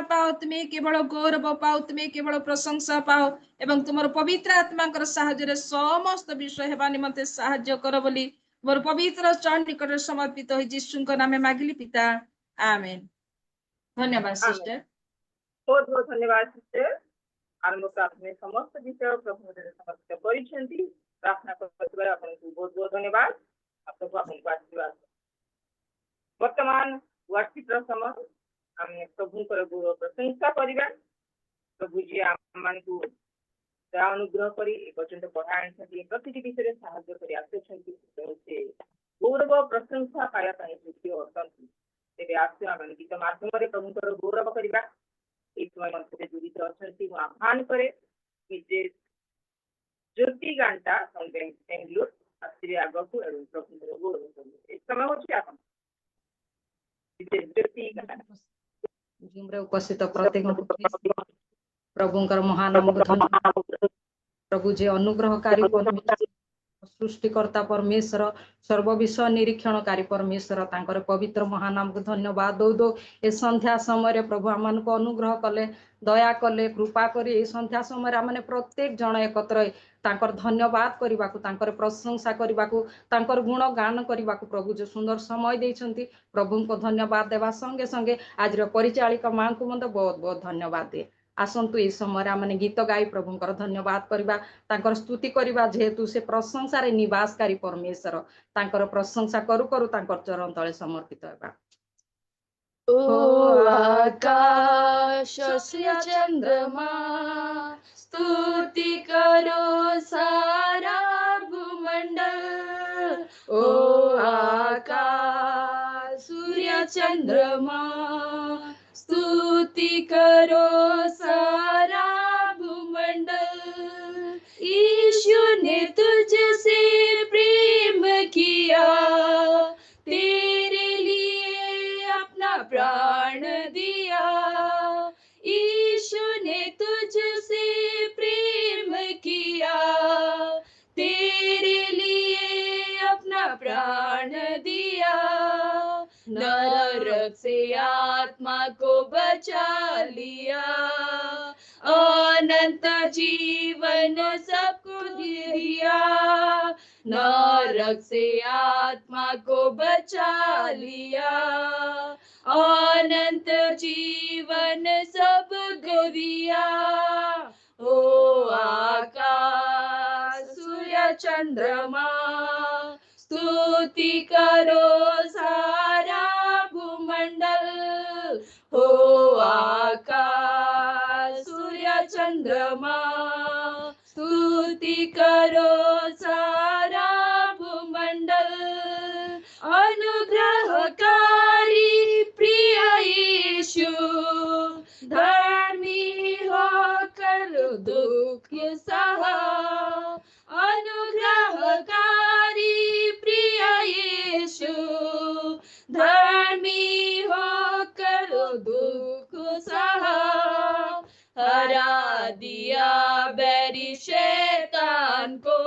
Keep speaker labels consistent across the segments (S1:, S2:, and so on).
S1: पाओ, तुम्हें केवल गौरव पाओ, तुम्हें केवल प्रशंसा पाओ एवं तुम पवित्र आत्मा साहाय्य समस्त विषय हेबा निमंते साहाय्य कर बोली मोर पवित्र चरण निकट समर्पित हो यीशु नाम मागिली पिता, आमेन। धन्यवाद सिस्टर।
S2: बहुत बहुत धन्यवाद सिस्टर। आरंभ प्रार्थना समस्त विषय प्रभु समर्पित करिसेंती। प्रार्थना करथिबार आपनको बहुत बहुत धन्यवाद। आपको आपनको आशीर्वाद। वर्तमान वर्षित समय आम प्रभु गुरु प्रशंसा करिबा। प्रभु जी आमମାନଙ୍କୁ अनुग्रह करी पर्यंत पढ़ाई प्रति विषय साहाय्य करी आसुछंती। से गौरव प्रशंसा पाया योग्य अटंती। तेरे आसु आम गीत माध्यम प्रभुଙ୍କର गौरव करिबा। इस समय मध्य जुड़ित अच्छी आह्वान करे कि ज्योति गांटा बेंगलुरु आश्री आग को प्रभु गौरव करें। इस समय होची आपण ज्योति
S3: जिम्रे उपस्थित प्रत्येक प्रभुंकर महानाम को धन्यवाद। प्रभु जे अनुग्रहकारी परमेश्वर, सृष्टिकर्ता परमेश्वर, सर्वविषय निरीक्षणकारी परमेश्वर, तांकर पवित्र महानाम को धन्यवाद दो दो। ए संध्या समय प्रभु आम को अनुग्रह कले, दया कले, कृपा करी ए संध्या समय आम प्रत्येक जन एकत्र तांकर धन्यवाद करने को, तांकर प्रशंसा करने को, तांकर गुण गान करने को प्रभु जो सुंदर समय देइछंती प्रभु को धन्यवाद देवा संगे संगे आज परिचालिका मां को मत बहुत बहुत धन्यवाद दे। आसंतु ए समय आमने गीत गाई प्रभुंकर धन्यवाद करबा, तांकर स्तुति करबा, जेहेतु से प्रशंसा रे निवासकारी परमेश्वर, तांकर प्रशंसा करू करू तांकर चरण तले समर्पित हेबा।
S4: ओ आकाश चंद्रमा स्तुति करो सारा भूमंडल। ओ आकाश सूर्य चंद्रमा स्तुति करो सारा भूमंडल। यीशु ने तुझसे प्रेम किया, तेरे लिए अपना प्राण दिया। यीशु ने तुझसे प्रेम किया, तेरे लिए अपना प्राण दिया। नरक से आत्मा को बचा लिया, अनंत जीवन सबको दिया। नरक से आत्मा को बचा लिया, अनंत जीवन सबको दिया। ओ आकाश सूर्य चंद्रमा स्तुति करो सारा भूमंडल। हो आकाश सूर्य चंद्रमा स्तुति करो सारा भूमंडल। अनुग्रहकारी प्रिय यीशु, धर्मी होकर दुख सहा। अनुग्रहकारी प्रिय यीशु, धर्मी होकर दुख सहा। हरा दिया बैरी शैतान को,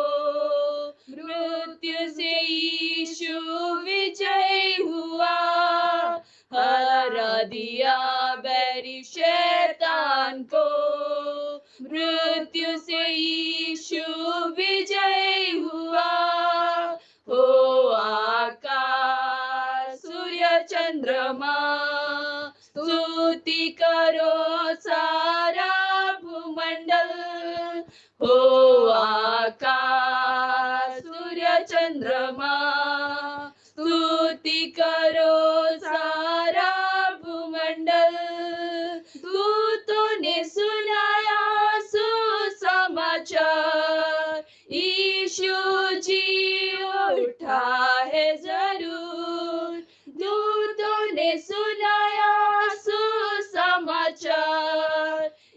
S4: मृत्यु से यीशु विजय हुआ। हरा दिया बैरी शैतान को, मृत्यु से यीशु विजय हुआ। हो आकाश सूर्य चंद्रमा स्तुति करो सारा भूमंडल। हो आकाश सूर्य चंद्रमा स्तुति करो सारा भूमंडल। दूतों ने सुनाया सुसमाचार, यीशु जी उठा है जरूर। दूतों ने सुनाया सुसमाचार,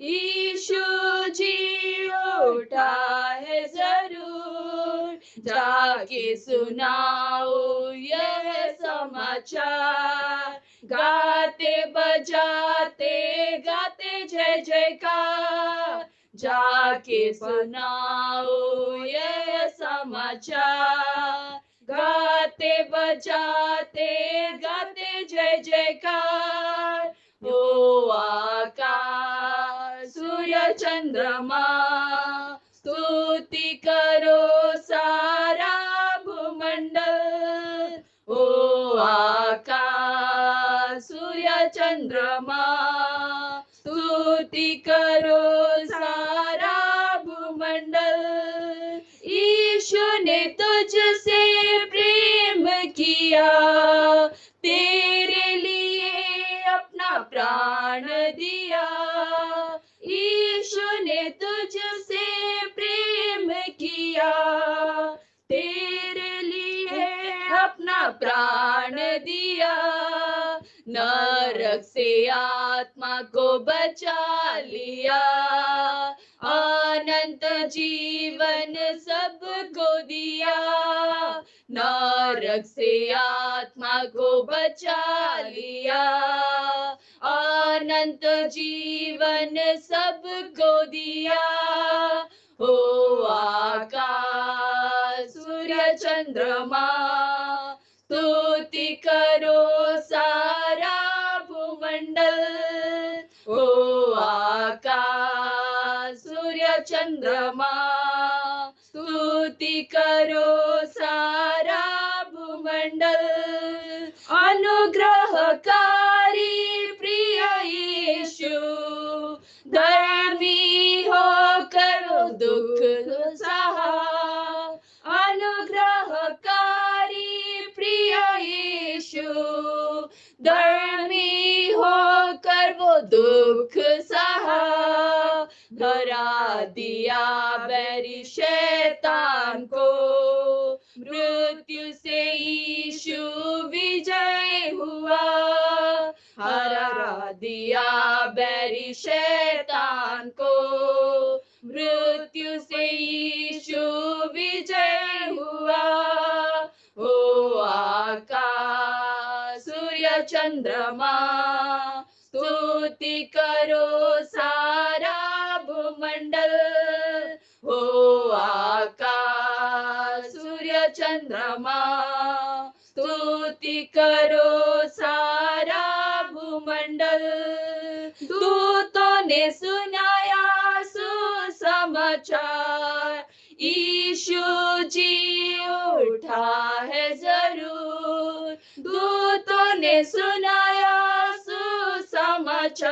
S4: यीशु जी उठा है जरूर। जाके सुनाओ यह समाचार, गाते बजाते गाते जय जयकार। जाके सुनाओ यह समाचार, गाते बजाते गाते जय जयकार। ओ चंद्रमा स्तुति करो सारा भूमंडल ओ आकाश सूर्य चंद्रमा स्तुति करो सारा भूमंडल यीशु ने तुझसे प्रेम किया तेरे लिए अपना प्राण दिया यीशु ने तुझसे प्रेम किया तेरे लिए अपना प्राण दिया नरक से आत्मा को बचा लिया अनंत जीवन सबको दिया नरक से आत्मा को बचा लिया अनंत जीवन सबको दिया ओ आकाश सूर्य चंद्रमा स्तुति करो सारा भूमंडल ओ आकाश सूर्य चंद्रमा स्तुति करो सारा भूमंडल अनुग्रहकारी प्रिय यीशु धर्मी हो करो दुख सहा अनुग्रहकारी प्रिय यीशु धर्मी हो कर वो दुख सहा धरा दिया बैरी शैतान को मृत्यु से यीशु विजय हुआ हरा दिया बैरी शैतान को मृत्यु से यीशु विजय हुआ ओ आकाश सूर्य चंद्रमा स्तुति करो सारा भूमंडल ओ आकाश सूर्य चंद्रमा स्तुति करो सारा भूमंडल दूतों ने सुनाया सुसमाचार यीशु जी उठा है जरूर दूतों ने सुनाया सुसमाचार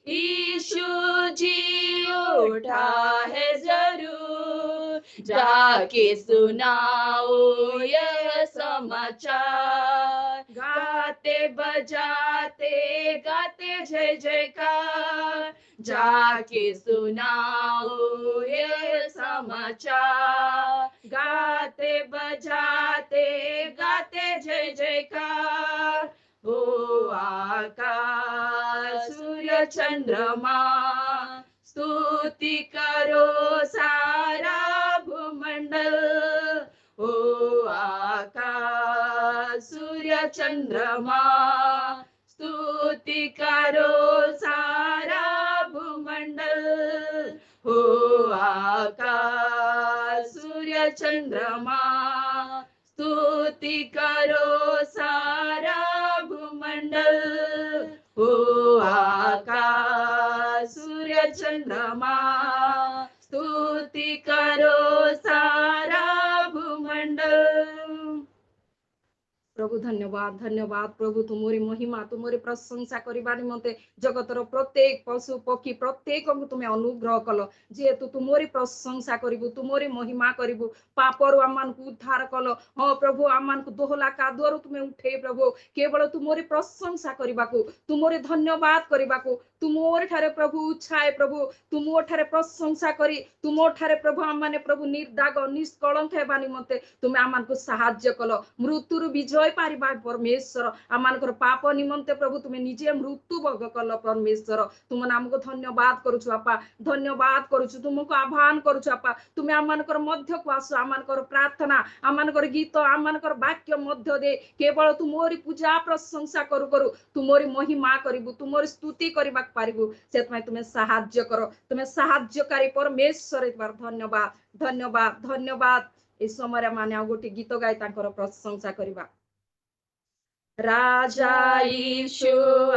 S4: यीशु जी उठा है जरूर जाके सुनाओ यह समाचार गाते बजाते गाते जय जयकार जाके सुनाओ यह समाचार गाते बजाते गाते जय जयकार ओ आकाश सूर्य चंद्रमा स्तुति करो सारा भूमंडल ओ आकाश सूर्य चंद्रमा स्तुति करो सारा भूमंडल ओ आकाश सूर्य चंद्रमा स्तुति करो सारा भूमंडल ओ आकाश सूर्य चंद्रमा स्तुति करो सारा भूमंडल
S3: प्रभु धन्यवाद धन्यवाद प्रभु तुमरी महिमा तुमरी प्रशंसा करबा निमंते जगतर प्रत्येक पशु पक्षी प्रत्येक को तुमे अनुग्रह कल जेहेतु तुमरी प्रशंसा करिबु तुमरी महिमा करिबु पापरु आमान को उद्धार कल हां प्रभु आमान को दोहला कादुअरु तुमे उठे प्रभु केवल तुमरी प्रशंसा करबाकू तुमरी धन्यवाद करबाकू तुमोर ठारे प्रभु उछाए प्रभु तुमो ठारे प्रशंसा करी तुमो ठारे प्रभु आमाने प्रभु निर्दाग निष्कलंक हेबा निमंते तुमे आमान को सहाय्य कल मृत्युरु विजय पारिबा परमेश्वर आमानकर पाप निमंते प्रभु तुमे निजे मृत्यु भोग कल परमेश्वर तुम नाम को धन्यवाद करूछु आपा धन्यवाद करूछु तुमको आह्वान करूछु आपा तुमे आमानकर मध्य को आसो आमानकर प्रार्थना आमानकर गीत आमानकर वाक्य मध्य दे केवल तुमोरी पूजा प्रशंसा करू करू तुमोरी महिमा करिबु तुमोरी स्तुति करबा पारिबु सेतमै तुमे सहाय्य करो तुमे सहाय्यकारी परमेश्वर इतबार धन्यवाद धन्यवाद धन्यवाद ए समय माने आ गोटे गीत गाय तांकर प्रशंसा करबा
S4: राजा यीशु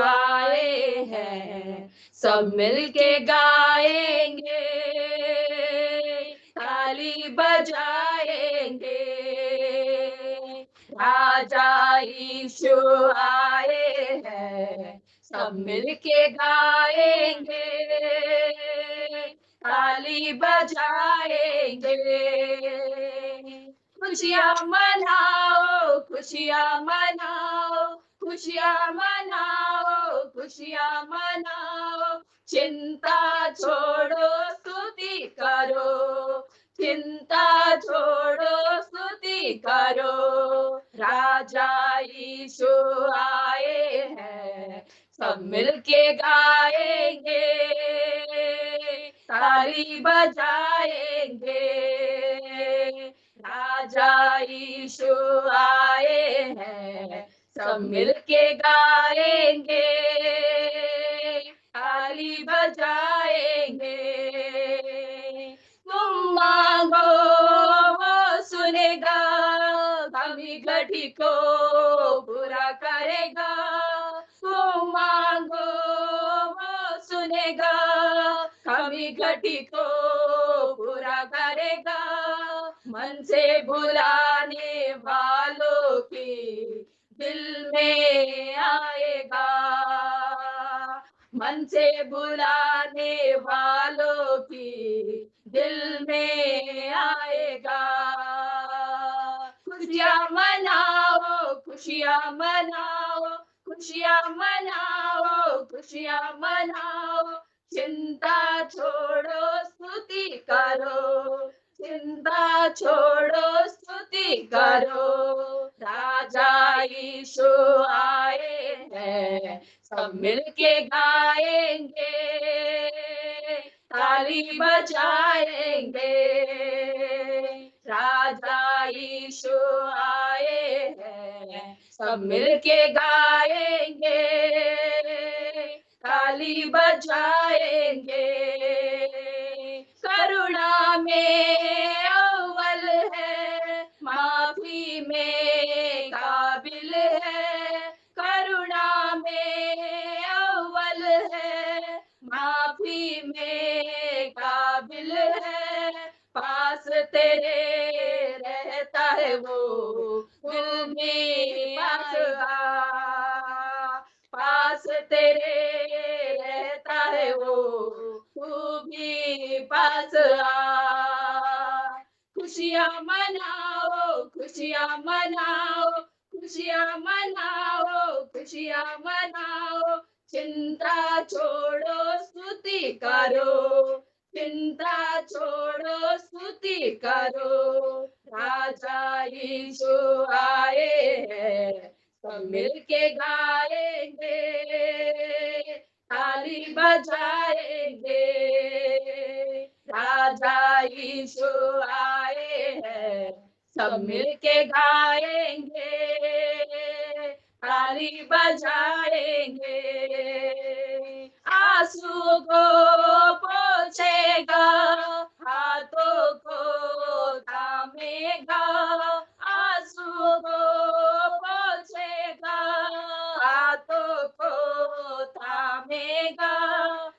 S4: आए हैं, सब मिलके गाएंगे, ताली बजाएंगे। राजा यीशु आए हैं, सब मिलके गाएंगे, ताली बजाएंगे। खुशियाँ मनाओ, खुशियाँ मनाओ, खुशियाँ मनाओ, खुशियाँ मनाओ। चिंता छोड़ो, स्तुति करो, चिंता छोड़ो, स्तुति करो। राजा यीशु आए हैं, सब मिलके गाएंगे, ताली बजाएंगे। राजा यीशु आए हैं, सब मिलके गाएंगे, ताली बजाएंगे। तुम मांगो वो सुनेगा, कमी घटी को पूरा करेगा। तुम मांगो वो सुनेगा, कमी घटी को पूरा करेगा। मन से बुलाने वालों की दिल में आएगा, मन से बुलाने वालों की दिल में आएगा। खुशियाँ मनाओ, खुशियाँ मनाओ, खुशियाँ मनाओ, खुशियाँ मनाओ। चिंता छोड़ो, स्तुति करो, चिंता छोड़ो, स्तुति करो। राजा यीशु आए हैं, सब मिलके गाएंगे, ताली बजाएंगे। राजा यीशु आए हैं, सब मिलके गाएंगे, ताली बजाएंगे। करुणा में अव्वल है, माफी में काबिल है। करुणा में अव्वल है, माफी में काबिल है। पास तेरे रहता है वो, दिल में पास आ। पास तेरे रहता है वो, तू भी पास आ। खुशियाँ मनाओ, खुशियाँ मनाओ, खुशियाँ मनाओ, खुशियाँ मनाओ। चिंता छोड़ो, स्तुति करो, चिंता छोड़ो, स्तुति करो। राजा यीशु आए हैं, सब मिलके गाएंगे, ताली बजाएंगे। राजा यीशु आए हैं, सब मिलके गाएंगे, ताली बजाएंगे। आंसू को पोंछेगा, हाथों को थामेगा। आंसू को पोंछेगा, हाथों को थामेगा।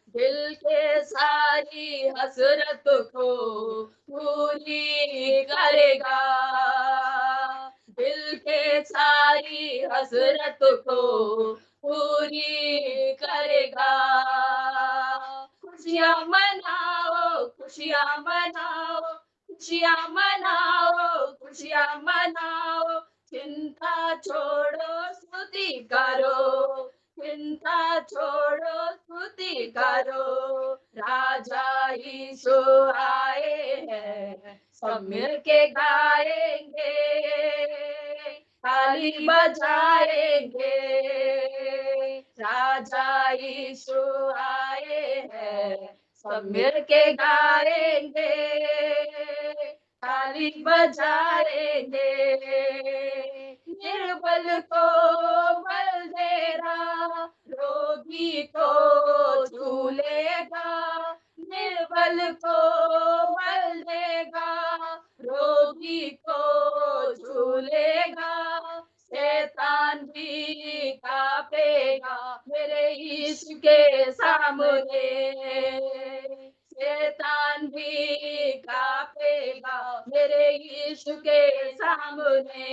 S4: दिल के सारी हसरत को पूरी करेगा, दिल के सारी हसरत को पूरी करेगा। खुशियाँ मनाओ, खुशियाँ मनाओ, खुशियाँ मनाओ, खुशियाँ मनाओ। चिंता छोड़ो, स्तुति करो, चिंता छोड़ो, स्तुति करो। राजा यीशु आए हैं, सब मिलके गाएंगे, ताली बजाएंगे। राजा यीशु आए हैं, सब मिलके गाएंगे, ताली बजाएंगे। निर्बल को बल देगा, रोगी को झूलेगा। निर्बल को बल देगा, रोगी को झूलेगा। शैतान भी कांपेगा मेरे यीशु के सामने, शैतान भी कांपेगा मेरे यीशु के सामने।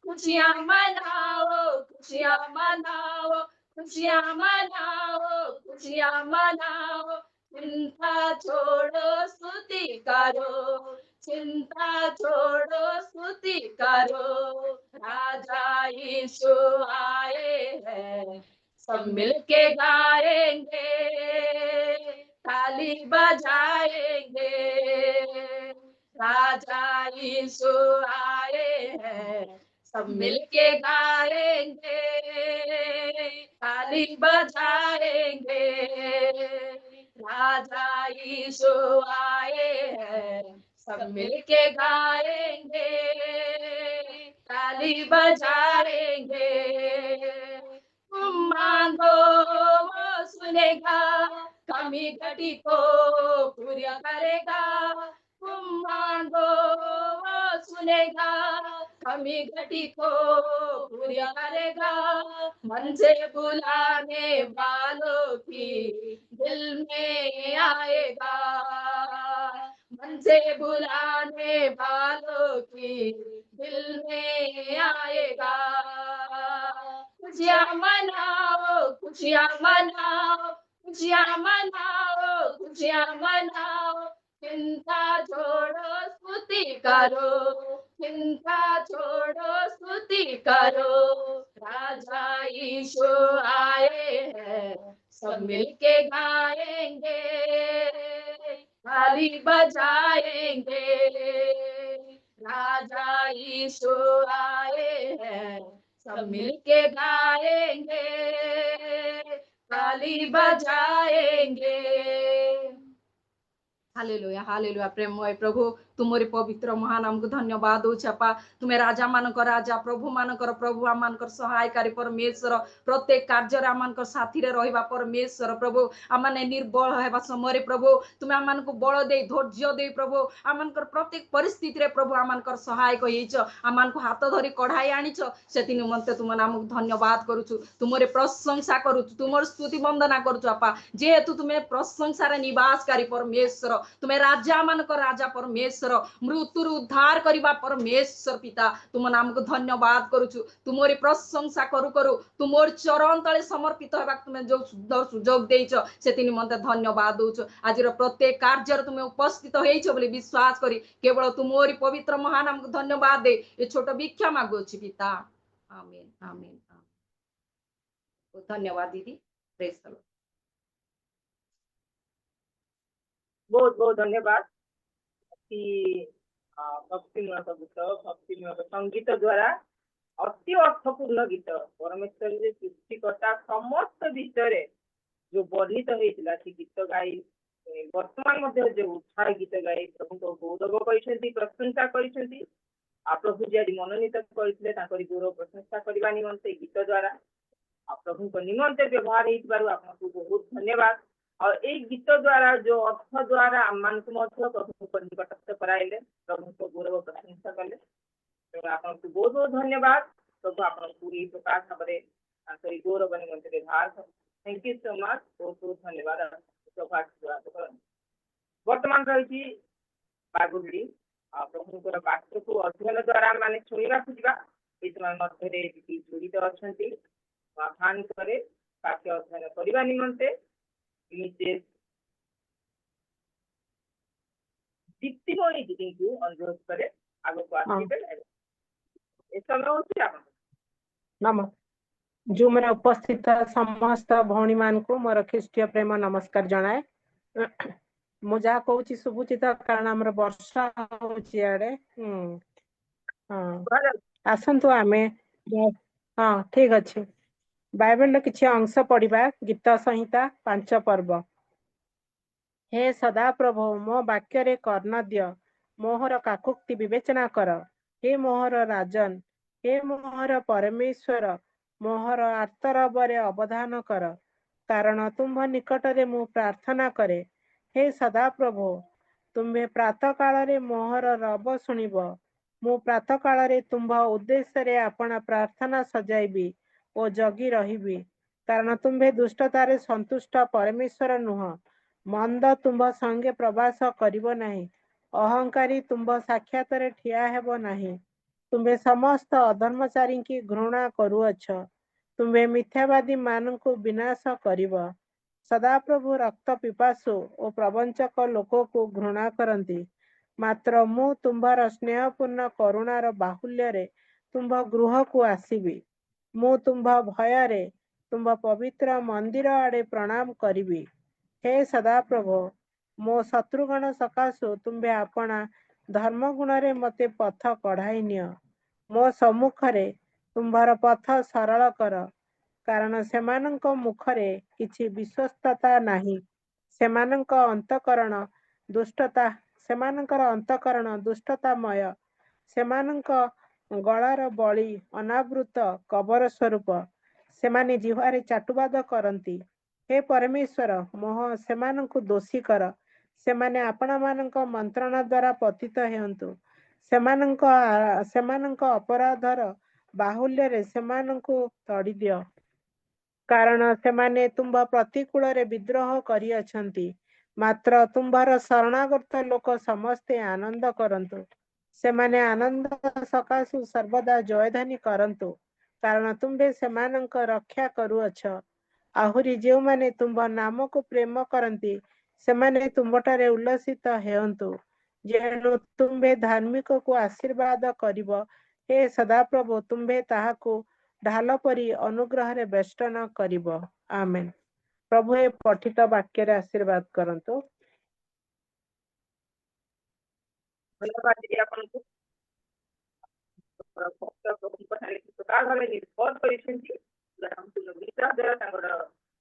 S4: खुशियाँ मनाओ, खुशियाँ मनाओ, खुशियाँ मनाओ, खुशियाँ मनाओ, चिंता छोड़ो स्तुति करो, चिंता छोड़ो स्तुति करो। राजा यीशु आए हैं, सब मिलके गाएंगे, ताली बजाएंगे। राजा यीशु आए हैं, सब मिलके गाएंगे, ताली बजाएंगे। राजा यीशु आए हैं, सब मिलके गाएंगे, ताली बजाएंगे। तुम मांगो वो सुनेगा, कमी घटी को पूरा करेगा। तुम मांगो वो सुनेगा, कमी घटी को पूरा करेगा। मन से बुलाने वालों की दिल में आएगा, मन से बुलाने वालों की दिल में आएगा। खुशियाँ मनाओ, खुशियाँ मनाओ, खुशियाँ मनाओ, खुशियाँ मनाओ। चिंता छोड़ो स्तुति करो, चिंता छोड़ो स्तुति करो। राजा यीशु आए हैं, सब मिलके गाएंगे, ताली बजाएंगे। राजा यीशु आए हैं, सब मिलके गाएंगे, ताली बजाएंगे।
S3: हालेलुया हालेलुया प्रेममय प्रभु तुमरी पवित्र महानाम को धन्यवाद दउछ अपा। तुमे राजा मानकर राजा प्रभु मानकर प्रभु आम मानकर सहायकारी परमेश्वर, प्रत्येक कार्य आम मानकर साथी रे रहिबा परमेश्वर प्रभु। आम माने निर्बल हेबा समय प्रभु तुमे आम मानक बल दे धैर्य दे प्रभु आम मानकर प्रत्येक परिस्थिति रे प्रभु आम मानकर सहायक होइछ। आम मानक हाथ धरी कढ़ाई आनिछ, सेति निमंते तुम नाम धन्यवाद करूछु, तुमरे प्रशंसा करूछु, तुमर स्तुति वंदना करूछु अपा। जेहेतु तुमे प्रशंसा रे निवासकारी परमेश्वर, तुमे राजा मानक राजा परमेश्वर, मृत्यु उद्धार करिबा परमेश्वर पिता तुम नाम को धन्यवाद करूछु। तुमरी प्रशंसा करू करू तुमर चरण तले समर्पित हेबा तुमे जो सुंदर सुजोग देइछ, सेति निमंते धन्यवाद दउछु। आजिर प्रत्येक कार्य तुमे उपस्थित होइछ बोली विश्वास करी केवल तुमरी पवित्र महानाम को धन्यवाद दे ए छोट भिक्षा मागुछि पिता। आमीन आमीन आमीन। धन्यवाद दीदी, प्रेज द लॉर्ड।
S2: बहुत बहुत धन्यवाद। भक्तिमूलक गीत, भक्तिमूलक संगीत द्वारा अति अर्थपूर्ण गीत परमेश्वर सृष्टिकर्ता समस्त विषय जो वर्णित होता गीत गाई वर्तमान जो उत्साह गीत गाई प्रभु को गौरव कर प्रशंसा कर प्रभु जी आज मनोनीत करते गौरव प्रशंसा करने निमंते गीत द्वारा प्रभु को निमंते व्यवहार आपको बहुत धन्यवाद। और ये गीत द्वारा जो अर्थ द्वारा आम मान प्रभु को निकटस्थ कराइले प्रभु को गौरव प्रशंसा कले आपको बहुत बहुत धन्यवाद। प्रभु आपको ये प्रकार भाव गौरव निमंते व्यवहार थैंक यू सो मच, बहुत बहुत धन्यवाद। प्रभु आशीर्वाद वर्तमान रही बागुड़ी प्रभुଙ୍କର ବାକ୍ୟକୁ ଅଧ୍ୟୟନ ଦ୍ୱାରା ମାନେ ଶୁଣିବାକୁ ଯିବା। ଏଇ ସମୟ ମଧ୍ୟରେ ଜଡ଼ିତ ଅଛନ୍ତି ଆହ୍ୱାନ କରେ ବାକ୍ୟ ଅଧ୍ୟୟନ କରିବା ନିମନ୍ତେ ଦୀପ୍ତିମୟୀ ଦିଦିଙ୍କୁ ଅନୁରୋଧ କରେ ଆଗକୁ ଆସିବେ। ଏ ସମୟ ହେଉଛି ଆପଣ
S5: नमस्कार जूम रे उपस्थित समस्त भौणी मान को मोर ख्रीष्टीय प्रेम नमस्कार जनाए। मु जा कहूँ शुभुची तो कारण आमर वर्षा होची आड़े आसतु आमे हाँ ठीक अच्छे बाइबल किसी अंश पढ़ा गीत संहिता 5 पर्व। हे सदा प्रभु मो वाक्य कर्ण दिय मोहर काकुक्ति विवेचना कर। हे मोहर राजन हे मोहर परमेश्वर मोहर आर्तरबरे अवधान कर कारण तुम्भ निकट रे मु प्रार्थना करे। हे सदा प्रभु तुम्हें प्रातः काल रे मोहर रब शुणिब ମୁଁ ପ୍ରାତଃ କାଳରେ ତୁମ୍ଭ ଉଦ୍ଦେଶ୍ୟରେ ଆପଣା ପ୍ରାର୍ଥନା ସଜାଇବି ଓ ଜଗି ରହିବି, କାରଣ ତୁମ୍ଭେ ଦୁଷ୍ଟତାରେ ସନ୍ତୁଷ୍ଟ ପରମେଶ୍ୱର ନୁହଁ। ମନ୍ଦ ତୁମ୍ଭ ସଙ୍ଗେ ପ୍ରବାସ କରିବ ନାହିଁ, ଅହଙ୍କାରୀ ତୁମ୍ଭ ସାକ୍ଷାତରେ ଠିଆ ହେବ ନାହିଁ। ତୁମ୍ଭେ ସମସ୍ତ ଅଧର୍ମଚାରୀଙ୍କି ଘୃଣା କରୁଅଛ, ତୁମ୍ଭେ ମିଥ୍ୟାବାଦୀ ମାନଙ୍କୁ ବିନାଶ କରିବ। ସଦାପ୍ରଭୁ ରକ୍ତ ପିପାସୁ ଓ ପ୍ରବଞ୍ଚକ ଲୋକକୁ ଘୃଣା କରନ୍ତି। ମାତ୍ର ମୁଁ ତୁମ୍ଭର ସ୍ନେହପୂର୍ଣ୍ଣ କରୁଣାର ବାହୁଲ୍ୟରେ ତୁମ୍ଭ ଗୃହକୁ ଆସିବି। ମୁଁ ତୁମ୍ଭ ଭୟରେ ତୁମ୍ଭ ପବିତ୍ର ମନ୍ଦିର ଆଡ଼େ ପ୍ରଣାମ କରିବି। ହେ ସଦାପ୍ରଭୁ, ମୋ ଶତ୍ରୁଗଣ ସକାଶୁ ତୁମ୍ଭେ ଆପଣା ଧର୍ମଗୁଣରେ ମୋତେ ପଥ କଢ଼ାଇ ନିଅ। ମୋ ସମ୍ମୁଖରେ ତୁମ୍ଭର ପଥ ସରଳ କର, କାରଣ ସେମାନଙ୍କ ମୁଖରେ କିଛି ବିଶ୍ୱସ୍ତତା ନାହିଁ। ସେମାନଙ୍କର ଅନ୍ତଃକରଣ ଦୁଷ୍ଟତାମୟ, ସେମାନଙ୍କ ଗଳାର ବଳି ଅନାବୃତ କବର ସ୍ୱରୂପ। ସେମାନେ ଜିହ୍ୱାରେ ଚାଟୁବାଦ କରନ୍ତି। ହେ ପରମେଶ୍ୱର, ସେମାନଙ୍କୁ ଦୋଷୀ କର। ସେମାନେ ଆପଣମାନଙ୍କ ମନ୍ତ୍ରଣା ଦ୍ୱାରା ପତିତ ହେଉନ୍ତୁ। ସେମାନଙ୍କ ଅପରାଧର ବାହୁଲ୍ୟରେ ସେମାନଙ୍କୁ ତଡ଼ିଦିଅ, କାରଣ ସେମାନେ ତୁମ୍ଭ ପ୍ରତିକୂଳରେ ବିଦ୍ରୋହ କରିଅଛନ୍ତି। ମାତ୍ର ତୁମ୍ଭର ଶରଣାଗତ ଲୋକ ସମସ୍ତେ ଆନନ୍ଦ କରନ୍ତୁ। ସେମାନେ ଆନନ୍ଦ ସକାଶୁ ସର୍ବଦା ଜୟଧ୍ୱନି କରନ୍ତୁ, କାରଣ ତୁମ୍ଭେ ସେମାନଙ୍କ ରକ୍ଷା କରୁଅଛ। ଆହୁରି ଯେଉଁମାନେ ତୁମ୍ଭ ନାମକୁ ପ୍ରେମ କରନ୍ତି, ସେମାନେ ତୁମ୍ଭଠାରେ ଉଲ୍ଲସିତ ହେଉନ୍ତୁ। ଯେଣୁ ତୁମ୍ଭେ ଧାର୍ମିକକୁ ଆଶୀର୍ବାଦ କରିବ। ହେ ସଦାପ୍ରଭୁ, ତୁମ୍ଭେ ତାହାକୁ ଢାଲ ପରି ଅନୁଗ୍ରହରେ ବେଷ୍ଟନ କରିବ। ଆମେନ୍। ପ୍ରଭୁ ଏ ପଠିତ ବାକ୍ୟରେ ଆଶୀର୍ବାଦ କରନ୍ତୁ।
S2: ଧନ୍ୟବାଦ ଦିଦି ଆପଣଙ୍କୁ। ଭକ୍ତ ପ୍ରଭୁଙ୍କ ଠାରେ ପ୍ରକାର ଭାବେ ନିର୍ଭର କରିଛନ୍ତି, ସମ୍ପୂର୍ଣ୍ଣ ବିଶ୍ୱାସ ଦ୍ୱାରା ତାଙ୍କର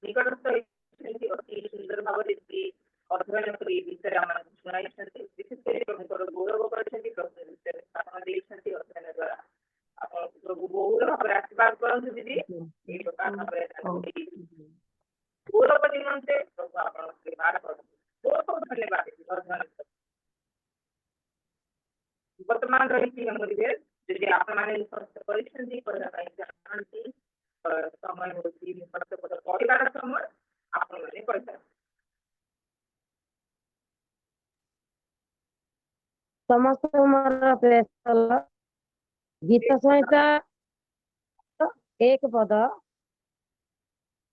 S2: ନିକଟସ୍ଥ ହେଇଛନ୍ତି। ଅତି ସୁନ୍ଦର ଭାବରେ ଦିଦି ଅଧ୍ୟୟନ କରି ଏ ବିଷୟରେ ଆମମାନଙ୍କୁ ଶୁଣାଇଛନ୍ତି। ବିଶେଷ କରି ପ୍ରଭୁଙ୍କର ଗୌରବ କରିଛନ୍ତି, ପ୍ରଭୁ ବିଷୟରେ ସ୍ଥାପନ ଦେଇଛନ୍ତି ଅଧ୍ୟୟନ ଦ୍ୱାରା। ଆପଣ ପ୍ରଭୁ ବହୁଳ ଭାବରେ ଆଶୀର୍ବାଦ କରନ୍ତୁ ଦିଦି। ଏଇ ପ୍ରକାର ଭାବରେ ଗୌରବ ନିମନ୍ତେ ପ୍ରଭୁ ଆପଣଙ୍କ ବ୍ୟବହାର କରନ୍ତୁ। ବହୁତ ବହୁତ ଧନ୍ୟବାଦ ଦିଦି ଅଧ୍ୟୟନ। ବର୍ତ୍ତମାନ ରହିଛି ଆମର ଯଦି ଆପଣମାନେ ନିକଟ କରିଛନ୍ତି କରିବା ପାଇଁ ଚାହାନ୍ତି, ସମୟ ହେଉଛି ନିକଟ ପଢ଼ିବାର ସମୟ। ଆପଣମାନେ କହିଥାନ୍ତି।
S6: ସମସ୍ତଙ୍କୁ ମୋର ପ୍ରେସ ଗୀତ ସଂହିତା 1 ପଦ।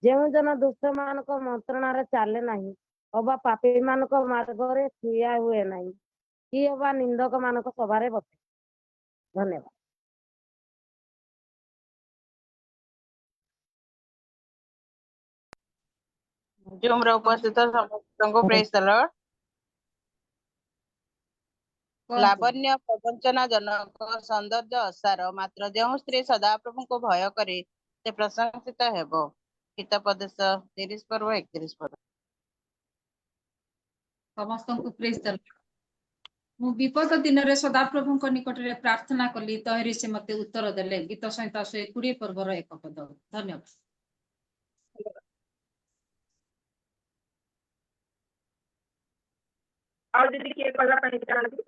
S6: ଯେଉଁ ଜନ ଦୁଷ୍ଟ ମାନଙ୍କ ମନ୍ତ୍ରଣାରେ ଚାଲେ ନାହିଁ, ଅବା ପାପୀ ମାନଙ୍କ ମାର୍ଗରେ ଠିଆ ହୁଏ ନାହିଁ, କି ଅବା ନିନ୍ଦକ ମାନଙ୍କ ସଭାରେ ବସେ। ଧନ୍ୟବାଦ।
S7: ଜୁମରେ ଉପସ୍ଥିତ ସମସ୍ତଙ୍କୁ ପ୍ରେଜ ଦ ଲର୍ଡ। ଲାବଣ୍ୟ ପ୍ରବଞ୍ଚନା ଜନକ, ସୌନ୍ଦର୍ଯ୍ୟ ଅସାର, ମାତ୍ର ଯେଉଁ ସ୍ତ୍ରୀ ସଦାପ୍ରଭୁଙ୍କୁ ଭୟ କରେ ସେ ପ୍ରଶଂସିତ ହେବ। ହିତୋପଦେଶ 30 ପର୍ବ 31 ପଦ।
S1: ସମସ୍ତଙ୍କୁ ପ୍ରେଜ ଦ ଲର୍ଡ। ମୁଁ ବିପଦ ଦିନରେ ସଦାପ୍ରଭୁଙ୍କ ନିକଟରେ ପ୍ରାର୍ଥନା କଲି, ତହିଁରେ ସେ ମୋତେ ଉତ୍ତର ଦେଲେ। ଗୀତ ସଂହିତା 120 ପର୍ବର 1 ପଦ। ଧନ୍ୟବାଦ।
S2: ଆଉ ଯଦି କିଏ କହିବା ପାଇଁ ଚାହାନ୍ତି?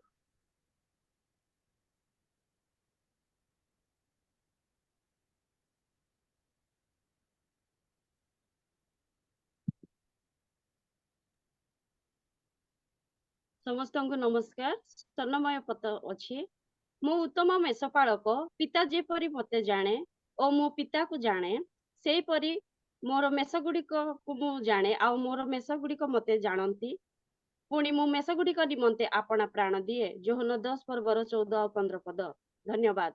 S8: ସମସ୍ତଙ୍କୁ ନମସ୍କାର। ସ୍ୱର୍ଣ୍ଣମୟ ପଦ ଅଛି। ମୁଁ ଉତ୍ତମ ମେଷପାଳକ, ପିତା ଯେପରି ମୋତେ ଜାଣେ ଓ ମୁଁ ପିତାକୁ ଜାଣେ, ସେହିପରି ମୋର ମେଷଗୁଡ଼ିକକୁ ମୁଁ ଜାଣେ, ଆଉ ମୋର ମେଷଗୁଡ଼ିକ ମୋତେ ଜାଣନ୍ତି। ପୁଣି ମୁଁ ମେଷଗୁଡ଼ିକ ନିମନ୍ତେ ଆପଣା ପ୍ରାଣ ଦିଏ। ଯୋହନ 10 ପର୍ବର 14 ଆଉ 15 ପଦ। ଧନ୍ୟବାଦ।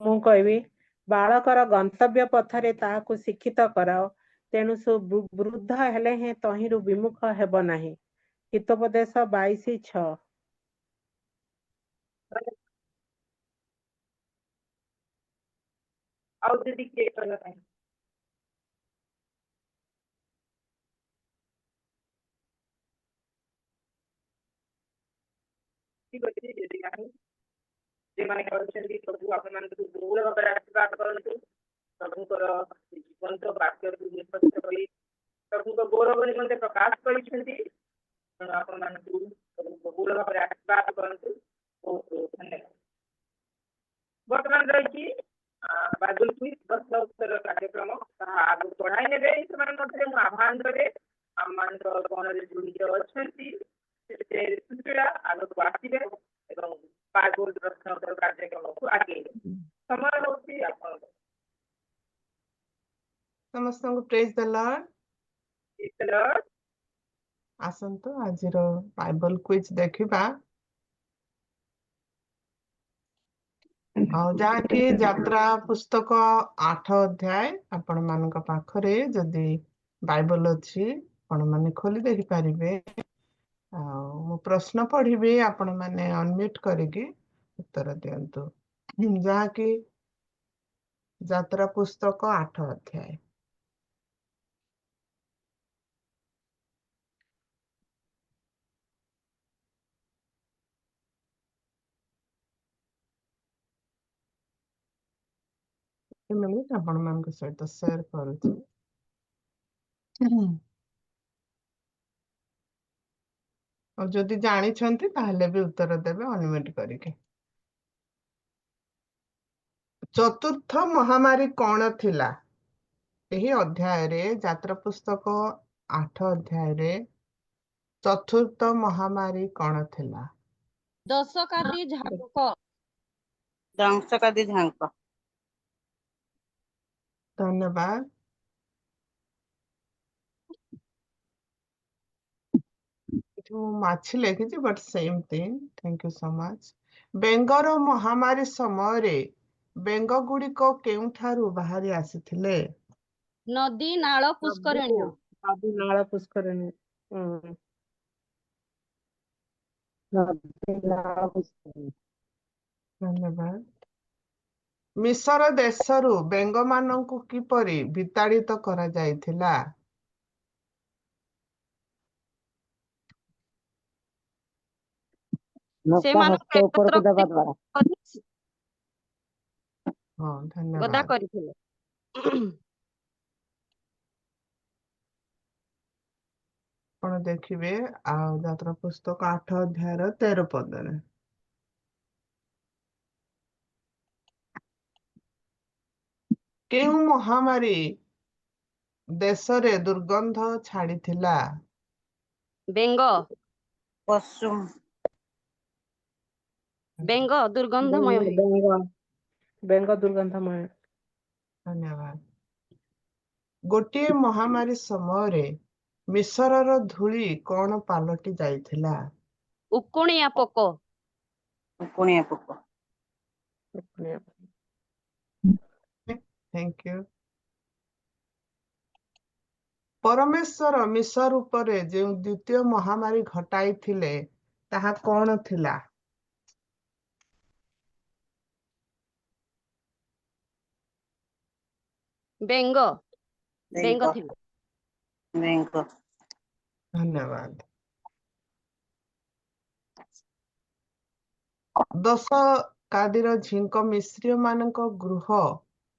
S5: ମୁଁ କହିବି, ବାଳକର ଗନ୍ତବ୍ୟ ପଥରେ ତାହାକୁ ଶିକ୍ଷିତ କରାଅ, ତେଣୁ ସେ ବୃଦ୍ଧ ହେଲେ ହେଁ ତହିଁରୁ ବିମୁଖ ହେବ ନାହିଁ। ହିତୋପଦେଶ 22:6।
S2: ଆଉ ଯଦି କିଏ କହିବା ପାଇଁ? ଠିକ ଅଛି, ଯଦି ନାହିଁ, ସେମାନେ କହିଛନ୍ତି ପ୍ରଭୁ ଆପଣମାନଙ୍କୁ ବହୁଳ ଭାବରେ ଆଶୀର୍ବାଦ କରନ୍ତୁ। ପ୍ରଭୁଙ୍କର ଜୀବନ୍ତ ବାକ୍ୟକୁ ନିଷ୍ପତ୍ତି କରି ପ୍ରଭୁଙ୍କ ଗୌରବ ନିମନ୍ତେ ପ୍ରକାଶ କରିଛନ୍ତି। ଆପଣମାନଙ୍କୁ ବହୁଳ ଭାବରେ ଆଶୀର୍ବାଦ ପ୍ରାପ୍ତ କରନ୍ତୁ। ବହୁତ ବହୁତ ଧନ୍ୟବାଦ। ବର୍ତ୍ତମାନ ରହିଛି ବାଇବେଲ କୁଇଜ ପ୍ରଶ୍ନ ଉତ୍ତର କାର୍ଯ୍ୟକ୍ରମ। ତାହା ଆଗକୁ ବଢାଇ ନେବେ ସେମାନଙ୍କ ମଧ୍ୟରେ ମୁଁ ଆହ୍ୱାନ କରେ ଆମମାନଙ୍କ ଗଣରେ ଜଡ଼ିତ ଅଛନ୍ତି ସେ ସୁଶୀଳା ଆଗକୁ ଆସିବେ ଏବଂ ବାଇବେଲ ପ୍ରଶ୍ନ ଉତ୍ତର କାର୍ଯ୍ୟକ୍ରମକୁ ଆଗେଇବେ। ସମୟ ରହୁଛି ଆପଣଙ୍କ।
S9: ସମସ୍ତଙ୍କୁ ପ୍ରେଜ୍ ଦ ଲର୍ଡ। ଆସନ୍ତୁ ଆଜିର ବାଇବେଲ କୁଇଜ ଦେଖିବା। ଆଉ ଯାହାକି ଯାତ୍ରା ପୁସ୍ତକ 8 ଅଧ୍ୟାୟ ଆପଣ ମାନଙ୍କ ପାଖରେ ଯଦି ବାଇବେଲ ଅଛି ଆପଣ ମାନେ ଖୋଲି ଦେଖିପାରିବେ। ଆଉ ମୁଁ ପ୍ରଶ୍ନ ପଢିବି ଆପଣ ମାନେ ଅନମ୍ୟୁଟ କରିକି ଉତ୍ତର ଦିଅନ୍ତୁ। ଯାହାକି ଯାତ୍ରା ପୁସ୍ତକ 8 ଅଧ୍ୟାୟ। ମିନିଟ୍ ଆପଣ ମାନଙ୍କ ସହିତ ସେୟାର କରୁଛି। ଆଉ ଯଦି ଜାଣିଛନ୍ତି ତାହେଲେ ବି ଉତ୍ତର ଦେବେ ଅନମ୍ୟୁଟ କରିକି। ଚତୁର୍ଥ ମହାମାରୀ କଣ ଥିଲା? ଏହି ଅଧ୍ୟାୟରେ ଯାତ୍ରା ପୁସ୍ତକ 8 ଅଧ୍ୟାୟରେ ଚତୁର୍ଥ ମହାମାରୀ କଣ ଥିଲା?
S8: ଦଶକାଦି ଝାଙ୍କ।
S7: ଦଂଶକାଦି ଝାଙ୍କ।
S9: ଧନ୍ୟବାଦ। ଏଠି ମୁଁ ମାଛି ଲେଖିଛି but same thing. Thank you so much. ବେଙ୍ଗର ମହାମାରୀ ସମୟରେ ବେଙ୍ଗ ଗୁଡିକ କେଉଁଠାରୁ ବାହାରି ଆସିଥିଲେ?
S8: ନଦୀ ନାଳ ପୁଷ୍କରିଣୀ।
S5: ନଦୀ ନାଳ ପୁଷ୍କରିଣୀ। ହୁଁ।
S9: ଧନ୍ୟବାଦ। ମିଶର ଦେଶରୁ ବେଙ୍ଗମାନଙ୍କୁ କିପରି ବିତାଡ଼ିତ କରାଯାଇଥିଲା?
S8: ସେମାନଙ୍କୁ
S6: ଉପରକୁ
S8: ଏକତ୍ର
S6: ଦେବା ଦ୍ୱାରା
S8: କରି
S9: ହଁ
S8: ଗଦା
S9: ଧନ୍ୟବାଦ।
S8: କରିଥିଲେ।
S9: ଆପଣ ଦେଖିବେ ଆଉ ଯାତ୍ରା ପୁସ୍ତକ 8 ଅଧ୍ୟାୟର 13 ପଦରେ। କେଉଁ ମହାମାରୀ ଦେଶରେ ଦୁର୍ଗନ୍ଧ ଛାଡିଥିଲା?
S8: ବେଙ୍ଗ।
S7: ପଶୁ।
S8: ବେଙ୍ଗ ଦୁର୍ଗନ୍ଧମୟ ହେଇ।
S5: ବେଙ୍ଗ ଦୁର୍ଗନ୍ଧମୟ।
S9: ଧନ୍ୟବାଦ। ଗୋଟିଏ ମହାମାରୀ ସମୟରେ ମିଶରର ଧୂଳି କଣ ପାଲଟି ଯାଇଥିଲା?
S8: ଉକୁଣିଆ ପୋକ।
S7: ଉକୁଣିଆ ପୋକ।
S9: Thank you. ପରମେଶ୍ୱର ମିଶର ଉପରେ ଯେଉଁ ଦ୍ୱିତୀୟ ମହାମାରୀ ଘଟାଇଥିଲେ ତାହା କଣ ଥିଲା?
S8: ବେଙ୍ଗ। ବେଙ୍ଗ
S7: ବେଙ୍ଗ।
S8: ଥିଲା।
S7: ବେଙ୍ଗ।
S9: ଧନ୍ୟବାଦ। 10 କାଦିର ଝିଙ୍କ ମିଶ୍ରୀୟ ମାନଙ୍କ ଗୃହ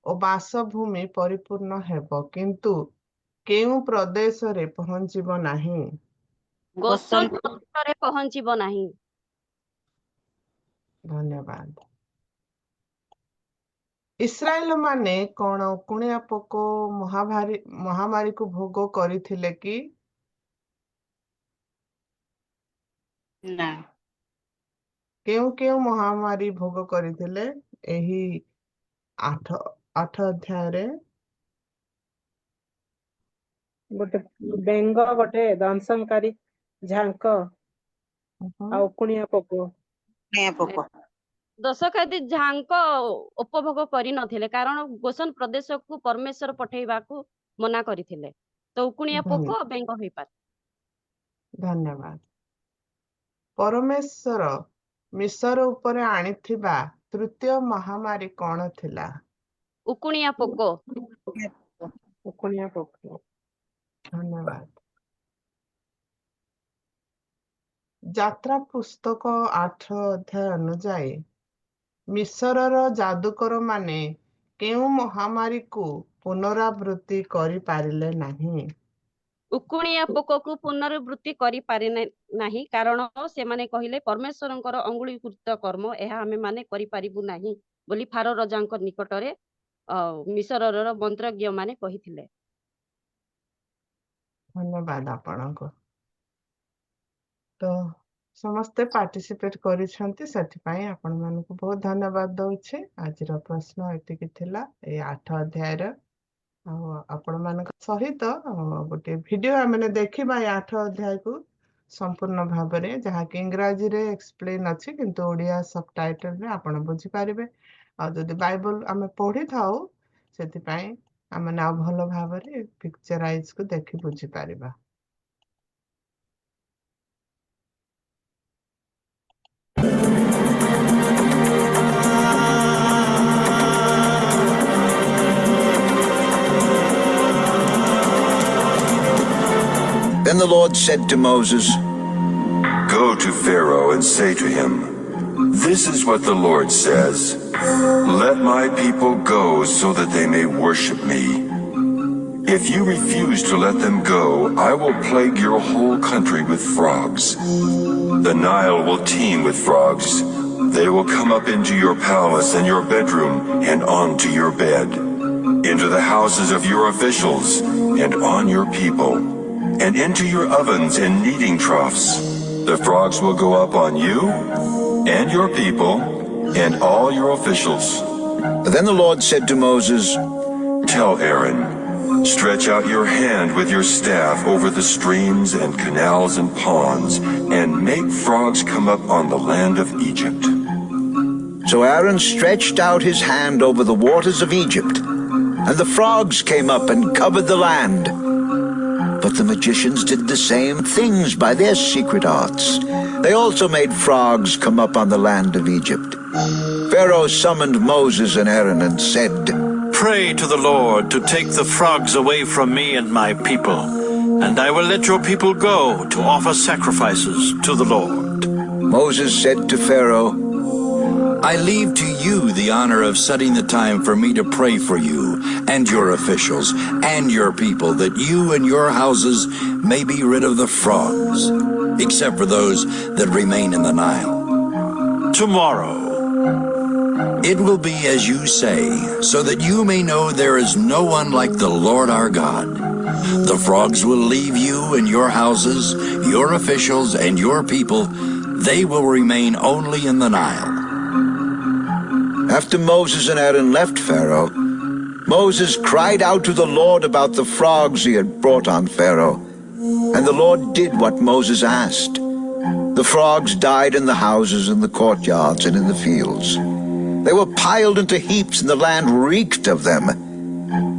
S9: ଓ ବାସଭୂମି ପରିପୂର୍ଣ୍ଣ ହେବ କିନ୍ତୁ କେଉଁ ପ୍ରଦେଶରେ ପହଞ୍ଚିବ ନାହିଁ?
S8: ଗୋସନ ପ୍ରଦେଶରେ ପହଞ୍ଚିବ ନାହିଁ।
S9: ଧନ୍ୟବାଦ। ଇସ୍ରାଏଲ ମାନେ କଣ ଉକୁଣିଆ ପୋକ ମହାମାରୀକୁ ଭୋଗ କରିଥିଲେ କି?
S7: ନା।
S9: କେଉଁ କେଉଁ ମହାମାରୀ ଭୋଗ କରିଥିଲେ ଏହି 8 ଅଧ୍ୟାୟରେ?
S5: ଗୋଟେ ବେଙ୍ଗ, ଗୋଟେ ଦଂଶନକାରୀ ଝାଙ୍କ ଆଉ ଉକୁଣିଆ ପୋକ।
S7: ଉକୁଣିଆ ପୋକ।
S8: ଦଶକାଦି ଝାଙ୍କ ଉପଭୋଗ କରିନଥିଲେ କାରଣ ଗୋସନ ପ୍ରଦେଶକୁ ପରମେଶ୍ୱର ପଠେଇବାକୁ ମନା କରିଥିଲେ। ତ ଉକୁଣିଆ ପୋକ ବେଙ୍ଗ ହେଇପାରେ।
S9: ଧନ୍ୟବାଦ। ପରମେଶ୍ୱର ମିଶର ଉପରେ ଆଣିଥିବା ତୃତୀୟ ମହାମାରୀ କଣ ଥିଲା?
S8: ଉକୁଣିଆ ପୋକ।
S5: ଉକୁଣିଆ ପୋକ।
S9: ଧନ୍ୟବାଦ। ଯାତ୍ରା ପୁସ୍ତକ 8 ଅଧ୍ୟାୟ ଅନୁଯାୟୀ ମିଶରର ଯାଦୁକର ମାନେ କେଉଁ ମହାମାରୀକୁ ପୁନରାବୃତ୍ତି କରିପାରିଲେ ନାହିଁ?
S8: ଉକୁଣିଆ ପୋକକୁ ପୁନରାବୃତ୍ତି କରିପାରେ ନାହିଁ କାରଣ ସେମାନେ କହିଲେ ପରମେଶ୍ୱରଙ୍କର ଅଙ୍ଗୁଳୀକୃତ କର୍ମ ଏହା ଆମେମାନେ କରିପାରିବୁ ନାହିଁ ବୋଲି ଫାରୋ ରାଜାଙ୍କ ନିକଟରେ ମିଶରର ମନ୍ତ୍ରଜ୍ଞ ମାନେ କହିଥିଲେ।
S9: ଧନ୍ୟବାଦ ଆପଣଙ୍କୁ। ତ ସମସ୍ତେ ପାର୍ଟିସିପେଟ କରିଛନ୍ତି, ସେଥିପାଇଁ ଆପଣମାନଙ୍କୁ ବହୁତ ଧନ୍ୟବାଦ ଦଉଛି। ଆଜିର ପ୍ରଶ୍ନ ଏତିକି ଥିଲା ଏଇ 8 ଅଧ୍ୟାୟର। ଆଉ ଆପଣମାନଙ୍କ ସହିତ ଗୋଟେ ଭିଡିଓ ଆମେ ଦେଖିବା ଏଇ 8 ଅଧ୍ୟାୟକୁ ସମ୍ପୂର୍ଣ୍ଣ ଭାବରେ, ଯାହାକି ଇଂରାଜୀରେ ଏକ୍ସପ୍ଲେନ୍ ଅଛି କିନ୍ତୁ ଓଡ଼ିଆ ସବଟାଇଟଲରେ ଆପଣ ବୁଝିପାରିବେ। ଆଉ ଯଦି ବାଇବଲ ଆମେ ପଢିଥାଉ ସେଥିପାଇଁ ଆମେ ଆଉ ଭଲ ଭାବରେ ପିକ୍ଚରାଇଜକୁ ଦେଖି ବୁଝିପାରିବା।
S10: Then the Lord said to Moses,
S11: Go to Pharaoh and say to him, This is what the Lord says, Let my people go so that they may worship me. If you refuse to let them go, I will plague your whole country with frogs. The Nile will teem with frogs. They will come up into your palace and your bedroom and onto your bed, into the houses of your officials and on your people, and into your ovens and kneading troughs. The frogs will go up on you and your people and all your officials.
S10: Then the Lord said to Moses,
S11: Tell Aaron, stretch out your hand with your staff over the streams and canals and ponds, and make frogs come up on the land of Egypt.
S10: So Aaron stretched out his hand over the waters of Egypt, and the frogs came up and covered the land. But the magicians did the same things by their secret arts. They also made frogs come up on the land of Egypt. Pharaoh summoned Moses and Aaron and said,
S12: Pray to the Lord to take the frogs away from me and my people, and I will let your people go to offer sacrifices to the Lord.
S10: Moses said to Pharaoh,
S13: I leave to you the honor of setting the time for me to pray for you and your officials and your people, that you and your houses may be rid of the frogs, except for those that remain in the Nile.
S12: Tomorrow
S13: It will be as you say, so that you may know there is no one like the Lord our God. The frogs will leave you and your houses, your officials and your people. They will remain only in the Nile.
S10: After Moses and Aaron left Pharaoh, Moses cried out to the Lord about the frogs he had brought on Pharaoh, and the Lord did what Moses asked. The frogs died in the houses, in the courtyards, and in the fields. They were piled into heaps, and the land reeked of them.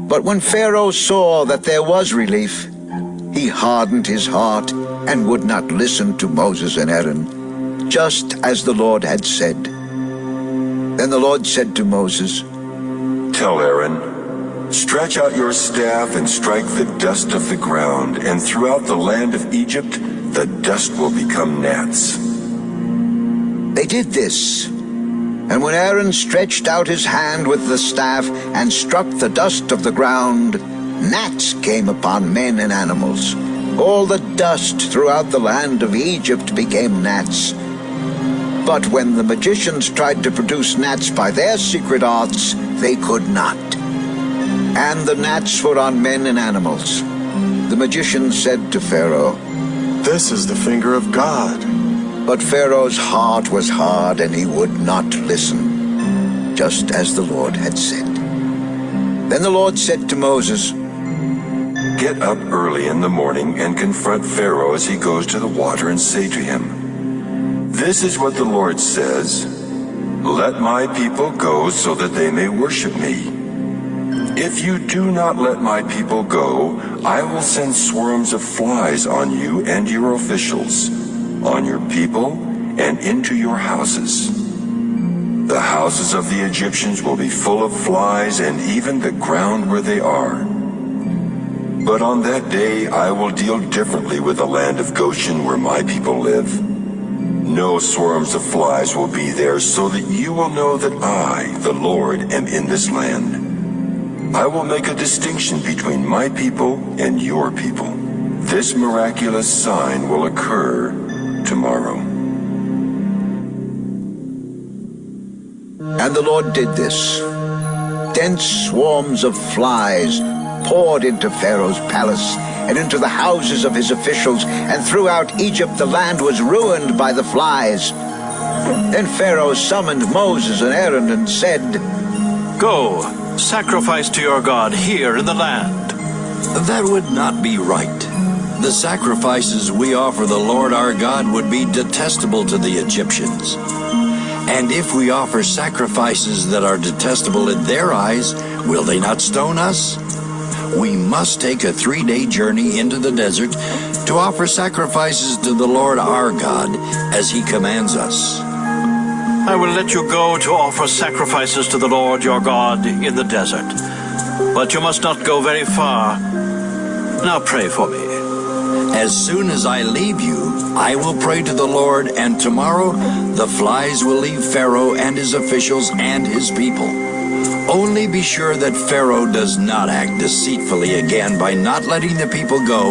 S10: But when Pharaoh saw that there was relief, he hardened his heart and would not listen to Moses and Aaron, just as the Lord had said. Then the Lord said to Moses,
S11: Tell Aaron, stretch out your staff and strike the dust of the ground, and throughout the land of Egypt the dust will become gnats.
S10: They did this. And when Aaron stretched out his hand with the staff and struck the dust of the ground, gnats came upon men and animals. All the dust throughout the land of Egypt became gnats. But when the magicians tried to produce gnats by their secret arts, they could not. And the gnats were on men and animals. The magicians said to Pharaoh,
S12: This is the finger of God.
S10: But Pharaoh's heart was hard, and he would not listen, just as the Lord had said. Then the Lord said to Moses,
S11: Get up early in the morning and confront Pharaoh as he goes to the water, and say to him, This is what the Lord says, Let my people go so that they may worship me. If you do not let my people go, I will send swarms of flies on you and your officials, on your people, and into your houses. The houses of the Egyptians will be full of flies, and even the ground where they are. But on that day I will deal differently with the land of Goshen where my people live. No swarms of flies will be there, so that you will know that I, the Lord, am in this land. I will make a distinction between my people and your people. This miraculous sign will occur tomorrow.
S10: And the Lord did this. Dense swarms of flies poured into Pharaoh's palace and into the houses of his officials, and throughout Egypt the land was ruined by the flies. Then Pharaoh summoned Moses and Aaron and said,
S12: Go, sacrifice to your God here in the land.
S13: That would not be right. The sacrifices we offer the Lord our God would be detestable to the Egyptians. And if we offer sacrifices that are detestable in their eyes, will they not stone us? We must take a 3-day journey into the desert to offer sacrifices to the Lord our God as he commands us.
S12: I will let you go to offer sacrifices to the Lord your God in the desert. But you must not go very far. Now pray for me.
S13: As soon as I leave you, I will pray to the Lord, and tomorrow the flies will leave Pharaoh and his officials and his people. Only be sure that Pharaoh does not act deceitfully again by not letting the people go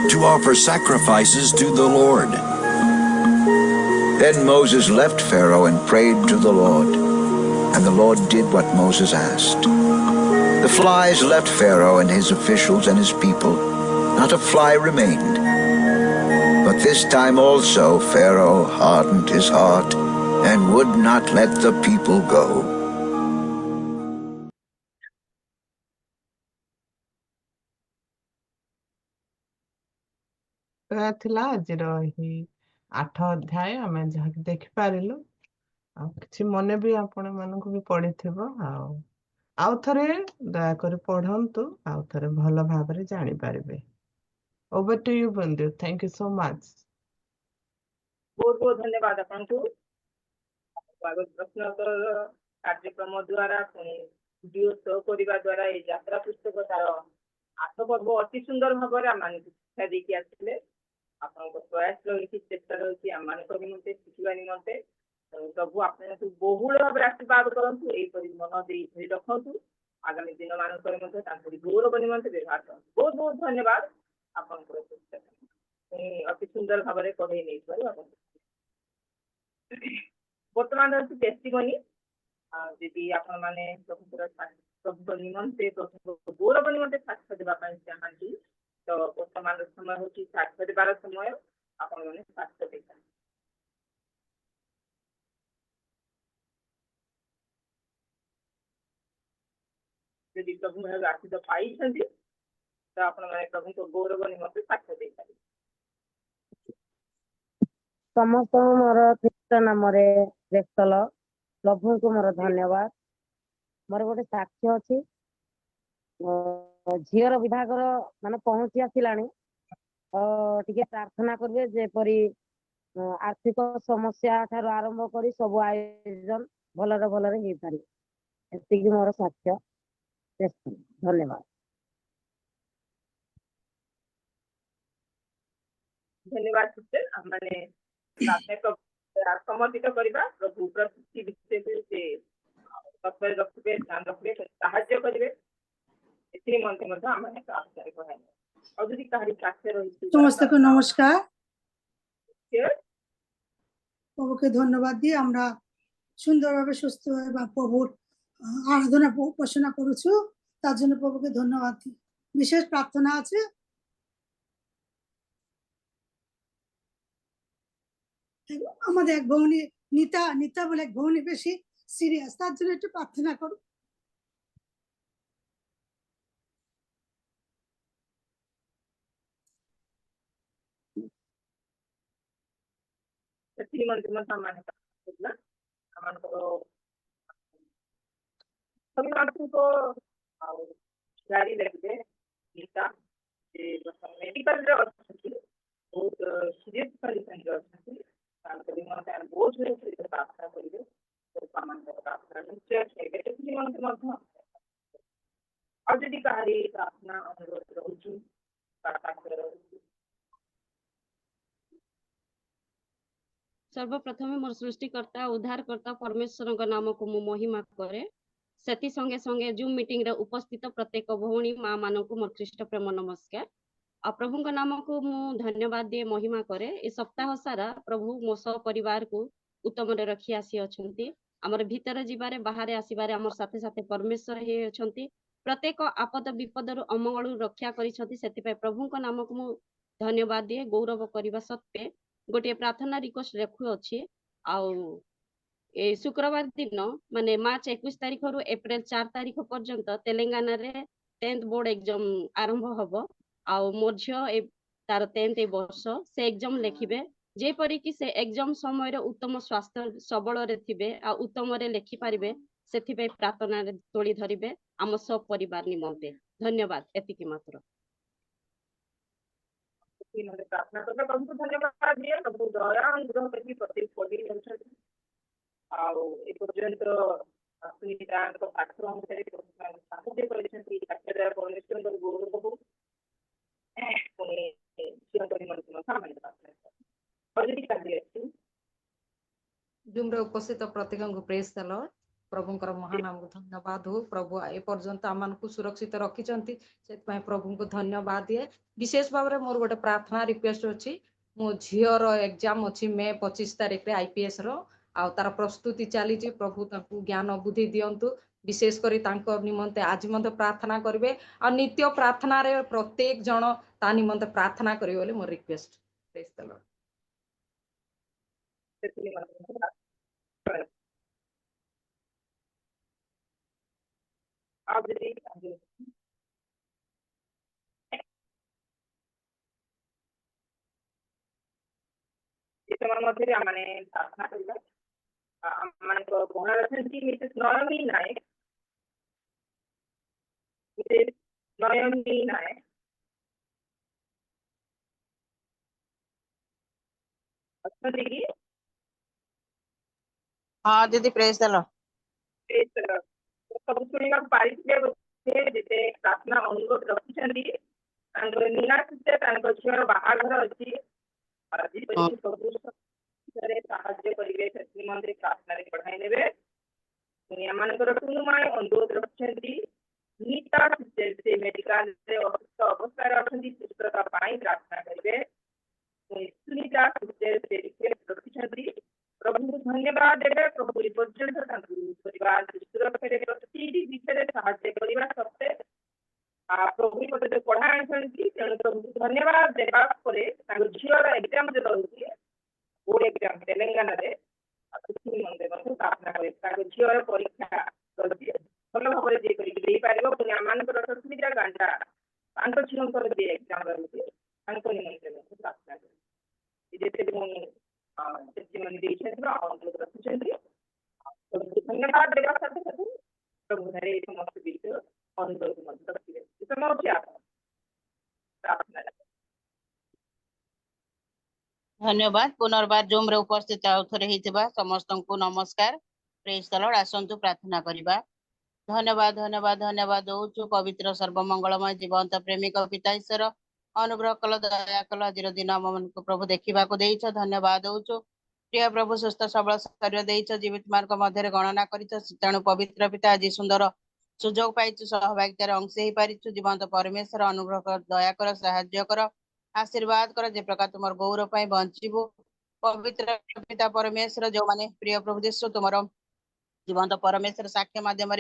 S13: to offer sacrifices to the Lord.
S10: Then Moses left Pharaoh and prayed to the Lord, and the Lord did what Moses asked. The flies left Pharaoh and his officials and his people. Not a fly remained. But this time also Pharaoh hardened his heart and would not let the people go.
S9: ଏହା ଥିଲା ଆଜିର ଏହି 8 ଅଧ୍ୟାୟ ଆମେ ଯାହାକି ଦେଖିପାରିଲୁ। ଆଉ କିଛି ମନେ ବି ଆପଣ ମାନଙ୍କୁ ବି ପଡିଥିବ। ଆଉ ଥରେ ଦୟାକରି ପଢନ୍ତୁ, ଆଉ ଥରେ ଭଲ ଭାବରେ ଜାଣିପାରିବେ। Over to you, Bandu. Thank you so much.
S2: बहुत बहुत धन्यवाद आपको। प्रश्न उत्तर कार्यक्रम द्वारा वीडियो शो करने द्वारा ये यात्रा पुस्तक तार 8 पर्व अति सुंदर भाव में आम शिक्षा देकी आसते आपन प्रयास रही चेष्टा रही आम निमंते शिखा निमंते प्रभु आप बहुल भाव आशीर्वाद करूँ यहीपरि मन धरी रखु आगामी दिन मानक गौरव निमंते व्यवहार करूँ। बहुत बहुत धन्यवाद आपन अति सुंदर भाव में पढ़े नहीं बर्तमान हूँ टेस्टिमनी जी आपण मैंने प्रभु निमंते प्रभु गौरव निमंते साक्ष्य देवाई चाहती तो वर्तमान समय हूँ साक्ष्य देवार समय आपण मैंने साक्ष्य दे यदि प्रभु आशीष पाई तो आपण मैंने प्रभु गौरव निमंते साक्ष्य दे पारे।
S6: समस्त मोर ख्रीष्ट नाम प्रभु को मोर धन्यवाद। मोर गोटे साक्ष्य अच्छी झीर विभाग मान पहुंची आसला टे प्रार्थना करेंगे जेपरी आर्थिक समस्या ठार आरंभ कर सब आयोजन भलरे भलरे हो पारे एति मोर साक्ष्य। धन्यवाद
S2: धन्यवाद सिस्टर मैंने समर्पित करवा प्रभु प्रति विशेष से तत्पर रखिए ध्यान रखिए साहाय्य करेंगे
S14: समस्त को नमस्कार प्रभु के धन्यवाद दिए আমরা সুন্দরভাবে সুস্থভাবে প্রভুর আরাধনা উপাসনা করুছু তার জন্য প্রভুকে ধন্যবাদ দিই। বিশেষ প্রার্থনা আছে আমাদের এক ভৌনী নিতা বলে এক ভৌনী বেশি সিরিয়াস তার জন্য একটু প্রার্থনা করুন।
S2: जारी रखिए गीता मेडिकल बहुत सीरियस कंडीशन बहुत प्रार्थना करेंगे और यदि कहारी प्रार्थना अनुरोध रोचु
S8: सर्वप्रथमे मोर सृष्टिकर्ता उद्धारकर्ता परमेश्वर नाम को मु महिमा करे सेति संगे संगे जूम मीटिंग रे उपस्थित प्रत्येक भौणी माँ मानक मोर ख्रीष्ट प्रेम नमस्कार। आ प्रभु को नाम को मु धन्यवाद दिए महिमा करे ए सप्ताह सारा प्रभु मो सह परिवार को उत्तम रे रखी आसी अछंती हमर भीतर जीवारे बाहर आसीबारे हमर साथे साथे परमेश्वर हे अछंती प्रत्येक आपद विपद रु अमंगल रक्षा करिसथि सेति पे प्रभु को नाम को मु धन्यवाद दिए गौरव करबा सत्वे गोटे प्रार्थना रिक्वेस्ट रखु अछि आ ए शुक्रवार दिन माने मार्च 21 तारिख रु अप्रैल 4 तारिख पर्यंत तेलंगाना रे 10th बोर्ड एग्जाम आरंभ हबो आ मोर झियो ए तार 10th वर्ष से एग्जाम लेखिबे जे परि कि से एग्जाम समय रे उत्तम स्वास्थ्य सबल रे थिबे आ उत्तम रे लेखि पारिबे सेथि पे प्रार्थना रे तोली धरिबे हम सब परिवार निमंते धन्यवाद एतिकी मात्र
S2: प्रार्थना करबे प्रभु को धन्यवाद दिए प्रभु दया अनुग्रह करी प्रत्येक पदी रहछथि आउ ए पर्यंत सुनीता को पात्र अनुसार प्रभु साहाय्य करिसथि आचार्य परमेश्वर को गौरव प्रभु पुणे जीवन परिमल सामान्य प्रार्थना और यदि कार्य अछि
S3: जूम रे उपस्थित प्रत्येक को प्रेज द लॉर्ड प्रभुंकर महानाम को धन्यवाद हो प्रभु ए पर्यंत आमान को सुरक्षित रखिचंती से प्रभु को धन्यवाद दिए विशेष भाव में मोर गोटे प्रार्थना रिक्वेस्ट अछि मो झियर एग्जाम अछि मे 25 तारिख रे आईपीएस रो आ तार प्रस्तुति चली प्रभु ताकू ज्ञान बुद्धि दियंतु विशेष करी तांको निमंते आज मते प्रार्थना करिवे आ नित्य प्रार्थना रे प्रत्येक जन ता निमंते प्रार्थना करिवे बोले मोर रिक्वेस्ट प्रेज द लॉर्ड
S2: आप यदि इस समय मध्य आमने प्रार्थना करिबा आमने को कोना रखंती मिसेस नयमी नायक मिसेस नयमी नायक अच्छा दीदी
S7: हाँ दीदी प्रेज द लॉर्ड
S2: सब सुनिबा पारिथिबे बोले जेते प्रार्थना अनुरोध रखिछंदी तांकर निराश से तांकर झियर बाहाघर अछि आदि परि सब करे साहाय्य करिवे सेति मंदिर प्रार्थना रे पढ़ाई नेबे दुनिया मानकर तुनुमाय अनुरोध रखिछंदी नीता से मेडिकल रे अवस्था रखिछंदी सुस्थता पाई प्रार्थना करिवे सुनीता से रिक्वेस्ट रखिछंदी प्रभु को धन्यवाद देवे प्रभु पर्यंत परिवार सुरक्षा रे प्रति विषय साहाय्य करिवा सत्ते प्रभु को पढ़ाई छंती प्रभु धन्यवाद देबा परे तांको झियर एग्जाम जे रहउची बोर्ड एग्जाम तेलंगाना रे सुनी मंदे मते प्रार्थना करे तांको झियर परीक्षा करती भलो भाबरे जे करी देई पारिबो पुनी आमान को सुविधा गांडा तांको झियर कर दे एग्जाम रहउची तांको निमंते मते प्रार्थना करे जेते मुनी मन देशेंद्र और रखिछंती धन्यवाद देबा साथे साथे प्रभु हरे समस्त विषय अनुरोध मत रखिबे समय अछि आप प्रार्थना
S7: धन्यवाद पुनर्बार जूम रे उपस्थित आउथरे हितबा समस्त को नमस्कार प्रेज द लॉर्ड आसंतु प्रार्थना करिबा धन्यवाद धन्यवाद धन्यवाद दउछु पवित्र सर्वमंगलमय जीवंत प्रेमिक पिता ईश्वर अनुग्रह कल दया कल आज दिन आम मन को प्रभु देखा देइछ धन्यवाद दउछु प्रिय प्रभु सुस्थ सबल शरीर देइछ जीवित मार्ग मध्य गणना करिछ तेणु पवित्र पिता आज सुंदर सुजोग पाइछु सहभागितार अंश ही पारिछु जीवंत परमेश्वर अनुग्रह कर दया कर साहाय्य कर आशीर्वाद कर जे प्रकार तुम गौरव पाई बंचीबु पवित्र पिता परमेश्वर जो माने प्रिय प्रभु यीशु तुमर जीवंत परमेश्वर साक्ष्य माध्यम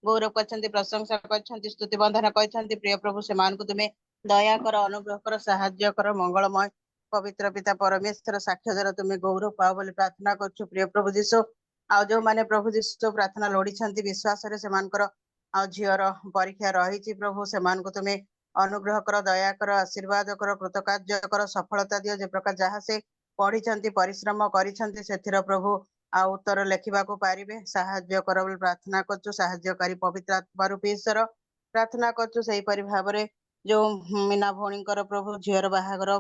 S7: गौरव करछंती प्रशंसा करछंती स्तुति बंधन करछंती प्रिय प्रभु से मान को तुम्हें दया कर अनुग्रह कर साहाय्य कर मंगलमय पवित्र पिता परमेश्वर साक्ष्य द्वारा तुम्हें गौरव पाओ बोली प्रार्थना करछु प्रिय प्रभु यीशु आ जो माने प्रभु यीशु प्रार्थना लोड़ी विश्वास रे से मानकर आ झियर परीक्षा रही प्रभु से मान को तुम्हें अनुग्रह कर दया कर आशीर्वाद कर कृतकार्य कर सफलता दियो जे प्रकार जहाँ से पढ़ी परिश्रम करिसंती सेथिर प्रभु आ उत्तर लेखिबा को पारिबे साहाय्य कर बोली प्रार्थना करछु साहाय्यकारी पवित्र आत्मा रूपी ईश्वर प्रार्थना करछु सही परि भाबरे जो मीना भौणीकर प्रभु झियर बाहागर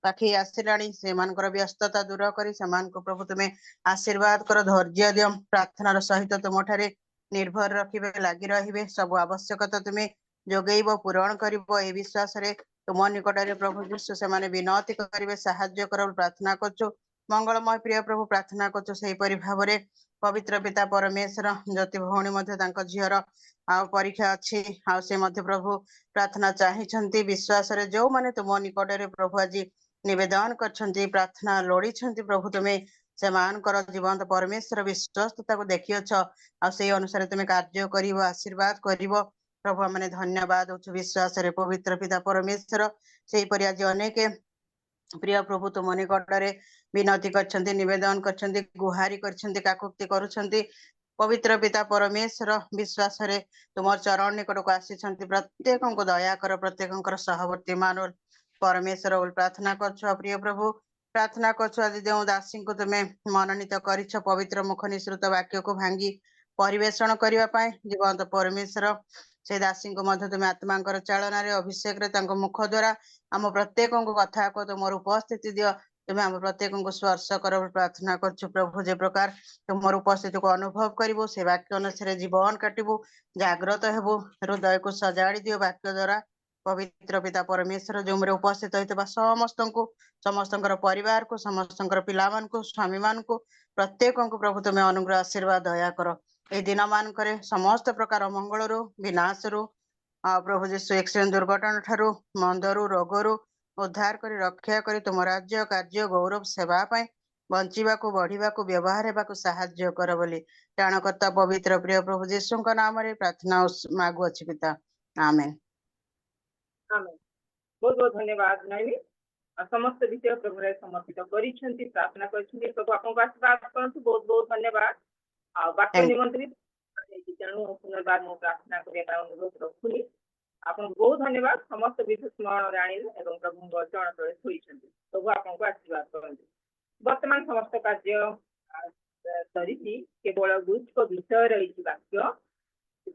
S7: पाखी आसिलाणी से मानकर व्यस्तता दूर करी से मान को प्रभु तुम्हें आशीर्वाद कर धैर्य दियो प्रार्थनार सहित तुम ठारे निर्भर रखिबे लगी रहिबे सब आवश्यकता तुम्हें जोगेइब पूरण करिबो ए विश्वास रे तुम निकट रे प्रभु यीशु से माने विनती करिवे साहाय्य कर प्रार्थना करछु मंगलमय प्रिय प्रभु प्रार्थना करछु सही परि भाबरे पवित्र पिता परमेश्वर ज्योति भौणी झीर परीक्षा अच्छी से प्रभु प्रार्थना चाहिए विश्वास जो माने तुम निकट में प्रभु आज निवेदन कर प्रार्थना लोड़ी प्रभु तुम्हें से मानकर जीवंत परमेश्वर विश्वस्तता को देखिछ से अनुसार तुम्हें कार्य कर आशीर्वाद कर प्रभु मैंने धन्यवाद विश्वास रे पवित्र पिता परमेश्वर से परि आज अनेक प्रिय प्रभु तुम निकटरे विनती करछन्ति निवेदन करछन्ति गुहारी करछन्ति काकुक्ति करुछन्ति पवित्र पिता परमेश्वर विश्वास रे तुम चरण निकट को आसीछन्ति प्रत्येक को दया कर प्रत्येक सहवर्ती मान परमेश्वर बोल प्रार्थना करछ प्रिय प्रभु प्रार्थना करछ आज जो दासी को तुम्हें मनोनीत करिछ पवित्र मुख निसृत वाक्य को भांगी परिवेषण करने पाए जीवंत परमेश्वर से दासी को मध्य तुम्हें आत्मा चालन अभिषेक रे तांको मुख द्वारा आम प्रत्येक कथा को तुम उपस्थिति दियो तुम्हें आम प्रत्येक को स्पर्श कर प्रार्थना करछु प्रभु जे प्रकार तुम उपस्थिति को अनुभव करिवो से वाक्य अनुसार जीवन काटिबो जागृत हेबो हृदय को सजाड़ी दियो वाक्य द्वारा पवित्र पिता परमेश्वर जो उपस्थित होता समस्त परिवार को समस्त पिला मान को स्वामी मान को प्रत्येक को प्रभु तुम्हें अनुग्रह आशीर्वाद दया कर ए दिन मानक समस्त प्रकार मंगल रू विनाश रू प्रभु जीशु एक्सीडेंट दुर्घटना ठारू मंदरू रोगरू उद्धार कर रक्षा कर तुम राज्य कार्य गौरव सेवा बंचीबा को बढ़ीबा को व्यवहार हेबाकु साहाय्य कर बोली प्राणकर्ता पवित्र प्रिय प्रभु जीशु नाम रे प्रार्थना मागु अछि पिता आमेन
S2: आमेन। बहुत बहुत धन्यवाद नानी समस्त विषय प्रभु रे समर्पित करिसेंती प्रार्थना करिसेंती प्रभु आपन आशीर्वाद करंतु बहुत बहुत धन्यवाद आ वाक्य निमंत्रित जानु पुनर्बार मो प्रार्थना करिया अनुरोध रखुनी आपन बहुत धन्यवाद समस्त विधि स्मरण राणी एवं प्रभु चरण तले थोइसेंती प्रभु आपन को आशीर्वाद करंतु वर्तमान समस्त कार्य सरिति केवल गुरुत्व विषय रही वाक्य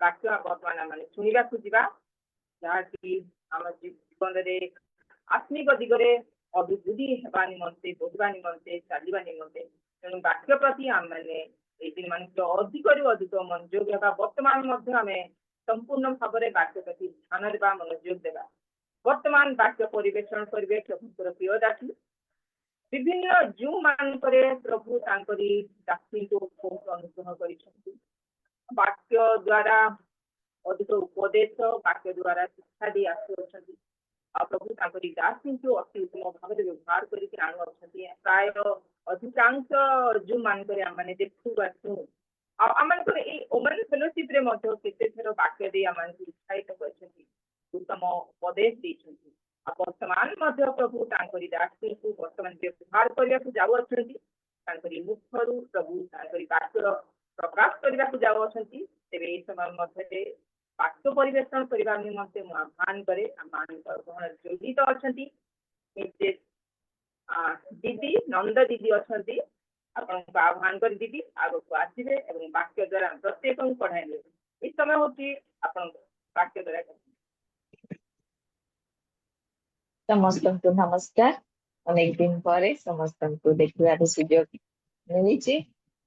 S2: वाक्य वर्तमान माने सुनिबा खुजिबा जहाँ कि आम जीवन में आत्मिक दिगरे अभिवृद्धि हेबा निमंते बढ़िबा निमंते चलिबा निमंते तेणु वाक्य प्रति आम मैंने अधिक अधिक मनोयोग हेबा वर्तमान आम संपूर्ण भाव में वाक्य प्रति ध्यान देवा मनोयोग देवा वर्तमान वाक्य परिवेषण करेंगे प्रभुଙ୍କର प्रिय दासी विभिन्न जो मानक प्रभु दासी को बहुत अनुग्रह कर वाक्य द्वारा अधिक उपदेश वाक्य द्वारा शिक्षा दी आसुच्च प्रभु दासी को अति उत्तम भाव में व्यवहार करके प्राय अधिकांश जो मानक आम देखा आम ओमेन फेलोशिप केते थर वाक्य दे आम उत्साहित कर उत्तम उपदेश देते वर्तमान प्रभु दासी को वर्तमान व्यवहार करने को जाऊँगी मुखर प्रभु वाक्य प्रकाश करने को जाऊँगी तेरे समय मध्य वाक्य परिवेषण करने निमंते मु आह्वान करे ग्रहण जोड़ित अच्छा दीदी नंद दीदी अच्छा आपको आह्वान कर दीदी आग को आसवे वाक्य द्वारा प्रत्येक पढ़ाइले इस समय हूँ वाक्य द्वारा
S15: समस्त को नमस्कार अनेक दिन पर समस्त को देखिबार सुयोग मिली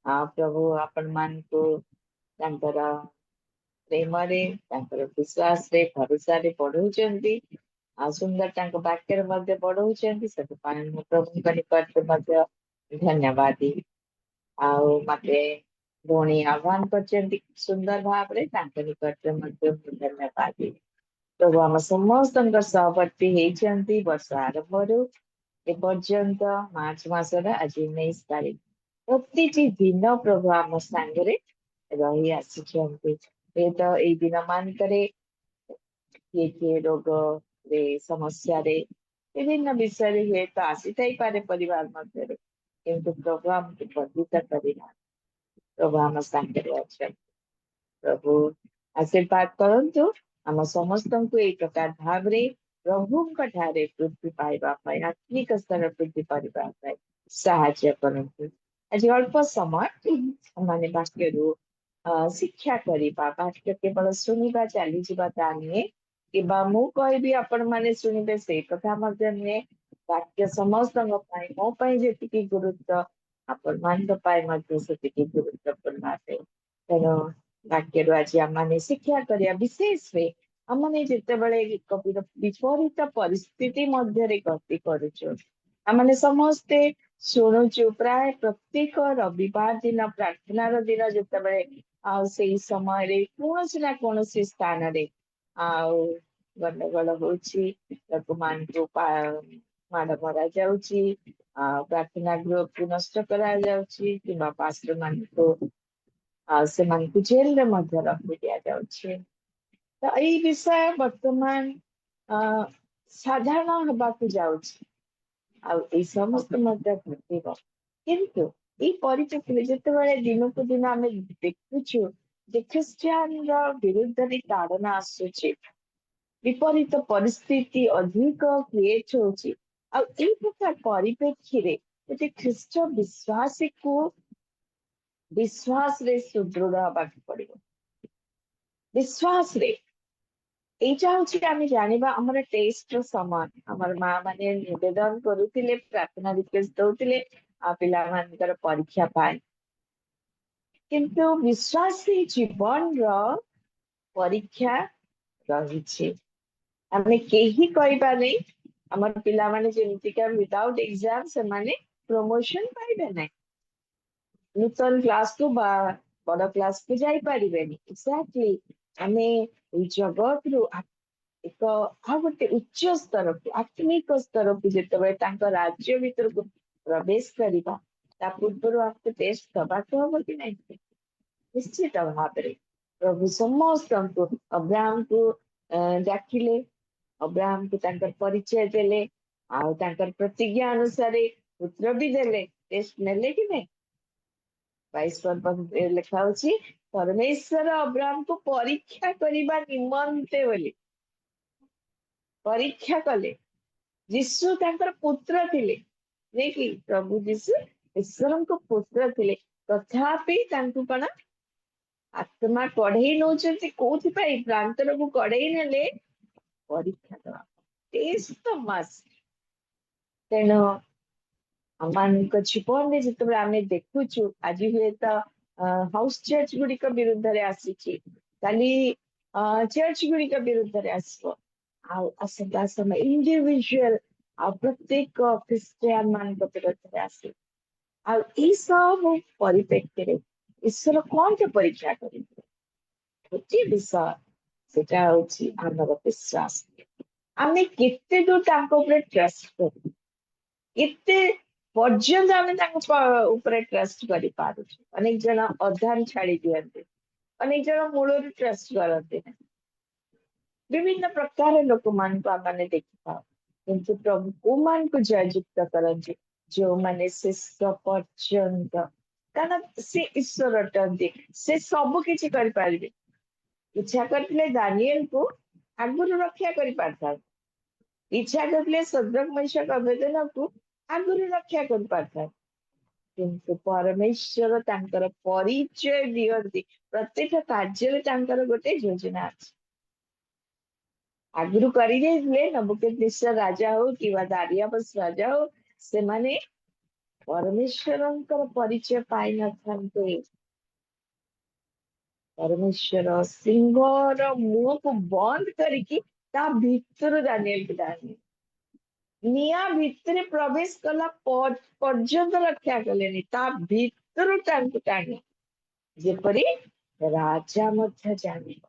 S15: प्रभु आपण मान को प्रेम विश्वास रे भरोसा रे पढ़ाउछन्ती सुंदर वाक्य पढ़ाउछन्ती से प्रभु निकट धन्यवाद मते भौणी आह्वान कर सुंदर भाव निकट धन्यवाद प्रभु आम समस्त सहवर्ती होती वर्ष आरंभ एपर्यंत मार्च मसर आज 19 तारीख प्रति दिन प्रभु आम सांगे रही आसी तो यही दिन मानक किए रोग रे समस्या रे विभिन्न विषय हुए तो आसी पारे परिवार मध्य किंतु प्रभु आमको बंधित करना प्रभु आम सांगे अच्छा प्रभु आशीर्वाद करंतु आम समस्त को एक प्रकार भाव रे प्रभु वृद्धि पाइबा आत्मिक स्तर वृद्धि करने साहाय्य करंतु आज अल्प समय माने वाक्य शिक्षा करवा वाक्य केवल शुणा चली जावा नुहे कि मु कहि आपण मैंने शुणे से कथा नुहे वाक्य समस्त मो जी गुरुत्व आपण मान गुरुत्वपूर्ण अटे तेणु वाक्य आज आम शिक्षा करवा विशेष आम जिते विपरीत परिस्थिति मध्य गति करुचु आमने समस्ते शुणुचु प्राय प्रत्येक रविवार दिन प्रार्थनार दिन जितेबाला से समय रे कौन ना कौन स्थान रे गंडगोल होची लोक मान को माड़ मरा जाउची प्रार्थना गृह को नष्ट करा जाउची किंबा पास्टर मान को से मान को जेल रे मध्य रखि दिया जाउची। तो एई विषय वर्तमान साधारण हबाकू जाउची आ समस्त मध्य घटिब किंतु ये परिप्रेक्षी जितेबाला दिन को दिन आम देखुचु जे ख्रिस्टियान विरुद्ध ताड़ना आसुची विपरीत परिस्थिति अधिक क्रिएट होची प्रकार परिप्रेक्षी रे गोटे ख्रीष्ट विश्वासी को विश्वास रे सुदृढ़ हवा पड़ो विश्वास रे एटा होची आमे जानिबा हमर टेस्ट समान हमर माँ माने निवेदन करुतिले प्रार्थना रिक्वेस्ट दउतिले पिला मानकर परीक्षा पाए किंतु विश्वासी जीवन रो परीक्षा रहिछि आमे केही कहिबा नै हमर पिला माने जेमितिका विदाउट एग्जाम से माने प्रमोशन पाइबे नै नूतन क्लास को बड़ क्लास को जाई पारिबेनी एक्जेक्टली आमे ई जगत रो एक आ गोटे उच्च स्तर को आत्मिक स्तर को जेतेबे तांको राज्य भीतर को प्रवेश करिबा ता पूर्व आपको टेस्ट दबा तो हम कि नहीं निश्चित भाव में प्रभु समस्त अब्राहम को डाकिले अब्राहम को तांकर परिचय देले तांकर प्रतिज्ञा अनुसार पुत्र भी देले टेस्ट नेले कि नहीं 22 पद लिखा होची परमेश्वर अब्राहम को परीक्षा करिबा निमंते बोली परीक्षा कले यीशु तांकर पुत्र थिले देखि प्रभु यीशु ईश्वर को पुत्र थिले तथापि तांकु कणा आत्मा कढ़ई नौचंती कोथि पाई प्रांतर को कढ़ई नेले परीक्षा दवा टेस्ट तो मस्ट तेनो अमानक जीवन में जिते आम देखुचु आज हुए तो हाउस चर्च गुड़िक विरुद्ध रे आसीची काली चर्च गुड़िक विरुद्ध रे आसबो आसंता समय इंडिविजुअल प्रत्येक क्रिस्टियन मान विरुद्ध रे आसी ई सब परिप्रेक्षी रे ईश्वर कौन के परीक्षा करिबे गोटे विषय सेटा होची आमर विश्वास आमे केते दूर तांको ऊपर ट्रस्ट करू केते पर्यंत आमे तांको ऊपर ट्रस्ट करि पारू अनेक जन अधान छाड़ी दियंते अनेक जन मूलर ट्रस्ट करते विभिन्न प्रकार लोक मान को आमने देखि पाओ किंतु प्रभु को मान को जययुक्त करंजे जो माने शेष पर्यंत कारण से ईश्वर अटंती से सब किछि करि पारिबे इच्छा करथिले दानिएल को आगुरु रक्षा करि पारता इच्छा करथिले सद्रक मैशक अबेदनक को आगुरु रक्षा करि पारता किंतु परमेश्वर तांकर परिचय दियंती प्रत्येक कार्य रे तांकर गोटे योजना अछि आगुरु करि देले नबुकदनेस्सर राजा हो कि दारियाबस राजा हो से माने परमेश्वरंकर परिचय पाई न थांते परमेश्वर सिंहर मुह को बंद करिकी ता भीतर दानिएल के दानी निया भीतर प्रवेश कला पर्यंत रक्षा कलेनी ता भीतर टाणी जेपरी राजा मध्य जाने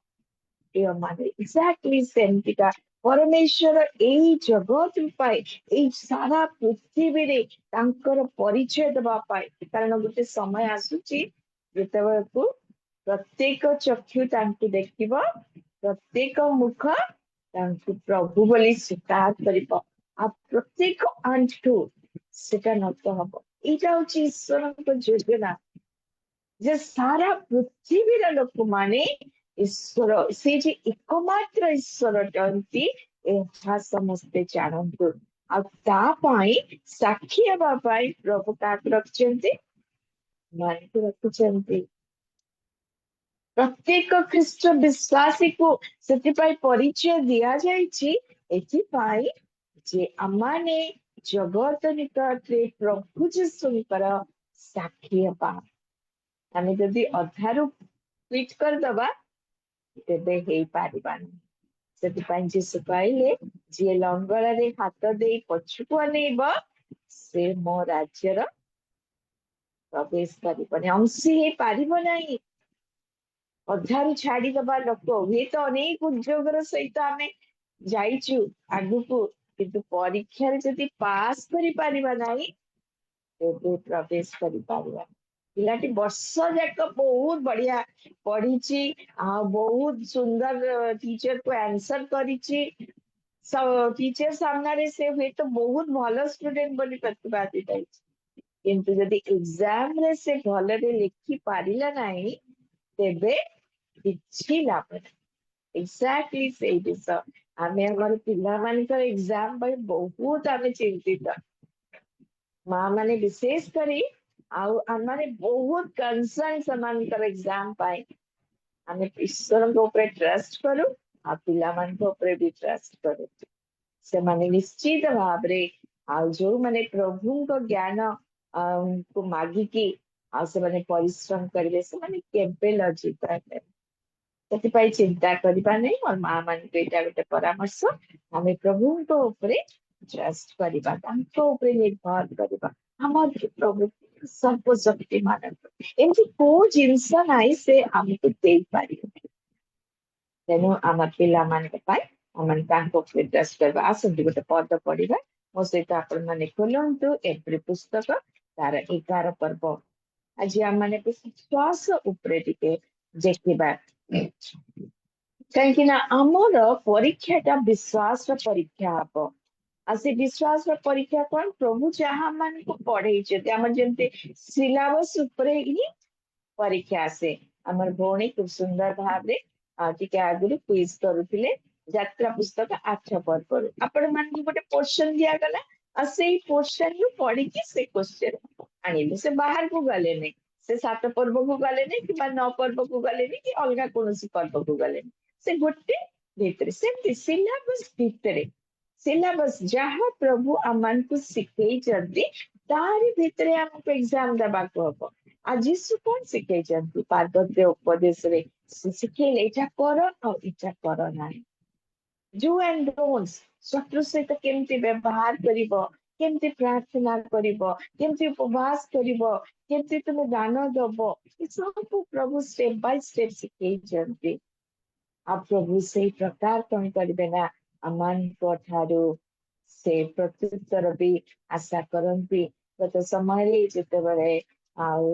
S15: माने एक्जाक्टली सेमतिका परमेश्वर एई जगत पाए एई सारा पृथ्वी रे तांकर परिचय दबा पाए कारण गोटे समय आसुची जेतेबेले को प्रत्येक चक्षु तांकु देखिबो प्रत्येक मुख तांकु प्रभु बोली स्वीकार करिबो आ प्रत्येक आंठु सेटा नत हबो एटा होची ईश्वरक योजना जे सारा पृथ्वी रे लोक माने ईश्वर से जे एकमात्र ईश्वर अटंती एहा समस्ते जानन्तु आ ता पाई साक्षी हेबा पाई प्रभु काक रखचंती मान को रखचंती प्रत्येक ख्रीष्ट विश्वासी को सेतिपाई परिचय दिया जायछि एथिपाई जे अमाने जगत निकटरे प्रभु जीशुंकर साक्षी हेबा आमे जदि अधारु ट्वीट कर दबा तेबे हेई पारिबानी सेतिपाई जीशु कहले जे लंगड़ा रे हाथ दे पछुको अनेब ସେ ମୋ ରାଜ୍ୟର ପ୍ରବେଶ କରିବନି, ଅଂଶୀ ହେଇପାରିବ ନାହିଁ। ଅଧାରୁ ଛାଡିଦବା ଲୋକ, ହୁଏତ ଅନେକ ଉଦ୍ୟୋଗର ସହିତ ଆମେ ଯାଇଛୁ ଆଗକୁ, କିନ୍ତୁ ପରୀକ୍ଷାରେ ଯଦି ପାସ୍ କରିପାରିବା ନାହିଁ ତେବେ ପ୍ରବେଶ କରିପାରିବା। ପିଲାଟି ବର୍ଷ ଯାକ ବହୁତ ବଢିଆ ପଢିଛି, ଆଉ ବହୁତ ସୁନ୍ଦର ଟିଚର କୁ ଆନ୍ସର କରିଛି, ଟିଚର ସାମ୍ନାରେ ସେ ହୁଏତ ବହୁତ ଭଲ ଷ୍ଟୁଡେଣ୍ଟ ବୋଲି ପ୍ରତିପାଦିତ ହେଇଛି, କିନ୍ତୁ ଯଦି ଏକ୍ସାମ ରେ ସେ ଭଲରେ ଲେଖି ପାରିଲା ନାହିଁ ତେବେ କିଛି ଲାଭ ନାହିଁ। ଏକ୍ସାକ୍ଟଲି ସେଇ ଜିନିଷ ଆମେ ଆମର ପିଲାମାନଙ୍କର ଏକ୍ସାମ ପାଇଁ ବହୁତ ଆମେ ଚିନ୍ତିତ, ମା ମାନେ ବିଶେଷ କରି, ଆଉ ଆମେ ବହୁତ କନସର୍ନ ସେମାନଙ୍କର ଏକ୍ସାମ ପାଇଁ। ଆମେ ଈଶ୍ୱରଙ୍କ ଉପରେ ଟ୍ରଷ୍ଟ କରୁ ଆଉ ପିଲାମାନଙ୍କ ଉପରେ ବି ଟ୍ରଷ୍ଟ କରୁ। ସେମାନେ ନିଶ୍ଚିତ ଭାବରେ, ଆଉ ଯୋଉମାନେ ପ୍ରଭୁଙ୍କ ଜ୍ଞାନ କୁ ମାଗିକି ଆଉ ସେମାନେ ପରିଶ୍ରମ କରିବେ, ସେମାନେ କେବେ ଲଜ୍ଜିତ ହେବେନି। ସେଥିପାଇଁ ଚିନ୍ତା କରିବା ନାହିଁ। ମୋର ମା ମାନଙ୍କୁ ଏଇଟା ଗୋଟେ ପରାମର୍ଶ, ଆମେ ପ୍ରଭୁଙ୍କ ଉପରେ ଟ୍ରଷ୍ଟ କରିବା, ତାଙ୍କ ଉପରେ ନିର୍ଭର କରିବା। ଆମର ପ୍ରଭୁ ସର୍ବଶକ୍ତି ମାନଙ୍କ, ଏମିତି କୋଉ ଜିନିଷ ନାହିଁ ସେ ଆମକୁ ଦେଇପାରିବେ। ତେଣୁ ଆମ ପିଲାମାନଙ୍କ ପାଇଁ ଆମେ ତାଙ୍କ ଉପରେ ଟ୍ରଷ୍ଟ କରିବା। ଆସନ୍ତୁ ଗୋଟେ ପଦ ପଢିବା, ମୋ ସହିତ ଆପଣ ମାନେ ଖୋଲନ୍ତୁ ଏପ୍ରି ପୁସ୍ତକ ତାର 11 ପର୍ବ। ଆଜି ଆମେ ବିଶ୍ୱାସ ଉପରେ ଟିକେ ଦେଖିବା, କାହିଁକି ନା ଆମର ପରୀକ୍ଷାଟା ବିଶ୍ୱାସର ପରୀକ୍ଷା ହବ। ଆଉ ସେ ବିଶ୍ୱାସର ପରୀକ୍ଷା କଣ, ପ୍ରଭୁ ଯାହା ମାନଙ୍କୁ ପଢେଇଛନ୍ତି, ଆମର ଯେମିତି ସିଲାବସ ଉପରେ ହିଁ ପରୀକ୍ଷା ଆସେ। ଆମର ଭଉଣୀ ଖୁବ ସୁନ୍ଦର ଭାବରେ ଟିକେ ଆଗରୁ କୁଇଜ କରୁଥିଲେ ଯାତ୍ରା ପୁସ୍ତକ 8 ପର୍ବରୁ। ଆପଣ ମାନଙ୍କୁ ଗୋଟେ ପୋର୍ସନ ଦିଆଗଲା, ଆଉ ସେଇ ପୋର୍ସନ ରୁ ପଢିକି ସେ କ୍ୱେଶ୍ଚନ ଆଣିବେ। ସେ ବାହାରକୁ ଗଲେନି, ସେ 7 ପର୍ବକୁ ଗଲେନି କିମ୍ବା 9 ପର୍ବକୁ ଗଲେନି କି ଅଲଗା କୌଣସି ପର୍ବକୁ ଗଲେନି, ସେ ଗୋଟେ ଭିତରେ, ସେମିତି ସିଲାବସ ଭିତରେ, ସିଲାବସ ଯାହା ପ୍ରଭୁ ଆମମାନଙ୍କୁ ଶିଖେଇଛନ୍ତି ତାରି ଭିତରେ ଆମକୁ ଏକ୍ସାମ ଦେବାକୁ ହବ। ଆଉ ଯୀଶୁ କଣ ଶିଖେଇଛନ୍ତି, ପାର୍ବତ୍ୟ ଉପଦେଶରେ ସେ ଶିଖେଇଲେ ଏଇଟା କର ଆଉ ଏଇଟା କର ନାହିଁ। ଡୁ ଆଣ୍ଡ ଡୋଣ୍ଟସ୍, ଶତ୍ରୁ ସହିତ କେମିତି ବ୍ୟବହାର କରିବ, କେମିତି ପ୍ରାର୍ଥନା କରିବ, କେମିତି ଉପବାସ କରିବ, କେମିତି ତୁମେ ଦାନ ଦବ, ଏସବୁ ପ୍ରଭୁ ଷ୍ଟେପ ବାଇ ଷ୍ଟେପ ଶିଖେଇଛନ୍ତି। ଆଉ ପ୍ରଭୁ ସେଇ ପ୍ରକାର କଣ କରିବେ ନା ଆମମାନଙ୍କ ଠାରୁ ସେ ପ୍ରତ୍ୟୁତ୍ତର ବି ଆଶା କରନ୍ତି। ଗତ ସମୟରେ ଯେତେବେଳେ ଆଉ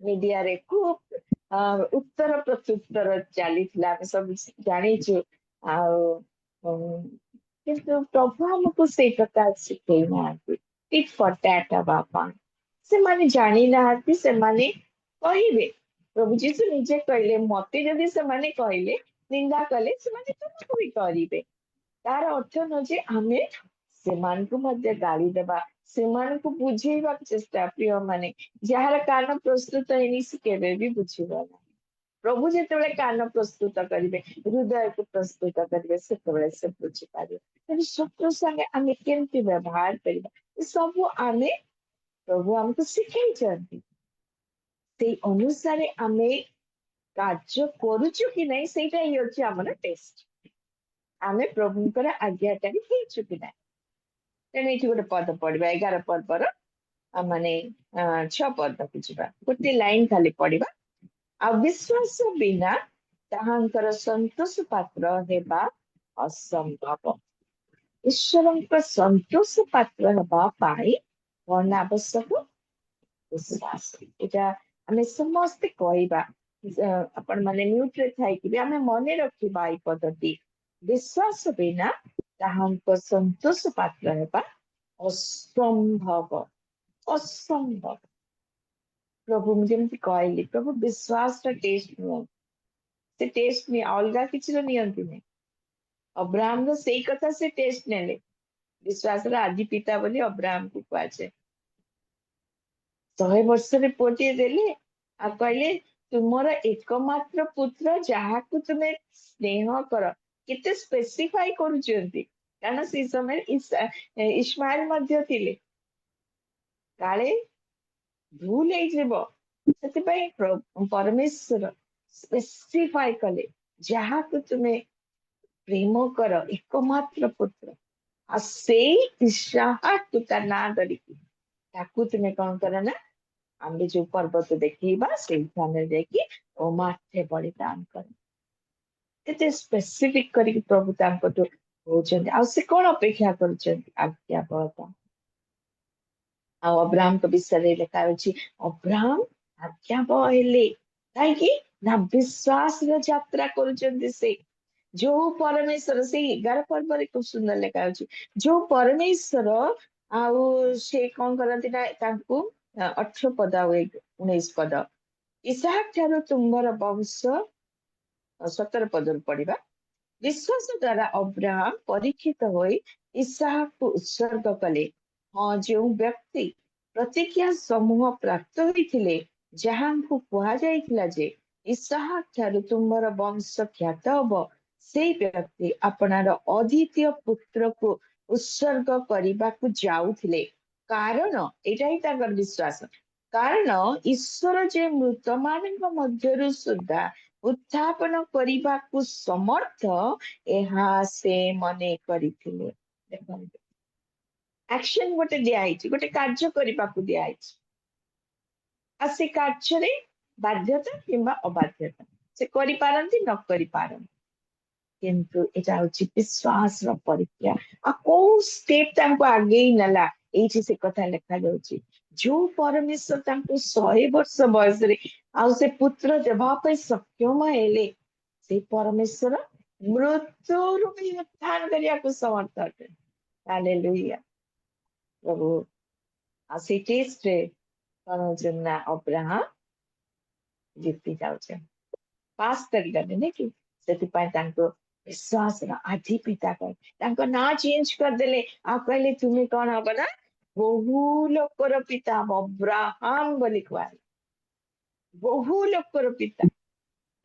S15: ମିଡିଆରେ ଖୁବ ଉତ୍ତର ପ୍ରତ୍ୟୁତ୍ତର ଚାଲିଥିଲା, ଆମେ ସବୁ ଜାଣିଛୁ। ଆଉ କିନ୍ତୁ ପ୍ରଭୁ ଆମକୁ ସେଇ ପ୍ରକାର ଶିଖେଇ ନାହାନ୍ତି। ଟିଟ୍ ଫର୍ ଟ୍ୟାଟ୍ ହେବା ପାଇଁ ସେମାନେ ଜାଣିନାହାନ୍ତି, ସେମାନେ କହିବେ। ପ୍ରଭୁ ଯୀଶୁ ନିଜେ କହିଲେ, ମତେ ଯଦି ସେମାନେ କହିଲେ, ନିନ୍ଦା କଲେ, ସେମାନେ ତୁମକୁ ବି କରିବେ। ତାର ଅର୍ଥ ନୁହେଁ ଯେ ଆମେ ସେମାନଙ୍କୁ ମଧ୍ୟ ଗାଳି ଦେବା, ସେମାନଙ୍କୁ ବୁଝେଇବାକୁ ଚେଷ୍ଟା। ପ୍ରିୟ ମାନେ, ଯାହାର କାନ ପ୍ରସ୍ତୁତ ହେଇନି ସେ କେବେ ବି ବୁଝିବ ନାହିଁ। ପ୍ରଭୁ ଯେତେବେଳେ କାନ ପ୍ରସ୍ତୁତ କରିବେ, ହୃଦୟକୁ ପ୍ରସ୍ତୁତ କରିବେ, ସେତେବେଳେ ସେ ବୁଝିପାରିବେ। ତେଣୁ ଶତ୍ରୁ ସାଙ୍ଗେ ଆମେ କେମିତି ବ୍ୟବହାର କରିବା, ସବୁ ଆମେ ପ୍ରଭୁ ଆମକୁ ଶିଖେଇଛନ୍ତି। ସେଇ ଅନୁସାରେ ଆମେ କାର୍ଯ୍ୟ କରୁଛୁ କି ନାହିଁ, ସେଇଟା ହିଁ ଅଛି ଆମର ଟେଷ୍ଟ। ଆମେ ପ୍ରଭୁଙ୍କର ଆଜ୍ଞାକାରୀ ହେଇଛୁ କି ନାହିଁ। ତେଣୁ ଏଇଠି ଗୋଟେ ପଦ ପଢିବା, 11 ପର୍ବର ମାନେ 6 ପଦକୁ ଯିବା, ଗୋଟେ ଲାଇନ ଖାଲି ପଢିବା। ଆଉ ବିଶ୍ୱାସ ବିନା ତାହାଙ୍କର ସନ୍ତୋଷ ପାତ୍ର ହେବା ଅସମ୍ଭବ। ଈଶ୍ୱରଙ୍କ ସନ୍ତୋଷ ପାତ୍ର ହେବା ପାଇଁ କଣ ଆବଶ୍ୟକ, ବିଶ୍ୱାସ। ଏଇଟା ଆମେ ସମସ୍ତେ କହିବା, ଆପଣ ମାନେ ମ୍ୟୁଟରେ ଥାଇକି ବି ଆମେ ମନେ ରଖିବା ଏଇ ପଦଟି। ବିଶ୍ୱାସ ବିନା ତାହାଙ୍କ ସନ୍ତୋଷ ପାତ୍ର ହେବା ଅସମ୍ଭବ, ଅସମ୍ଭବ। ପ୍ରଭୁ ମୁଁ ଯେମିତି କହିଲି, ପ୍ରଭୁ ବିଶ୍ୱାସର ଟେଷ୍ଟ ନିଅନ୍ତି, ସେ ଟେଷ୍ଟ ଅଲଗା କିଛିର ନିଅନ୍ତିନି। ଅବ୍ରାହ୍ମର ସେଇ କଥା ସେ ଟେଷ୍ଟ ନେଲେ, ବିଶ୍ୱାସର ଆଦି ପିତା ବୋଲି ଅବ୍ରାହ୍ମକୁ କୁହାଯାଏ। 100 ବର୍ଷରେ ପୁଅଟିଏ ଦେଲେ ଆଉ କହିଲେ ତୁମର ଏକମାତ୍ର ପୁତ୍ର ଯାହାକୁ ତୁମେ ସ୍ନେହ କର। କେତେ ସ୍ପେସିଫାଇ କରୁଛନ୍ତି, କାରଣ ସେଇ ସମୟରେ ଇସ୍ମାଇଲ ମଧ୍ୟ ଥିଲେ, କାଳେ ଭୁଲ ହେଇଯିବ, ସେଥିପାଇଁ ପରମେଶ୍ୱର ସ୍ପେସିଫାଇ କଲେ ଯାହାକୁ ତୁମେ ପ୍ରେମ କର, ଏକମାତ୍ର ପୁତ୍ର। ଆଉ ସେଇ ଇସାହାକୁ ତା ନାଁ ଧରିକି ତାକୁ ତୁମେ କଣ କର ନା ଆମେ ଯୋଉ ପର୍ବତ ଦେଖେଇବା ସେଇ ସ୍ଥାନରେ ଯାଇକି ଓ ମାଠେ ବଳିଦାନ କର। କେତେ ସ୍ପେସିଫିକ କରିକି ପ୍ରଭୁ ତାଙ୍କଠୁ କହୁଛନ୍ତି। ଆଉ ସେ କଣ ଅପେକ୍ଷା କରୁଛନ୍ତି? ଆଜ୍ଞାବହତା। ଆଉ ଅବ୍ରାହ୍ମଙ୍କ ବିଷୟରେ ଲେଖା ଅଛି, ଅବ୍ରାହ୍ମ ଆଜ୍ଞାବହ ହେଲେ। କାହିଁକି ନା ବିଶ୍ୱାସର ଯାତ୍ରା କରୁଛନ୍ତି ସେ। ଯୋଉ ପରମେଶ୍ୱର, ସେଇ 11 ପର୍ବରେ ଖୁବ ସୁନ୍ଦର ଲେଖା ଅଛି, ଯୋଉ ପରମେଶ୍ୱର ଆଉ ସେ କଣ କରନ୍ତି ନା ତାଙ୍କୁ 18 ପଦ ଆଉ 19 ପଦ, ଇସାହାକ ଠାରୁ ତୁମ୍ଭର ବଂଶ 17 ପଦରୁ ପଢିବା। ବିଶ୍ୱାସ ଦ୍ୱାରା ଅବ୍ରାହମ ପରୀକ୍ଷିତ ହୋଇ ଇସାହାକକୁ ଉତ୍ସର୍ଗ କଲେ। ହଁ, ଯେଉଁ ବ୍ୟକ୍ତି ପ୍ରତିଜ୍ଞା ସମୂହ ପ୍ରାପ୍ତ ହୋଇଥିଲେ, ଯାହାଙ୍କୁ କୁହାଯାଇଥିଲା ଯେ ଇସାହାକ ଠାରୁ ତୁମ୍ଭର ବଂଶ ଖ୍ୟାତ ହବ, ସେଇ ବ୍ୟକ୍ତି ଆପଣାର ଅଦ୍ୱିତୀୟ ପୁତ୍ରକୁ ଉତ୍ସର୍ଗ କରିବାକୁ ଯାଉଥିଲେ। କାରଣ ଏଇଟା ହିଁ ତାଙ୍କର ବିଶ୍ୱାସ, କାରଣ ଈଶ୍ୱର ଯେ ମୃତମାନଙ୍କ ମଧ୍ୟରୁ ସୁଦ୍ଧା ଉତ୍ଥାପନ କରିବାକୁ ସମର୍ଥ, ଏହା ସେ ମନେ କରିଥିଲେ। ଦେଖନ୍ତୁ, ଆକ୍ସନ ଗୋଟେ ଦିଆହେଇଛି, ଗୋଟେ କାର୍ଯ୍ୟ କରିବାକୁ ଦିଆହେଇଛି। ଆଉ ସେ କାର୍ଯ୍ୟରେ ବାଧ୍ୟତା କିମ୍ବା ଅବାଧ୍ୟତା, ସେ କରିପାରନ୍ତି ନ କରିପାରନ୍ତି, କିନ୍ତୁ ଏଟା ହଉଛି ବିଶ୍ୱାସର ପରୀକ୍ଷା। ଆଉ କୋଉ ଷ୍ଟେପ ତାଙ୍କୁ ଆଗେଇ ନେଲା, ଏଇଠି ସେ କଥା ଲେଖାଯାଉଛି। ଯୋଉ ପରମେଶ୍ୱର ତାଙ୍କୁ 100 ବର୍ଷ ବୟସରେ ଆଉ ସେ ପୁତ୍ର ଦେବା ପାଇଁ ସକ୍ଷମ ହେଲେ, ସେଇ ପରମେଶ୍ୱର ମୃତ୍ୟୁରୁ ବି ଉତ୍ଥାନ କରିବାକୁ ସମର୍ଥ ଅଟେ। ହାଲେଲୁୟା ପ୍ରଭୁ। ଆଉ ସେଇ ଟେଷ୍ଟରେ କଣ ହଉଛନ୍ତି ନା ଅବ୍ରାହମ ଜିତି ଯାଉଛନ୍ତି, ପାସ୍ କରିଗଲେ ନାଇଁ କି। ସେଥିପାଇଁ ତାଙ୍କୁ ବିଶ୍ୱାସର ଆଦି ପିତା କହି ତାଙ୍କ ନାଁ ଚେଞ୍ଜ କରିଦେଲେ। ଆଉ କହିଲେ ତୁମେ କଣ ହବ ନା ବହୁ ଲୋକର ପିତା ହବ। ଅବ୍ରାହମ ବୋଲି କୁହାହେଲା, ବହୁ ଲୋକର ପିତା।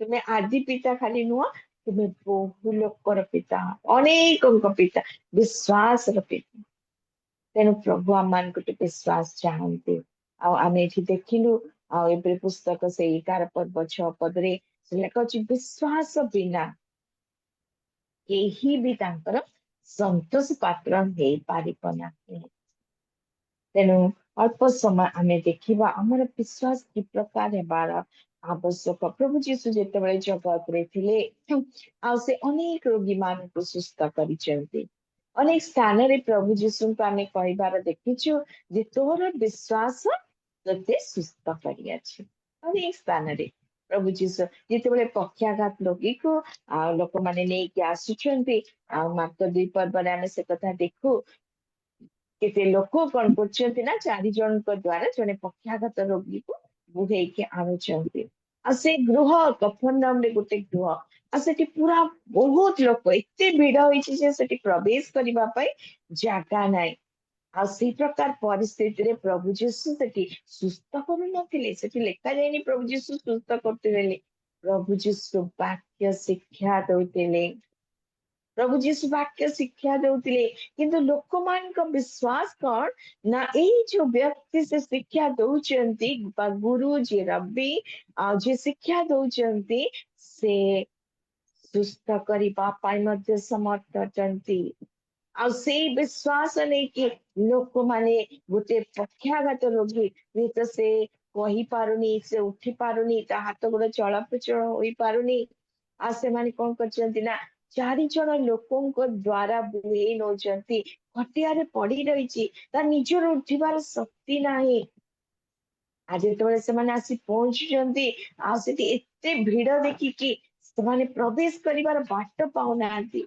S15: ତୁମେ ଆଦି ପିତା ଖାଲି ନୁହଁ, ତୁମେ ବହୁ ଲୋକର ପିତା, ଅନେକଙ୍କ ପିତା, ବିଶ୍ୱାସର ପିତା। ତେଣୁ ପ୍ରଭୁ ଆମମାନଙ୍କୁ ବିଶ୍ୱାସ ଚାହାନ୍ତି। ଆଉ ଆମେ ଏଠି ଦେଖିଲୁ, ଆଉ ଏବେ ପୁସ୍ତକ ସେଇ 11 ପର୍ବ 6 ପଦରେ ଲେଖା ଅଛି, ବିଶ୍ୱାସ ବିନା କେହି ବି ତାଙ୍କର ସନ୍ତୋଷ ପାତ୍ର ହେଇପାରିବ ନାହିଁ। ତେଣୁ ଅଳ୍ପ ସମୟ ଆମେ ଦେଖିବା ଆମର ବିଶ୍ୱାସ କି ପ୍ରକାର ହେବାର ଆବଶ୍ୟକ। ପ୍ରଭୁ ଯୀଶୁ ଯେତେବେଳେ ଜଗତରେ ଥିଲେ, ଆଉ ସେ ଅନେକ ରୋଗୀ ମାନଙ୍କୁ ସୁସ୍ଥ କରିଛନ୍ତି। ଅନେକ ସ୍ଥାନରେ ପ୍ରଭୁ ଯୀଶୁଙ୍କୁ ଆମେ କହିବାର ଦେଖିଛୁ ଯେ ତୋର ବିଶ୍ୱାସ ତୋତେ ସୁସ୍ଥ କରିଅଛି। ଅନେକ ସ୍ଥାନରେ ପ୍ରଭୁ ଯୀଶୁ ଯେତେବେଳେ ପକ୍ଷାଘାତ ରୋଗୀକୁ ଆଉ ଲୋକମାନେ ନେଇକି ଆସୁଛନ୍ତି, ଆଉ ମାତ୍ର 2 ପର୍ବରେ ଆମେ ସେ କଥା ଦେଖୁ, କେତେ ଲୋକ କଣ କରୁଛନ୍ତି ନା 4 ଜଣଙ୍କ ଦ୍ଵାରା ଜଣେ ପକ୍ଷାଘାତ ରୋଗୀକୁ ବୁହେଇକି ଆଣୁଛନ୍ତି। ଆଉ ସେ ଗୃହ କଫରନହମରେ ଗୋଟେ ଗୃହ, ଆଉ ସେଠି ପୁରା ବହୁତ ଲୋକ, ଏତେ ଭିଡ ହେଇଛି ଯେ ସେଠି ପ୍ରବେଶ କରିବା ପାଇଁ ଜାଗା ନାହିଁ। ଆଉ ସେଇ ପ୍ରକାର ପରିସ୍ଥିତିରେ ପ୍ରଭୁ ଯୀଶୁ ସେଠି ସୁସ୍ଥ କରୁନଥିଲେ, ସେଠି ଲେଖାଯାଇନି ପ୍ରଭୁ ଯୀଶୁ ସୁସ୍ଥ କରୁଥିଲେ। ପ୍ରଭୁ ଯୀଶୁ ବାକ୍ୟ ଶିକ୍ଷା ଦଉଥିଲେ, ପ୍ରଭୁ ଯୀଶୁ ବାକ୍ୟ ଶିକ୍ଷା ଦଉଥିଲେ। କିନ୍ତୁ ଲୋକମାନଙ୍କ ବିଶ୍ୱାସ କଣ ନା ଏଇ ଯୋଉ ବ୍ୟକ୍ତି ସେ ଶିକ୍ଷା ଦଉଛନ୍ତି, ବା ଗୁରୁ ଯିଏ ରବି ଆଉ ଯିଏ ଶିକ୍ଷା ଦଉଛନ୍ତି, ସେ ସୁସ୍ଥ କରିବା ପାଇଁ ମଧ୍ୟ ସମର୍ଥ ଅଟନ୍ତି। ଆଉ ସେଇ ବିଶ୍ୱାସ ନେଇକି ଲୋକମାନେ, ଗୋଟେ ପକ୍ଷାଘାତ ରୋଗୀ ହୁଏତ ସେ କହିପାରୁନି, ସେ ଉଠି ପାରୁନି, ତା ହାତ ଗୋଡ ଚଳପ୍ରଚଳ ହୋଇପାରୁନି, ଆଉ ସେମାନେ କଣ କରିଛନ୍ତି ନା 4 ଜଣ ଲୋକଙ୍କ ଦ୍ଵାରା ବୁହେଇ ନଉଛନ୍ତି। ଖଟିଆରେ ପଡି ରହିଛି, ତା ନିଜର ଉଠିବାର ଶକ୍ତି ନାହିଁ। ଆଉ ଯେତେବେଳେ ସେମାନେ ଆସି ପହଞ୍ଚୁଛନ୍ତି, ଆଉ ସେଠି ଏତେ ଭିଡ ଦେଖିକି ସେମାନେ ପ୍ରବେଶ କରିବାର ବାଟ ପାଉନାହାନ୍ତି।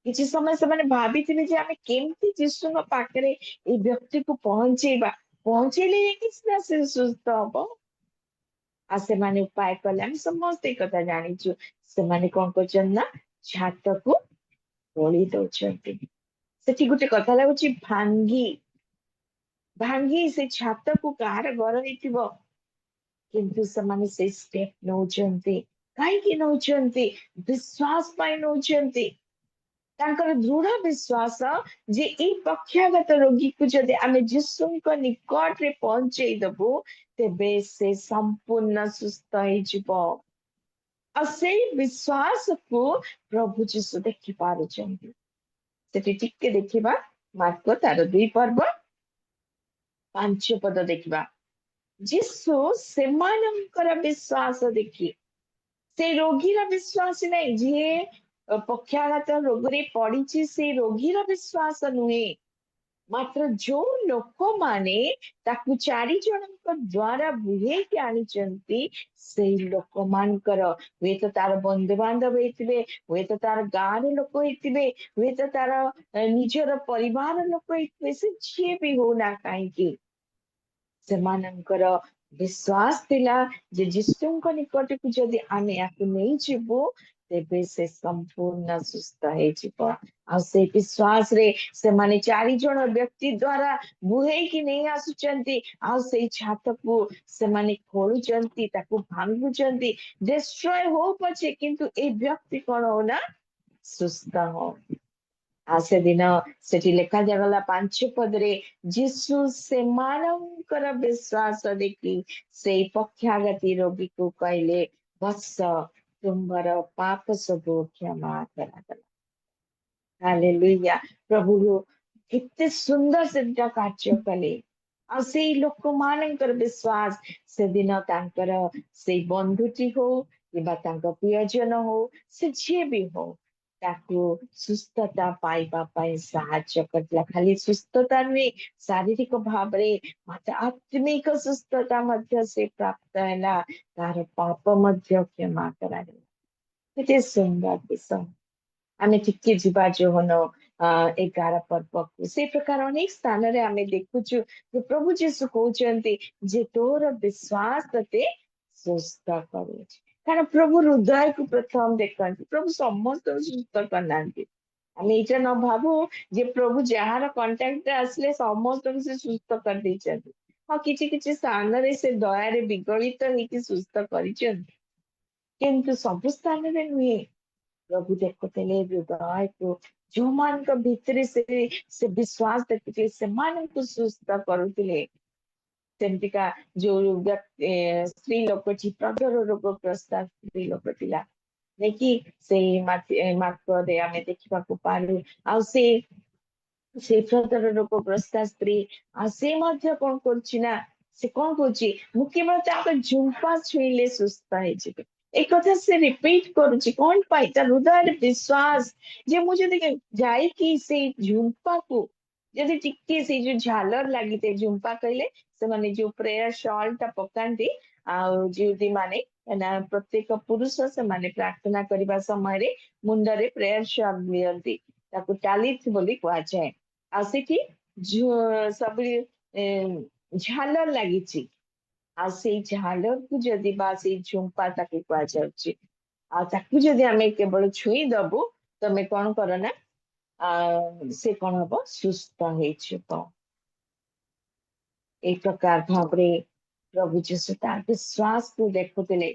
S15: କିଛି ସମୟ ସେମାନେ ଭାବିଥିବେ ଯେ ଆମେ କେମିତି ଯୀଶୁଙ୍କ ପାଖରେ ଏଇ ବ୍ୟକ୍ତିକୁ ପହଞ୍ଚେଇବା, ପହଞ୍ଚେଇଲେ ଯାଇକି ସିନା ସେ ସୁସ୍ଥ ହବ। ଆଉ ସେମାନେ ଉପାୟ କଲେ, ଆମେ ସମସ୍ତେ ଏ କଥା ଜାଣିଛୁ। ସେମାନେ କଣ କରୁଛନ୍ତି ନା ଛାତକୁ ତୋଳି ଦଉଛନ୍ତି। ସେଠି ଗୋଟେ କଥା ଲାଗୁଛି, ଭାଙ୍ଗି ସେ ଛାତକୁ କାହାର ଘର ହେଇଥିବ, କିନ୍ତୁ ସେମାନେ ସେଇ ଷ୍ଟେପ ନଉଛନ୍ତି। କାହିଁକି ନଉଛନ୍ତି? ବିଶ୍ୱାସ ପାଇଁ ନଉଛନ୍ତି। ତାଙ୍କର ଦୃଢ ବିଶ୍ୱାସ ଯେ ଏଇ ପକ୍ଷାଘାତ ରୋଗୀକୁ ଯଦି ଆମେ ଯୀଶୁଙ୍କ ନିକଟରେ ପହଞ୍ଚେଇ ଦବୁ, ତେବେ ସେ ସମ୍ପୂର୍ଣ୍ଣ ସୁସ୍ଥ ହେଇଯିବ। ଆଉ ସେଇ ବିଶ୍ୱାସକୁ ପ୍ରଭୁ ଯୀଶୁ ଦେଖି ପାରୁଛନ୍ତି। ସେଠି ଟିକେ ଦେଖିବା ମାର୍କ ତାର 2 ପର୍ବ 5 ପଦ ଦେଖିବା। ଯୀଶୁ ସେମାନଙ୍କର ବିଶ୍ୱାସ ଦେଖି, ସେ ରୋଗୀର ବିଶ୍ୱାସ ନାହିଁ, ଯିଏ ପକ୍ଷାଘାତ ରୋଗରେ ପଡିଛି ସେ ରୋଗୀର ବିଶ୍ୱାସ ନୁହେଁ, ମାତ୍ର ଯୋଉ ଲୋକମାନେ ତାକୁ 4 ଜଣଙ୍କ ଦ୍ଵାରା ବୁହେଇକି ଆଣିଛନ୍ତି ସେଇ ଲୋକମାନଙ୍କର, ହୁଏତ ତାର ବନ୍ଧୁବାନ୍ଧବ ହେଇଥିବେ, ହୁଏତ ତାର ଗାଁର ଲୋକ ହେଇଥିବେ, ହୁଏତ ତାର ନିଜର ପରିବାର ଲୋକ ହେଇଥିବେ, ସେ ଯିଏ ବି ହଉନା କାହିଁକି ସେମାନଙ୍କର ବିଶ୍ୱାସ ଥିଲା ଯେ ଯୀଶୁଙ୍କ ନିକଟକୁ ଯଦି ଆମେ ୟାକୁ ନେଇଯିବୁ ତେବେ ସେ ସମ୍ପୂର୍ଣ୍ଣ ସୁସ୍ଥ ହେଇଯିବ। ଆଉ ସେ ବିଶ୍ୱାସରେ ସେମାନେ 4 ଜଣ ବ୍ୟକ୍ତି ଦ୍ଵାରା ବୁହେଇକି ନେଇ ଆସୁଛନ୍ତି, ଆଉ ସେଇ ଛାତକୁ ସେମାନେ ଖୋଳୁଛନ୍ତି, ତାକୁ ଭାଙ୍ଗୁଛନ୍ତି, ଡେଷ୍ଟ୍ରୟ ହଉ ପଛେ କିନ୍ତୁ ଏଇ ବ୍ୟକ୍ତି କଣ ହଉନା ସୁସ୍ଥ ହଉ। ଆଉ ସେଦିନ ସେଠି ଲେଖାଯାଗଲା 5 ପଦରେ, ଯୀଶୁ ସେମାନଙ୍କର ବିଶ୍ୱାସ ଦେଖି ସେଇ ପକ୍ଷାଘାତୀ ରୋଗୀକୁ କହିଲେ, ବସ, ତୁମର ପାପ ସବୁ କ୍ଷମା କରାଗଲା। ହାଲେଲୁୟା। ପ୍ରଭୁ କେତେ ସୁନ୍ଦର ସେଟା କାର୍ଯ୍ୟ କଲେ। ଆଉ ସେଇ ଲୋକମାନଙ୍କର ବିଶ୍ୱାସ ସେଦିନ ତାଙ୍କର ସେଇ ବନ୍ଧୁଟି ହଉ କିମ୍ବା ତାଙ୍କ ପ୍ରିୟଜନ ହଉ, ସେ ଯିଏ ବି ହଉ, ତାକୁ ସୁସ୍ଥତା ପାଇବା ପାଇଁ ସାହାଯ୍ୟ କରିଥିଲା। ଖାଲି ସୁସ୍ଥତା ନୁହେଁ, ଶାରୀରିକ ଭାବରେ ମାତ୍ର ଆତ୍ମିକ ସୁସ୍ଥତା ମଧ୍ୟ ସେ ପ୍ରାପ୍ତ ହେଲା, ତାର ପାପ ମଧ୍ୟ କ୍ଷମା କରାଗଲା। କେତେ ସୁନ୍ଦର ବିଷୟ। ଆମେ ଟିକେ ଯିବା ଯୋହନ 11 ପର୍ବକୁ। ସେ ପ୍ରକାର ଅନେକ ସ୍ଥାନରେ ଆମେ ଦେଖୁଛୁ ଯେ ପ୍ରଭୁ ଯୀଶୁ କହୁଛନ୍ତି ଯେ ତୋର ବିଶ୍ୱାସ ତତେ ସୁସ୍ଥ କରୁଛି। କାରଣ ପ୍ରଭୁ ହୃଦୟକୁ ପ୍ରଥମ ଦେଖନ୍ତି, ପ୍ରଭୁ ସମସ୍ତଙ୍କୁ ସୁସ୍ଥ କରିନାହାନ୍ତି। ଆମେ ଏଇଟା ନ ଭାବୁ ଯେ ପ୍ରଭୁ ଯାହାର କଣ୍ଟାକ୍ଟରେ ଆସିଲେ ସମସ୍ତଙ୍କୁ ସେ ସୁସ୍ଥ କରିଦେଇଛନ୍ତି। ହଁ, କିଛି କିଛି ସ୍ଥାନରେ ସେ ଦୟାରେ ବିଗଳିତ ହେଇକି ସୁସ୍ଥ କରିଛନ୍ତି, କିନ୍ତୁ ସବୁ ସ୍ଥାନରେ ନୁହେଁ। ପ୍ରଭୁ ଦେଖୁଥିଲେ ହୃଦୟକୁ, ଯୋଉମାନଙ୍କ ଭିତରେ ସେ ବିଶ୍ୱାସ ଦେଖୁଥିଲେ ସେମାନଙ୍କୁ ସୁସ୍ଥ କରୁଥିଲେ। ସେମିତିକା ଯୋଉ ସ୍ତ୍ରୀ ଲୋକଟି ପ୍ରଗର ରୋଗଗ୍ରସ୍ତ ସ୍ତ୍ରୀ ଲୋକ ଥିଲା, ନେଇକି ସେଇ ମାର୍କରେ ଆମେ ଦେଖିବାକୁ ପାରୁ। ଆଉ ସେ ପ୍ରଗର ରୋଗଗ୍ରସ୍ତ ସ୍ତ୍ରୀ, ଆଉ ସେ ମଧ୍ୟ କଣ କରୁଛି ନା, ସେ କଣ କରୁଛି, ମୁଁ କେବଳ ତାଙ୍କ ଝୁମ୍ପା ଛୁଇଁଲେ ସୁସ୍ଥ ହେଇଯିବି। ଏ କଥା ସେ ରିପିଟ କରୁଛି। କଣ ପାଇଁ? ତା ହୃଦୟରେ ବିଶ୍ୱାସ ଯେ ମୁଁ ଯଦି ଯାଇକି ସେଇ ଝୁମ୍ପାକୁ ଯଦି ଟିକେ ସେଇ ଯୋଉ ଝାଲର ଲାଗିଥାଏ, ଝୁମ୍ପା କହିଲେ ସେମାନେ ଯୋଉ ପ୍ରେୟର ସଲ୍ ଟା ପକାନ୍ତି, ଆଉ ଜିଉଦୀ ମାନେ ପ୍ରତ୍ୟେକ ପୁରୁଷ ସେମାନେ ପ୍ରାର୍ଥନା କରିବା ସମୟରେ ମୁଣ୍ଡରେ ପ୍ରେୟର ସଲ୍ ନିଅନ୍ତି, ତାକୁ ଟାଲିଥ ବୋଲି କୁହାଯାଏ। ଆଉ ସେଠି ସବୁ ଝାଲର ଲାଗିଛି, ଆଉ ସେଇ ଝାଲରକୁ ଯଦି ବା ସେଇ ଝୁମ୍ପା ତାକୁ କୁହାଯାଉଛି, ଆଉ ତାକୁ ଯଦି ଆମେ କେବଳ ଛୁଇଁ ଦବୁ ତମେ କଣ କର ନା ସେ କଣ ହବ, ସୁସ୍ଥ ହେଇଯିବ। এই ପ୍ରକାର ଭାବରେ ପ୍ରଭୁ ଯୀଶୁ ତାର ବିଶ୍ୱାସକୁ ଦେଖୁଥିଲେ,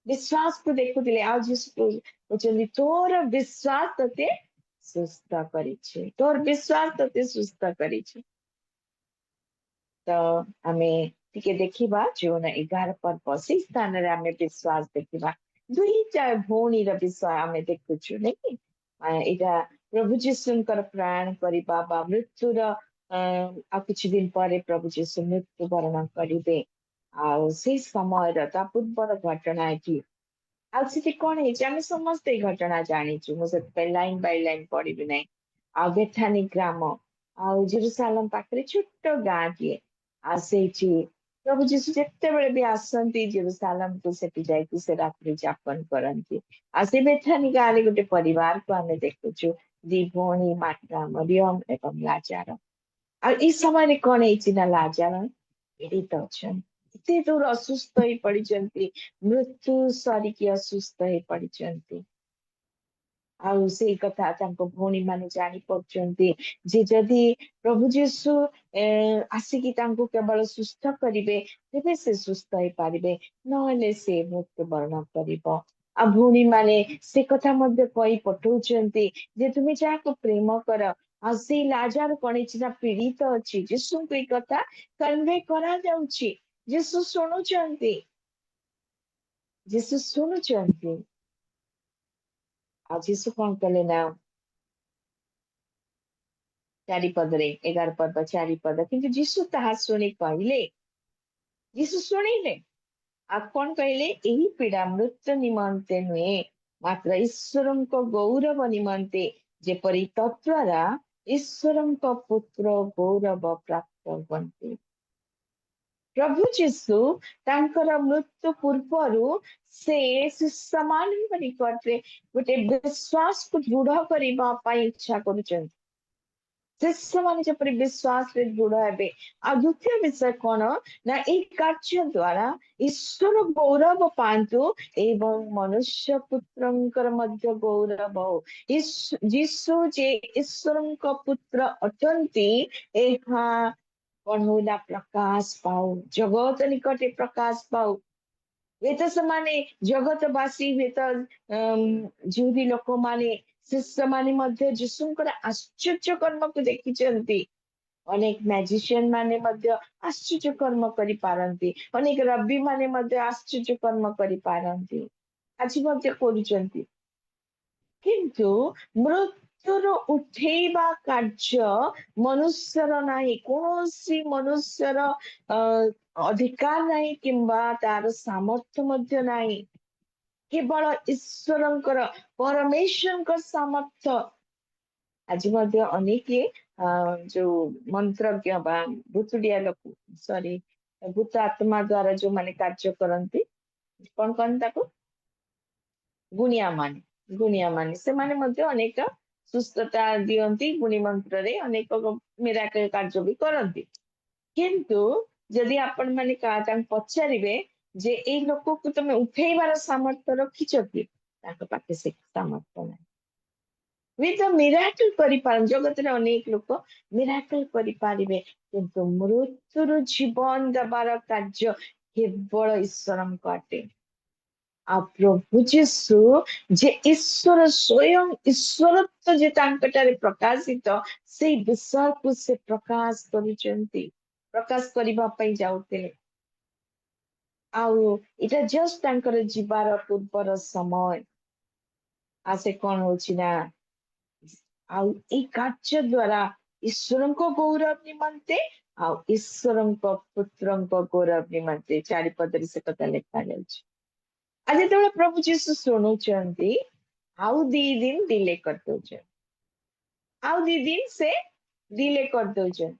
S15: ବିଶ୍ୱାସକୁ ଦେଖୁଥିଲେ। ଆଉ ଯୀଶୁ କହୁଛନ୍ତି ତୋର ବିଶ୍ୱାସ ତତେ ସୁସ୍ଥ କରିଛି, ତୋର ବିଶ୍ୱାସ ତତେ ସୁସ୍ଥ କରିଛି। ତ ଆମେ ଟିକେ ଦେଖିବା ଯୋଉ 11 ପର୍ବ, ସେଇ ସ୍ଥାନରେ ଆମେ ବିଶ୍ୱାସ ଦେଖିବା। 2ଟା ଭଉଣୀର ବିଷୟ ଆମେ ଦେଖୁଛୁ ନାଇଁ। ଏଇଟା ପ୍ରଭୁ ଯୀଶୁଙ୍କର ପ୍ରୟାଣ କରିବା ବା ମୃତ୍ୟୁର ଆଉ କିଛି ଦିନ ପରେ ପ୍ରଭୁ ଯୀଶୁ ମୃତ୍ୟୁ ବରଣ କରିବେ, ଆଉ ସେଇ ସମୟର ତା ପୂର୍ବର ଘଟଣା ଏଠି। ଆଉ ସେଠି କଣ ହେଇଛି ଆମେ ସମସ୍ତେ ଏଇ ଘଟଣା ଜାଣିଛୁ, ମୁଁ ସେଥିପାଇଁ ଲାଇନ ବାଇ ଲାଇନ ପଢିବି ନାହିଁ। ଆଉ ବେଥାନୀ ଗ୍ରାମ, ଆଉ ଜେରୁସାଲେମ ପାଖରେ ଛୋଟ ଗାଁଟିଏ। ଆଉ ସେଇଠି ପ୍ରଭୁ ଯୀଶୁ ଯେତେବେଳେ ବି ଆସନ୍ତି ଜେରୁସାଲେମକୁ, ସେଠି ଯାଇକି ସେ ରାତ୍ରି ଯାପନ କରନ୍ତି। ଆଉ ସେ ବେଥାନୀ ଗାଁରେ ଗୋଟେ ପରିବାରକୁ ଆମେ ଦେଖୁଛୁ, 2 ଭଉଣୀ, ମାର୍ଥା, ମରିୟମ ଏବଂ ଲାଜାର। ଆଉ ଏଇ ସମୟରେ କଣ ହେଇଛି ନା, ଲାଜାର ପୀଡ଼ିତ ଅଛନ୍ତି, ଏତେ ଦୂର ଅସୁସ୍ଥ ହେଇ ପଡିଛନ୍ତି, ମୃତ୍ୟୁ ସରିକି ଅସୁସ୍ଥ ହେଇ ପଡିଛନ୍ତି। ଆଉ ସେଇ କଥା ତାଙ୍କ ଭଉଣୀ ମାନେ ଜାଣିପାରୁଛନ୍ତି ଯେ ଯଦି ପ୍ରଭୁ ଯୀଶୁ ଆସିକି ତାଙ୍କୁ କେବଳ ସୁସ୍ଥ କରିବେ ତେବେ ସେ ସୁସ୍ଥ ହେଇପାରିବେ, ନହେଲେ ସେ ମୃତ୍ୟୁବରଣ କରିବ। ଆଉ ଭଉଣୀ ମାନେ ସେ କଥା ମଧ୍ୟ କହି ପଠଉଛନ୍ତି ଯେ ତୁମେ ଯାହାକୁ ପ୍ରେମ କର, ଆଉ ସେଇ ଲାଜାର କଣ ହେଇଛି ନା ପୀଡ଼ିତ ଅଛି। ଯୀଶୁଙ୍କୁ ଏଇ କଥା କନଭେ କରାଯାଉଛି, ଯୀଶୁ ଶୁଣୁଛନ୍ତି, ଯୀଶୁ ଶୁଣୁଛନ୍ତି। ଆଉ ଯୀଶୁ କଣ କଲେ ନା, ଚାରିପଦରେ 11 ପଦ ଚାରିପଦ କିନ୍ତୁ ଯୀଶୁ ତାହା ଶୁଣି କହିଲେ ଯୀଶୁ ଶୁଣିଲେ ଆଉ କଣ କହିଲେ ଏହି ପୀଡା ମୃତ୍ୟୁ ନିମନ୍ତେ ନୁହେଁ ମାତ୍ର ଈଶ୍ୱରଙ୍କ ଗୌରବ ନିମନ୍ତେ ଯେପରି ତଦ୍ୱାରା ଈଶ୍ୱରଙ୍କ ପୁତ୍ର ଗୌରବ ପ୍ରାପ୍ତ ହୁଅନ୍ତି। ପ୍ରଭୁ ଯୀଶୁ ତାଙ୍କର ମୃତ୍ୟୁ ପୂର୍ବରୁ ସେ ଶିଷ୍ୟମାନଙ୍କ ନିକଟରେ ଗୋଟେ ବିଶ୍ୱାସକୁ ଦୃଢ କରିବା ପାଇଁ ଇଚ୍ଛା କରୁଛନ୍ତି। ଶିଷ୍ୟମାନେ ଯେପରି ବିଶ୍ୱାସରେ ଦୃଢ ହେବେ। ଆଉ ଦ୍ୱିତୀୟ ବିଷୟ କଣ ନା ଏଇ କାର୍ଯ୍ୟ ଦ୍ୱାରା ଈଶ୍ୱର ଗୌରବ ପାଆନ୍ତୁ ଏବଂ ମନୁଷ୍ୟ ପୁତ୍ରଙ୍କର ମଧ୍ୟ ଗୌରବ ହଉ। ଯୀଶୁ ଯେ ଈଶ୍ୱରଙ୍କ ପୁତ୍ର ଅଟନ୍ତି ଏହା କଣ ହଉ ନା ପ୍ରକାଶ ପାଉ ଜଗତ ନିକଟରେ ପ୍ରକାଶ ପାଉ। ହୁଏତ ସେମାନେ ଜଗତବାସୀ ହୁଏତ ଯୁହୁଦୀ ଲୋକମାନେ ଶିଷ୍ୟମାନେ ମଧ୍ୟ ଯୀଶୁଙ୍କର ଆଶ୍ଚର୍ଯ୍ୟ କର୍ମକୁ ଦେଖିଛନ୍ତି। ଅନେକ ମ୍ୟାଜିସିଆନ ମାନେ ମଧ୍ୟ ଆଶ୍ଚର୍ଯ୍ୟ କର୍ମ କରିପାରନ୍ତି। ଅନେକ ରବି ମାନେ ମଧ୍ୟ ଆଶ୍ଚର୍ଯ୍ୟ କର୍ମ କରିପାରନ୍ତି ଆଜି ମଧ୍ୟ କରୁଛନ୍ତି। କିନ୍ତୁ ମୃତ୍ୟୁରୁ ଉଠେଇବା କାର୍ଯ୍ୟ ମନୁଷ୍ୟର ନାହିଁ। କୌଣସି ମନୁଷ୍ୟର ଅଧିକାର ନାହିଁ କିମ୍ବା ତାର ସାମର୍ଥ୍ୟ ମଧ୍ୟ ନାହିଁ। କେବଳ ଈଶ୍ୱରଙ୍କର ପରମେଶ୍ୱରଙ୍କ ସାମର୍ଥ୍ୟ। ଆଜି ମଧ୍ୟ ଅନେକ ଯୋଉ ମନ୍ତ୍ରଜ୍ଞ ବା ଭୁତୁଡିଆ ଲୋକ ଭୂତ ଆତ୍ମା ଦ୍ଵାରା ଯୋଉମାନେ କାର୍ଯ୍ୟ କରନ୍ତି କଣ କହନ୍ତି ତାକୁ ଗୁଣିଆ ମାନେ ସେମାନେ ମଧ୍ୟ ଅନେକ ସୁସ୍ଥତା ଦିଅନ୍ତି ଗୁଣି ମନ୍ତ୍ରରେ ଅନେକ ମିରାକଲ କାର୍ଯ୍ୟ ବି କରନ୍ତି। କିନ୍ତୁ ଯଦି ଆପଣ ମାନେ ତାଙ୍କୁ ପଚାରିବେ ଯେ ଏଇ ଲୋକକୁ ତମେ ଉଠେଇବାର ସାମର୍ଥ୍ୟ ରଖିଛ କି ତାଙ୍କ ପାଖେ ସେ ସାମର୍ଥ୍ୟ ନାହିଁ। ହୁଏତ ମିରାକଲ କରିପାରନ୍ତି ଜଗତରେ ଅନେକ ଲୋକ ମିରାକଲ କରିପାରିବେ କିନ୍ତୁ ମୃତ୍ୟୁରୁ ଜୀବନ ଦେବାର କାର୍ଯ୍ୟ କେବଳ ଈଶ୍ୱରଙ୍କ ଅଟେ। ଆଉ ପ୍ରଭୁ ଯୀଶୁ ଯେ ଈଶ୍ୱର ସ୍ୱୟଂ ଈଶ୍ୱରତ୍ଵ ଯେ ତାଙ୍କଠାରେ ପ୍ରକାଶିତ ସେଇ ବିଷୟକୁ ସେ ପ୍ରକାଶ କରୁଛନ୍ତି ପ୍ରକାଶ କରିବା ପାଇଁ ଯାଉଥିଲେ। ଆଉ ଏଇଟା ଜଷ୍ଟ ତାଙ୍କର ଯିବାର ପୂର୍ବର ସମୟ। ଆଉ ସେ କଣ ହଉଛି ନା ଆଉ ଏଇ କାର୍ଯ୍ୟ ଦ୍ଵାରା ଈଶ୍ୱରଙ୍କ ଗୌରବ ନିମନ୍ତେ ଆଉ ଈଶ୍ୱରଙ୍କ ପୁତ୍ରଙ୍କ ଗୌରବ ନିମନ୍ତେ ଚାରିପଦରେ ସେ କଥା ଲେଖାଯାଉଛି। ଆଉ ଯେତେବେଳେ ପ୍ରଭୁ ଯୀଶୁ ଶୁଣୁଛନ୍ତି ଆଉ 2 ଦିନ ଡିଲେ କରିଦଉଛନ୍ତି। ଆଉ 2 ଦିନ ସେ ଡିଲେ କରିଦଉଛନ୍ତି।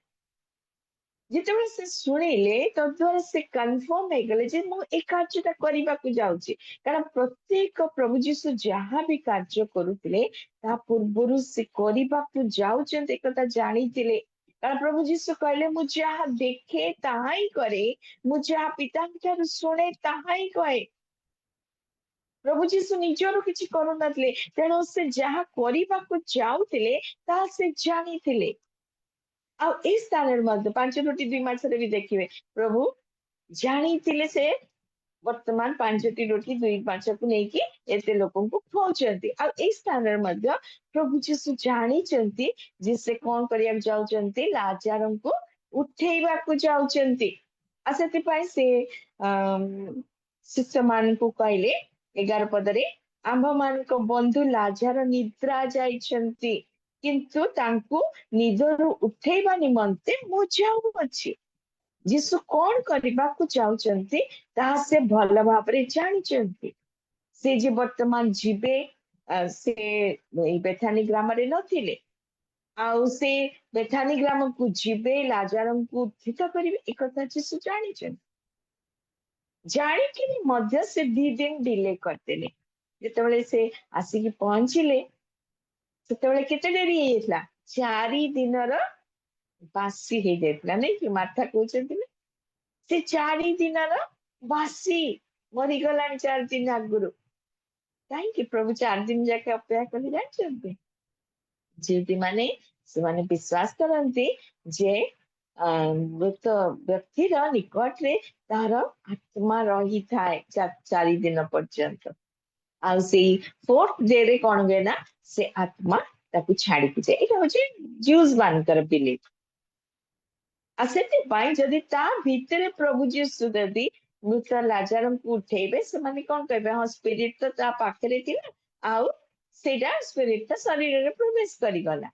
S15: ଯେତେବେଳେ ସେ ଶୁଣିଲେ ତଦ୍ୱାରା ସେ କନଫର୍ମ ହେଇଗଲେ ଯେ ମୁଁ ଏ କାର୍ଯ୍ୟଟା କରିବାକୁ ଯାଉଛି। କାରଣ ପ୍ରତ୍ୟେକ ପ୍ରଭୁ ଯୀଶୁ ଯାହା ବି କାର୍ଯ୍ୟ କରୁଥିଲେ ତା ପୂର୍ବରୁ ସେ କରିବାକୁ ଯାଉଛନ୍ତି ଏକଥା ଜାଣିଥିଲେ। କାରଣ ପ୍ରଭୁ ଯୀଶୁ କହିଲେ ମୁଁ ଯାହା ଦେଖେ ତାହା ହିଁ କରେ, ମୁଁ ଯାହା ପିତାଙ୍କ ଠାରୁ ଶୁଣେ ତାହା ହିଁ କହେ। ପ୍ରଭୁ ଯୀଶୁ ନିଜରୁ କିଛି କରୁନଥିଲେ, ତେଣୁ ସେ ଯାହା କରିବାକୁ ଯାଉଥିଲେ ତାହା ସେ ଜାଣିଥିଲେ। ଆଉ ଏଇ ସ୍ଥାନରେ ମଧ୍ୟ 5 ରୋଟି 2 ମାଛରେ ବି ଦେଖିବେ ପ୍ରଭୁ ଜାଣିଥିଲେ ସେ ବର୍ତ୍ତମାନ 5ଟି ରୋଟି 2 ମାଛକୁ ନେଇକି ଏତେ ଲୋକଙ୍କୁ ଖୁଆଉଛନ୍ତି। ଆଉ ଏଇ ସ୍ଥାନରେ ମଧ୍ୟ ପ୍ରଭୁ ଯୀଶୁ ଜାଣିଛନ୍ତି ଯେ ସେ କଣ କରିବାକୁ ଯାଉଛନ୍ତି, ଲାଜାରଙ୍କୁ ଉଠେଇବାକୁ ଯାଉଛନ୍ତି। ଆଉ ସେଥିପାଇଁ ସେ ଶିଷ୍ୟମାନଙ୍କୁ କହିଲେ 11 ପଦରେ ଆମ୍ଭମାନଙ୍କ ବନ୍ଧୁ ଲାଜାର ନିଦ୍ରା ଯାଇଛନ୍ତି କିନ୍ତୁ ତାଙ୍କୁ ନିଦରୁ ଉଠେଇବା ନିମନ୍ତେ ମୁଁ ଯାଉଅଛି। ଯୀଶୁ କଣ କରିବାକୁ ଚାହୁଁଛନ୍ତି ତାହା ସେ ଭଲ ଭାବରେ ଜାଣିଛନ୍ତି। ସେ ଯେ ବର୍ତ୍ତମାନ ଯିବେ ସେ ଏଇ ବେଥାନୀ ଗ୍ରାମରେ ନଥିଲେ, ଆଉ ସେ ବେଥାନୀ ଗ୍ରାମକୁ ଯିବେ ଲାଜାରଙ୍କୁ ଉଦ୍ଧିତ କରିବେ ଏ କଥା ଯୀଶୁ ଜାଣିଛନ୍ତି। ଜାଣିକିରି ମଧ୍ୟ ସେ 2 ଦିନ ଡିଲେ କରିଦେଲେ। ଯେତେବେଳେ ସେ ଆସିକି ପହଞ୍ଚିଲେ ସେତେବେଳେ କେତେ ଡେରି ହେଇଯାଇଥିଲା, 4 ଦିନର ବାସି ହେଇଯାଇଥିଲା ନାଇଁ କି ମାର୍ଥା କହୁଛନ୍ତି ନା ସେ 4 ଦିନର ବାସି ମରିଗଲାଣି 4 ଦିନ ଆଗରୁ। କାହିଁକି ପ୍ରଭୁ 4 ଦିନ ଯାକେ ଅପେକ୍ଷା କରି ଜାଣିଛନ୍ତି? ଯେମିତି ମାନେ ସେମାନେ ବିଶ୍ୱାସ କରନ୍ତି ଯେ ମୃତ ବ୍ୟକ୍ତିର ନିକଟରେ ତାର ଆତ୍ମା ରହିଥାଏ 4 ଦିନ ପର୍ଯ୍ୟନ୍ତ। ଆଉ ସେଇ 4th ଡେରେ କଣ ହୁଏ ନା ସେ ଆତ୍ମା ତାକୁ ଛାଡିକି ଯାଏ। ଏଇଟା ହଉଛି ଜିଉସ୍ ମାନଙ୍କର ବିଲିଫ। ଆଉ ସେଥିପାଇଁ ଯଦି ତା ଭିତରେ ପ୍ରଭୁ ଯୀଶୁ ଯଦି ମୃତ ଲାଜାରଙ୍କୁ ଉଠେଇବେ ସେମାନେ କଣ କହିବେ, ହଁ ସ୍ପିରିଟ ତ ତା ପାଖରେ ଥିଲା ଆଉ ସେଇଟା ସ୍ପିରିଟ ଟା ଶରୀରରେ ପ୍ରବେଶ କରିଗଲା।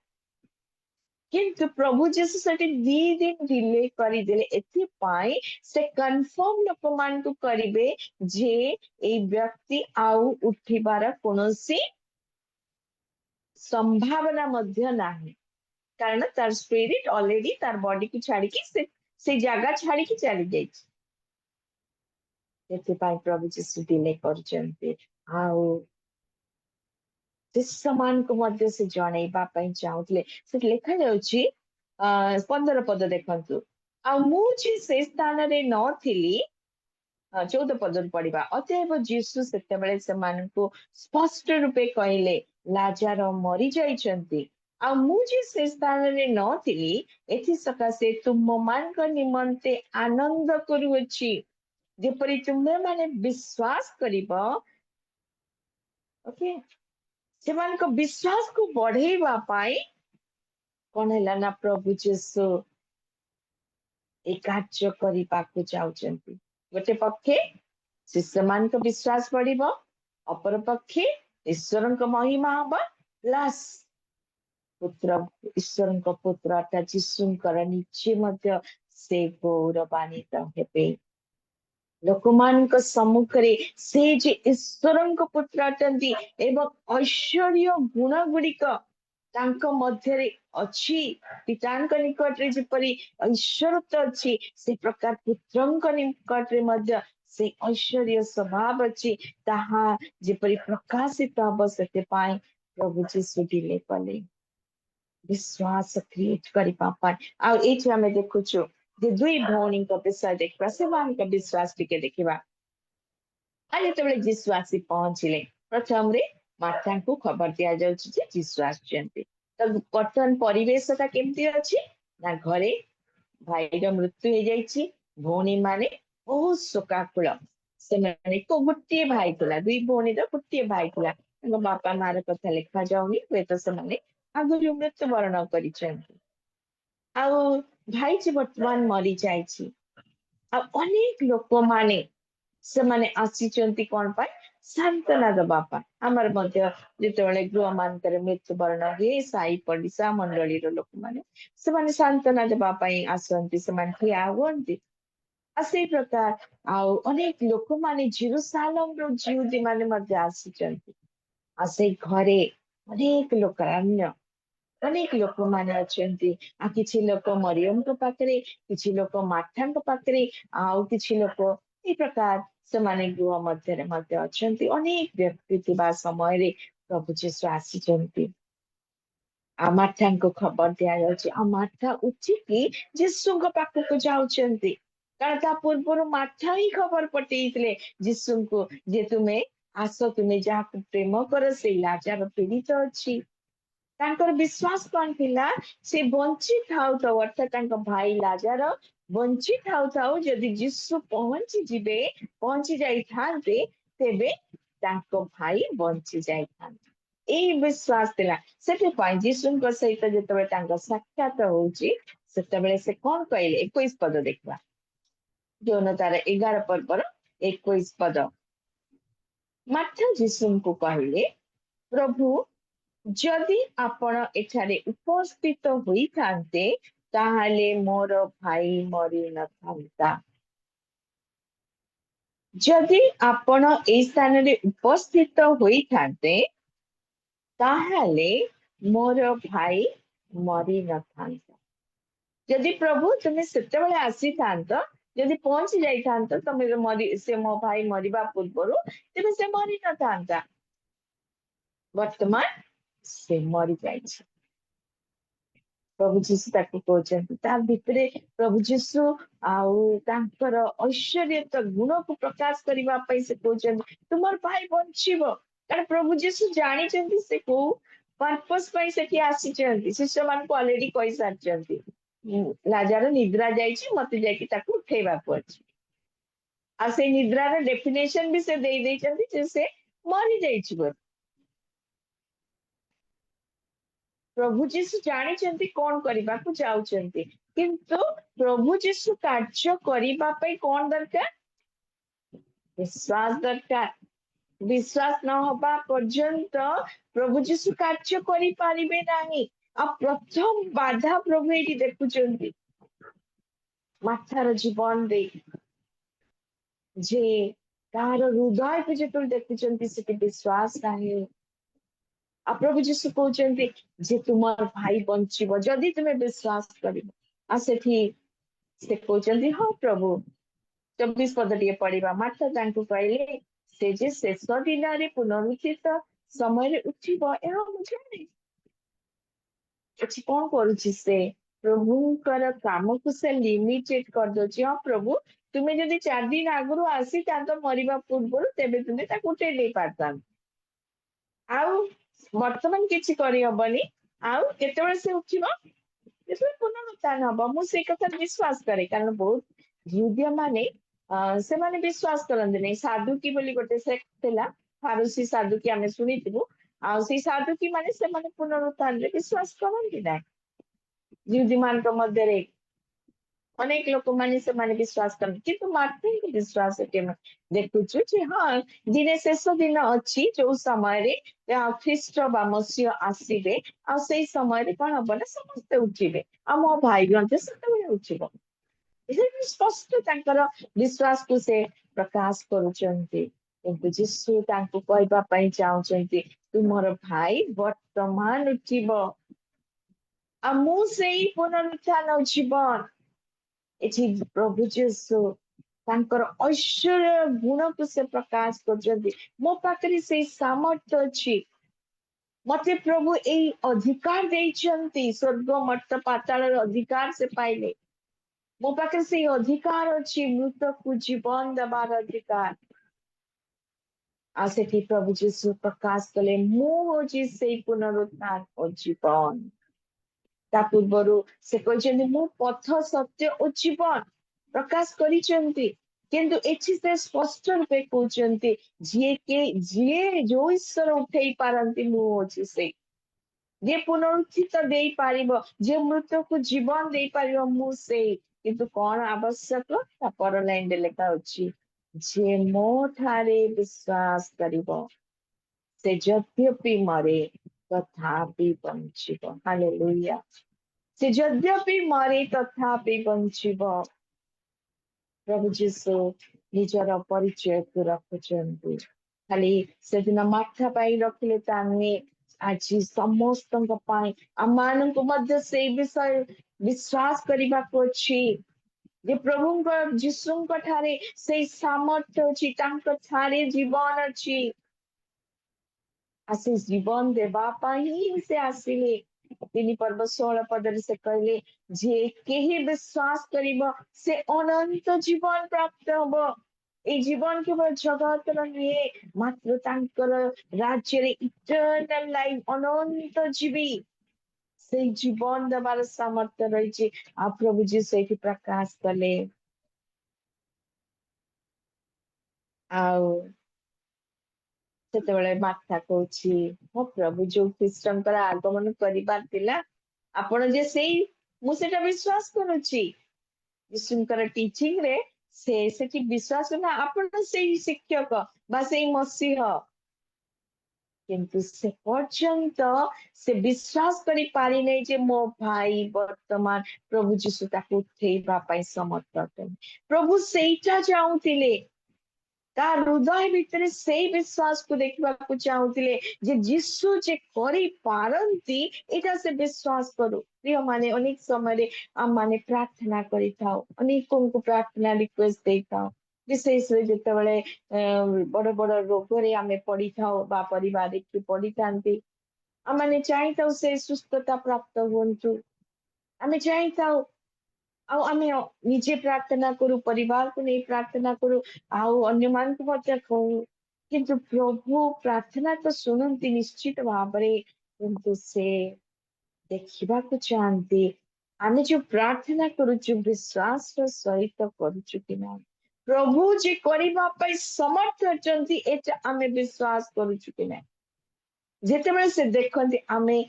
S15: किंतु प्रभु जीसु सेठी 2 दिन डिले करिदेले एथिपाई से कन्फर्म लोक मान को करिवे जे ए व्यक्ति आउ उठिबार कोनोसी संभावना मध्य नाही कारण तार स्पिरिट ऑलरेडी तार बॉडी को छाड़ी की से जगह छाड़ी की चली जाई एथिपाई प्रभु जीसु डिले करचंते आउ समान को मध्य से जणैबा पई चाहुतले से लिखा जाउची 15 पद देखंतु आ मु जे से स्थान रे नथिली 14 पद पढ़िबा अतएव जीसु सेतेबेले समानकु स्पष्ट रूपे कहले लाजार मरी जाइछंती आ मु जे से स्थान रे नथिली एथि सकासे तुम मानक निमंते आनंद करूछि जेपरि तुमे माने विश्वास करिबो ओके सेमान को विश्वास को बढ़ेबा पाई कोन हैला ना प्रभु जीसु ए कार्य करिबाकु चाहुचंती गोटे पक्षे शिष्य मान को विश्वास बढ़िबो अपर पक्षे ईश्वर को महिमा हबा प्लस पुत्र ईश्वर को पुत्र अर्थात जीशुंकर निश्चय मध्य से गौरवान्वित हेबे लोकमान को सम्मुखरे से जे ईश्वर को पुत्र अटंती एवं ऐश्वर्य गुण गुड़िक तांको मध्यरे अछि पितांक निकट रे जेपरि ऐश्वर्य अछि से प्रकार पुत्रंक निकट रे मध्य से ऐश्वर्य स्वभाव अछि ताहा जेपरि प्रकाशित हब सेते पाए प्रभु जीसु डिले कले विश्वास क्रिएट करि पापा आ एठी हमें देखुछु जे दुई भौणी को विषय देखबा सेमान का विश्वास टिके देखिबा आ जेतेबेले जीसु आसी पहुंचिले प्रथम रे मार्था को खबर दिया जाउछि जे जीसु आछन्ते त वर्तमान परिवेशटा केमती अछि ना घरे भाईर मृत्यु हो जाइछि भौणी माने बहुत शोकाकुल से माने को गुट्टे भाई थला दुई भौणी रो गुट्टे भाई थला तांको बापा मार कथा लिखा जाउनी हुए तो से माने आगु मृत्यु वर्ण करिछन्ते आ भाई जी वर्तमान मरी जाइछि आ अनेक लोक माने से माने आसीचंती कोन पाए सांत्वना दबा पाए हमर मध्य जेतेबेले गृह मानकर मृत्यु वर्ण हुए साई पडिसा मंडली रो लोक माने से माने सांत्वना दबा पाए आसंती से माने ठिया हुअन्ति असे प्रकार आ अनेक लोक माने जेरूसालेम रो जिउदी माने मध्य आसीचंती आसे घरे अनेक लोक अन्य अनेक लोक माने अछंती आ किछि लोक मरियम को पाखरे किछि लोक मार्था को पाखरे आ किछि लोक ए प्रकार से माने गृह मध्य मध्य अछंती अनेक व्यक्ति थिबा समय रे प्रभु जीसु आसीचंती आ मार्था को खबर दिया जाउछि आ मार्था उठिकी जीसु को पाख को जाउचंती कारण ता पूर्व मार्था ही खबर पठेइतले जीसु को जे तुमे आसो तुमे जा प्रेम कर से लाजार पीड़ित अछि तांकर विश्वास कौन थिला से बंची थाउ तो अर्थात तांका भाई लाजार बंची थाउ थाउ यदि जीसु पहुंची जाई थांते तेबे तांको भाई बंची जाई थांते ए विश्वास थिला सेते पाई जीसु को सहित जेतबे तांका साक्षात होउची सेतबेले से कोन कहले 21 पद देखबा जोन तार 11 पर्वर 21 पद मार्था जीसु को कहले प्रभु जदि आपण एठारे उपस्थित होई थांते ताहाले मोर भाई मरी न थांता जदि आपण ए स्थान रे उपस्थित होई थांते ताहाले मोर भाई मरी न थांता जदि प्रभु तुमे सेतेबेले आसी थांत जदि पहुंची जाई थांत तमे मरी से मो भाई मरिबा पूर्वरु तेबे से मरी न थांता वर्तमान से मरी जाइछि प्रभु जीसु ताकू कहते ता भितरे प्रभु जीसु आउ तांकर ऐश्वर्य गुण को प्रकाश करबा पई से कहते तुमर भाई बंचिबो कारण प्रभु जीसु जानी चंती से को पर्पस पई सेठी आसी चंती शिष्य मान को ऑलरेडी कहि सारचंती लाजार निद्रा जाइछि मते जाकी ताकू उठेबा पड़छि आ से निद्रा रे डेफिनेशन भी से देई देई चंती जे से मरी जाइछि बो प्रभु जीसु जानी कौन करने को जाऊँगी किंतु प्रभु जीसु कार्य करने कौन दरकार विश्वास दरकार विश्वास न होबा पर्यंत प्रभु जीसु कार्य करि पारिबे नाही प्रथम बाधा प्रभु ये देखुचंती माथार जीवन दे जे तार हृदय को जो देखुचंती से विश्वास रहे प्रभु जीशु कहते जे तुमर भाई बंचिब जदि तुम्हें विश्वास कर से कहते हाँ प्रभु 24 पद टे पढ़ा मार्था कहले से जे शेष दिन रे पुनरुत्थित समय उठिब यह मु जाने कौन करुछि से प्रभुकर काम को से लिमिटेड कर दोछि हाँ प्रभु तुम्हें जदि 4 दिन आगु आसी तो मरिबा पूर्व तेबे तुम्हें ताकू टेली पारता आउ वर्तमान किछि करि हबनी आउ केतेबेले से उठिबो जेसे पुनरुत्थान हबो मु से कथा विश्वास करे कारण बहुत यहूदी माने से माने विश्वास करंदे नै साधुकी बोली गोटे से थिला फारूसी साधुकी आमे सुनिथिबु आ से साधुकी माने से माने पुनरुत्थान रे विश्वास करंदी नै यहूदी मान के मध्य रे अनेक लोक माने से माने विश्वास करन किंतु मार्टिन के विश्वास के देखुछु जे हाँ दिने शेष दिन अछि जो समय रे ख्रीष्ट बा मसीह आसीबे आ से समय रे कोन हबो ना समस्त उठिबे आ मो भाई गंते सतबे उठिबो स्पष्ट तांकर विश्वास को से प्रकाश करुचंती किंतु यीशु तांको कहबा पई चाहुचंती तुमर भाई वर्तमान उठिबो आ मु सेई पुनरुत्थान जीवन एठी प्रभु यीशु तांकर ऐश्वर्य गुण को से प्रकाश करचंती मो पाखरे से सामर्थ्य अछि मते प्रभु एई अधिकार देइचंती स्वर्ग मर्त्य पाताल अधिकार से पाइले मो पाखे से अधिकार अच्छी मृत को जीवन दबार अधिकार आसेठी प्रभु जीशु प्रकाश कले मु होची से पुनरुत्थान और जीवन ता पूर्वरु से कहछन्ती मु पथ सत्य और जीवन प्रकाश करिसंती किंतु एछि से स्पष्ट रूपे कहछन्ती जे जो ईश्वर उठेई पारंती मु होची से जे पुनरुत्थित देई पारिबो जे मृत को जीवन देई पारिबो मु से किंतु कौन आवश्यक पर लाइन लेखा अछि जे मो ठारे विश्वास करिबो से यद्यपि मरे तथापि बंचिबो हालेलुया से यद्यपि मरे तथापि बंचिबो प्रभु जीशु निजर परिचय को रखुचंती खाली से दिन माथा पाई रखिले ताने आज समस्त आम मध्य से विषय विश्वास करने को अच्छी जे प्रभु जीशु ठारे से सामर्थ्य अच्छी ठारे जीवन अच्छी आसी जीवन देवा ही से आसिले 3 पर्व 16 पदर से कहले जे केही विश्वास करिबो से अनंत जीवन प्राप्त होबो ए जीवन केवल जगत नुहे मात्र तांकर राज्य रे इटर्नल लाइफ अनंत जीवी से जीवन देवार सामर्थ्य रही आ प्रभु जी से प्रकाश कले आते माथा कहूँ मो प्रभु जो ख्रीष्टर आगमन कर आपण जे से मुझे विश्वास करुच्ची यीशुकर टीचिंग रे से विश्वास ना आपण से शिक्षक बा से मसीह किंतु से पर्यंत से विश्वास करी पारी नहीं जे मो भाई वर्तमान प्रभु जीशु ताकू उठेइबा पई समर्थ अटन प्रभु सेइटा चाहुतिले ता हृदय भितर से विश्वास को देखा चाहूले जे जीशु जे करी पारंती एटा से विश्वास करू प्रिय माने अनेक समय आम माने प्रार्थना करी थाओ अनेकों को प्रार्थना रिक्वेस्ट दे थाओ विशेष जिते बड़ बड़ रोग रे आमे पड़ी थाओ बा परिवार के पड़ी थांती आमे चाहि थाओ से सुस्थता प्राप्त होंतु आमे चाहि थाओ आमे निजे प्रार्थना करू परिवार को नहीं प्रार्थना करू आउ अन्य मान को मध्य कहू किंतु प्रभु प्रार्थना तो सुनती निश्चित भाव किंतु से देखा चाहती आमे जो प्रार्थना करुचु विश्वास सहित करुचु कि ना प्रभु जे करबा पई समर्थ अछंती एटा आमे विश्वास करुचु कि ना जेतेबेले से देखंती आमे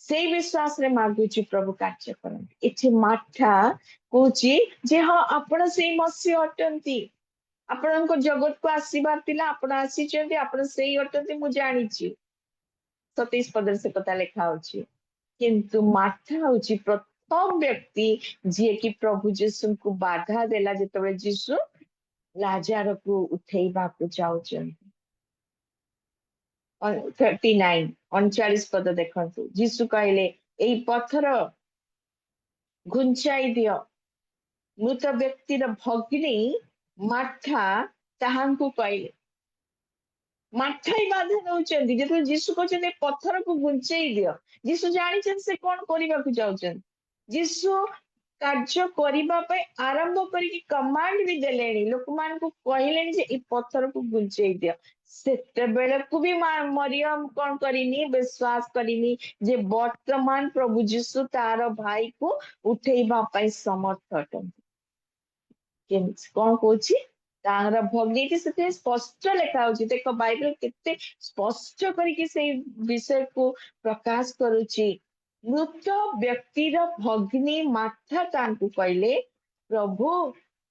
S15: से विश्वास रे मागुची प्रभु कार्य करंती एठी माठा कहूची जे हाँ आपण से मसीह अटंती आपणको जगत को आसीबार तिला आपण आसीचंती आपण सेही अटंती मु जानिची 27 पद से कथा लेखा होची किंतु मार्था होची प्रथम व्यक्ति जी कि प्रभु जीशु को बाधा देला जेतबे जीशु लाजार को उठेबा को जाउछन 39 39 पद देखंतु जीशु कहले एई पत्थर घुंचाई दियो मृत व्यक्तिर भगिनी मार्था ताहांकु कहले मार्था ही बाधा दउछन जेतबे जीशु कहछन पत्थर को घुंचाई दियो जीशु जानिछन से कोन करिबा को जाउछन जीशु कार्य करिबा पे आरंभ करिकी कमांड भी देलेनी लोकमान को कहलेनी जे ई पत्थर को गुंचेई दियो सेते बेले को भी मरियम कोन करिनी विश्वास करिनी जे वर्तमान प्रभु जीशु तार भाई को उठेइबा पे समर्थ अटन कोन कोची तार भगिनी से स्पष्ट लिखा होची देखो बाइबल केते स्पष्ट करिकी से विषय को प्रकाश करूची मृत व्यक्तिर भगिनी मार्था तांकु कहले प्रभु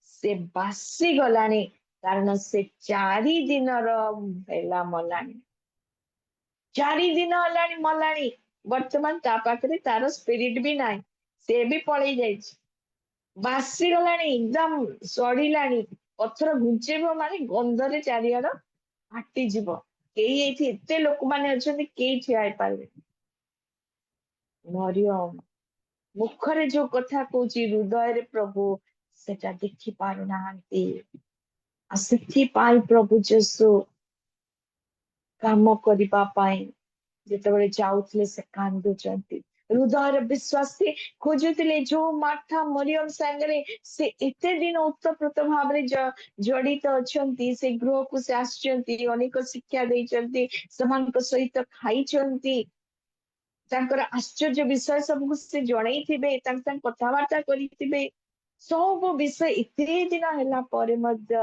S15: से बासी गलानी कारण से 4 दिन भेला मलानी 4 दिन हलानी मलानी वर्तमान ता पाखरे तार स्पिरिट भी नाही से भी पळै जाइछ बासी गलानी एकदम सड़िलानी पत्थर घुंचेबो माने गंधरे चारियार फाटी जीव केही एथि एते लोक माने अछन्ति केही ठियाई पारबे मरियम मुखरे जो कथा कहूची हृदय रे प्रभु सेटा देखि पारु नाहंती आसेथि पाई प्रभु जेसु काम करिबा पाई जेतबे जाउथले से कांदुचंती हृदय रे विश्वास से खोजुतले जो मार्था मरियम संगरे से एते दिन उत्तप्रत भाव रे जड़ित अछंती से गृह को से आछंती अनेक शिक्षा देचंती समान को सहित खाइचंती तांकर आश्चर्य विषय सब से जणई थिबे तांक कथावार्ता करिथिबे सब विषय इते दिन हैला परे मध्य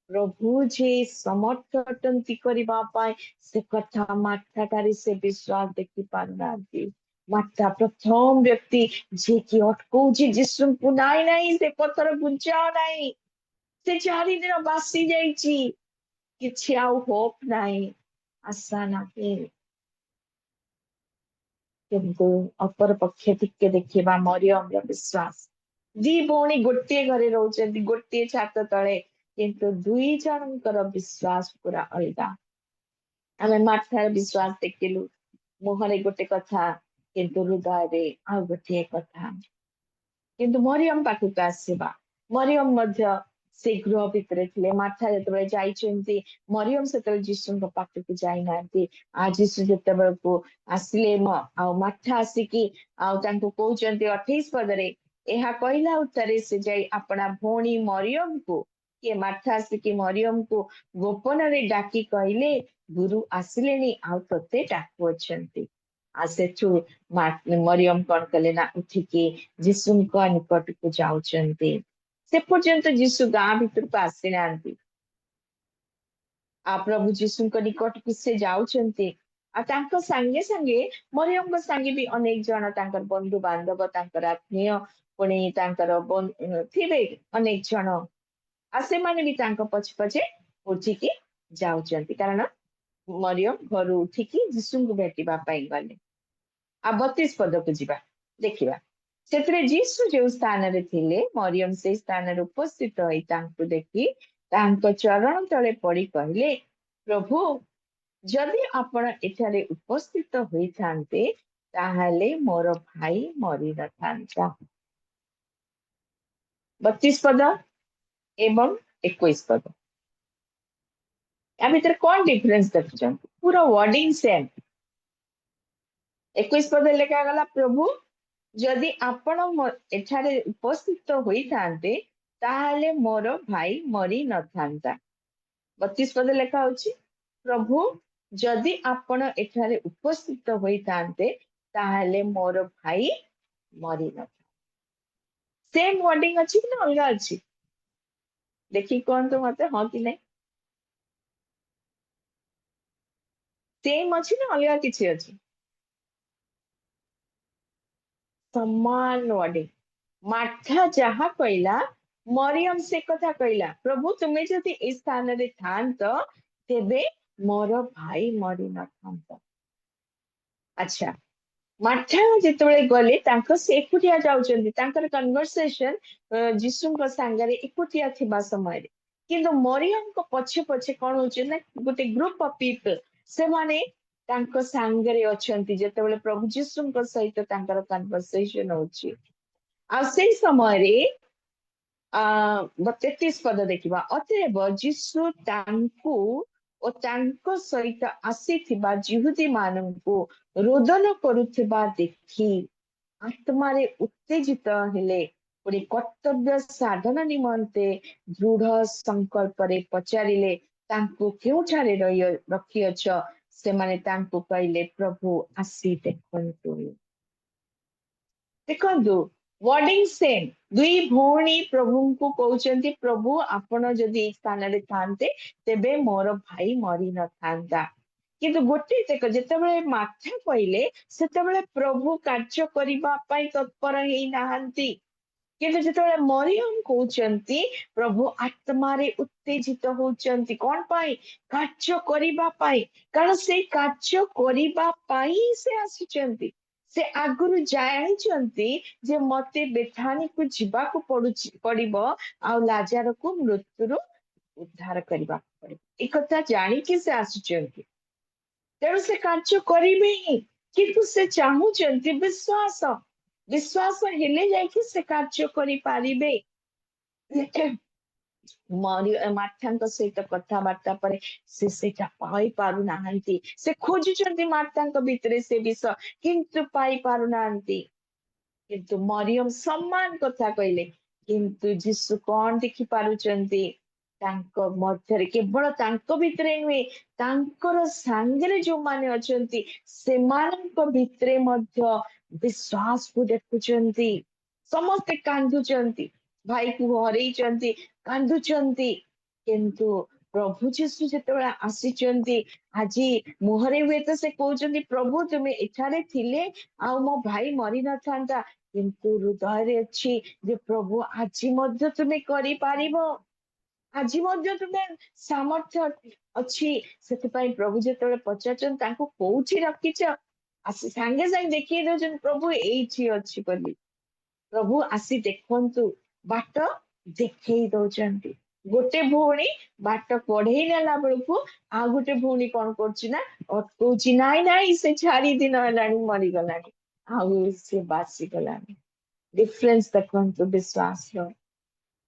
S15: प्रभु जे समर्थ अटंती करिबा पाए से कथा मार्था तारी से विश्वास देखि पारनांती मार्था प्रथम व्यक्ति जे कि अटकौ जे जीसु को नाई नाही से पत्थर गुंचा नाही से 4 दिन बासी जाईची किछि आउ होप नाही आशा नाही किंतु अपर पक्ष टिके देखिबा मरियम रो विश्वास दी भौणी गोटे घरे रहउचंती गोटे छात तळे किंतु 2 जनकर विश्वास पूरा अलगा आमे मार्था विश्वास देखिलु मुहरे गोटे कथा किंतु हृदय रे आ गोटे कथा किंतु मरियम पाखु आसीबा मरियम मध्य से गृह भितर थिले मार्था जेतबे जाइचंती मरियम सेतबे जीसु को पाखु जाई नांती आ जीसु जेतबे को आसिले आ मार्था आसिकी आ तांको कहउचंती 28 पदरे एहा कहला उत्तरे से जाई अपना भौणी मरियम को के मार्था आसिकी मरियम को गोपन रे डाकी कहले गुरु आसिलेनी आ तते डाकु अछंती आ सेठु मरियम कोन कले ना उठिकी जीसु को निकट को जाउचंती से पर्यंत जीसु गाँ भीतर को आसी नांती आ प्रभु जीसु को निकट को से जाउचंती आ तांको संगे संगे मरियम को संगे भी अनेक जन तांकर बंधु बांधव तांकर आत्मीय पुणी तांकर थिबे अनेक जन आ से माने भी तांको पछ पछे उठिकी जाउचंती कारण मरियम घर उठिकी जीसु को भेटिबा पाई गले आ 32 पद को जीवा देखिबा सेतरे जीसु जो स्थान रे थिले मरियम से स्थान रे उपस्थित होई तांको देखि तांको चरण तळे पड़ी कहले प्रभु जदि आपण एठारे उपस्थित होई थांते ताहाले मोर भाई मरि न थांता 32 पद एवं 21 पद या भीतर कौन डिफरेंस देखछन पूरा वर्डिंग सेम 21 पद लिखा गला प्रभु जदि आपण एठारे उपस्थित होई थांते ताहाले मोर भाई मरि न थांता 32 पद लिखा होची प्रभु जदि आपण एठारे उपस्थित होई थांते ताहाले मोर भाई मरि न सेम वर्डिंग अछि कि अलगा अछि देखि कोन तो मते हां कि नै सेम अछि ना अलगा किछि अछि समान वर्डिंग मार्था जहा कहला मरियम से कथा कहला प्रभु तुम्हें जदि इस स्थान रे थांत तेबे मोर भाई मरि न थांत अच्छा ମାର୍ଥା ଯେତେବେଳେ ଗଲେ ସେ ଏକୁଟିଆ ଯାଉଛନ୍ତି ତାଙ୍କର କନଭରସେସନ ଯୀଶୁଙ୍କ ସାଙ୍ଗରେ ଏକୁଟିଆ ଥିବା ସମୟରେ, କିନ୍ତୁ ମରିୟମଙ୍କ ପଛେ ପଛେ କଣ ହଉଛି ନା ଗୋଟେ ଗ୍ରୁପ ଅଫ ପିପଲ ସେମାନେ ତାଙ୍କ ସାଙ୍ଗରେ ଅଛନ୍ତି ଯେତେବେଳେ ପ୍ରଭୁ ଯୀଶୁଙ୍କ ସହିତ ତାଙ୍କର କନଭରସେସନ ହଉଛି। ଆଉ ସେଇ ସମୟରେ 33 ପଦ ଦେଖିବା, ଅତଏବ ଯୀଶୁ ତାଙ୍କୁ ଓ ତାଙ୍କ ସହିତ ଆସିଥିବା ଯିହୁଦୀ ମାନଙ୍କୁ ରୋଦନ କରୁଥିବା ଦେଖି ଆତ୍ମାରେ ଉତ୍ତେଜିତ ହେଲେ, ପୁଣି କର୍ତ୍ତବ୍ୟ ସାଧନ ନିମନ୍ତେ ଦୃଢ ସଂକଳ୍ପରେ ପଚାରିଲେ, ତାଙ୍କୁ କେଉଁଠାରେ ରଖିଅଛ? ସେମାନେ ତାଙ୍କୁ କହିଲେ, ପ୍ରଭୁ ଆସି ଦେଖନ୍ତୁ। ଦେଖନ୍ତୁ ୱାର୍ଡିଂ ସେମ୍, ଦୁଇ ଭଉଣୀ ପ୍ରଭୁଙ୍କୁ କହୁଛନ୍ତି, ପ୍ରଭୁ ଆପଣ ଯଦି ଏଇ ସ୍ଥାନରେ ଥାନ୍ତେ ତେବେ ମୋର ଭାଇ ମରି ନଥାନ୍ତା। କିନ୍ତୁ ଗୋଟେ ଦେଖ, ଯେତେବେଳେ ମାର୍ଥା କହିଲେ ସେତେବେଳେ ପ୍ରଭୁ କାର୍ଯ୍ୟ କରିବା ପାଇଁ ତତ୍ପର ହେଇନାହାନ୍ତି, କିନ୍ତୁ ଯେତେବେଳେ ମରିୟମ କହୁଛନ୍ତି ପ୍ରଭୁ ଆତ୍ମାରେ ଉତ୍ତେଜିତ ହଉଛନ୍ତି। କଣ ପାଇଁ? କାର୍ଯ୍ୟ କରିବା ପାଇଁ, କାରଣ ସେଇ କାର୍ଯ୍ୟ କରିବା ପାଇଁ ସେ ଆସିଛନ୍ତି। ସେ ଆଗରୁ ଜାଣିଛନ୍ତି ଯେ ମତେ ବେଥାନିକୁ ଯିବାକୁ ପଡିବ ଆଉ ଲାଜାରକୁ ମୃତ୍ୟୁରୁ ଉଦ୍ଧାର କରିବାକୁ ପଡିବ, ଏ କଥା ଜାଣିକି ସେ ଆସିଛନ୍ତି। ତେଣୁ ସେ କାର୍ଯ୍ୟ କରିବେ ହିଁ, କିନ୍ତୁ ସେ ଚାହୁଁଛନ୍ତି ବିଶ୍ୱାସ ହେଲେ ଯାଇକି ସେ କାର୍ଯ୍ୟ କରିପାରିବେ। ମାର୍ଥାଙ୍କ ସହିତ କଥାବାର୍ତ୍ତା ପରେ ସେ ସେଇଟା ପାଇ ପାରୁନାହାନ୍ତି। ସେ ଖୋଜୁଛନ୍ତି ମାର୍ଥାଙ୍କ ଭିତରେ ସେ ବିଷୟ, କିନ୍ତୁ ପାଇ ପାରୁନାହାନ୍ତି। କିନ୍ତୁ ମରିୟମ ସମାନ କଥା କହିଲେ, କିନ୍ତୁ ଯୀଶୁ କଣ ଦେଖି ପାରୁଛନ୍ତି? ତାଙ୍କ ମଧ୍ୟରେ, କେବଳ ତାଙ୍କ ଭିତରେ ନୁହେଁ, ତାଙ୍କର ସାଙ୍ଗରେ ଯୋଉମାନେ ଅଛନ୍ତି ସେମାନଙ୍କ ଭିତରେ ମଧ୍ୟ ବିଶ୍ୱାସକୁ ଦେଖୁଛନ୍ତି। ସମସ୍ତେ କାନ୍ଦୁଛନ୍ତି, ଭାଇକୁ ହରେଇଛନ୍ତି, କାନ୍ଦୁଛନ୍ତି, କିନ୍ତୁ ପ୍ରଭୁ ଯୀଶୁ ଯେତେବେଳେ ଆସିଛନ୍ତି ଆଜି ମୁହଁରେ ହୁଏତ ସେ କହୁଛନ୍ତି, ପ୍ରଭୁ ତୁମେ ଏଠାରେ ଥିଲେ ଆଉ ମୋ ଭାଇ ମରି ନଥାନ୍ତା, କିନ୍ତୁ ହୃଦୟରେ ଅଛି ଯେ ପ୍ରଭୁ ଆଜି ମଧ୍ୟ ତୁମେ କରିପାରିବ, ଆଜି ମଧ୍ୟ ତୁମେ ସାମର୍ଥ୍ୟ ଅଛି। ସେଥିପାଇଁ ପ୍ରଭୁ ଯେତେବେଳେ ପଚାରୁଛନ୍ତି ତାଙ୍କୁ କୋଉଠି ରଖିଛ, ଆସି ସାଙ୍ଗେ ସାଙ୍ଗେ ଦେଖେଇ ଦଉଛନ୍ତି ପ୍ରଭୁ ଏଇଠି ଅଛି ବୋଲି। ପ୍ରଭୁ ଆସି ଦେଖନ୍ତୁ, ବାଟ ଦେଖେଇ ଦଉଛନ୍ତି। ଗୋଟେ ଭଉଣୀ ବାଟ କଢେଇ ନେଲା ବେଳକୁ ଆଉ ଗୋଟେ ଭଉଣୀ କଣ କରୁଛି ନା ଅଟକଉଛି, ନାଇଁ ନାଇଁ ସେ 4 ଦିନ ହେଲାଣି ମରିଗଲାଣି, ଆଉ ସେ ବାସିଗଲାଣି। ଡିଫରେନ୍ସ ଦେଖନ୍ତୁ ବିଶ୍ୱାସର।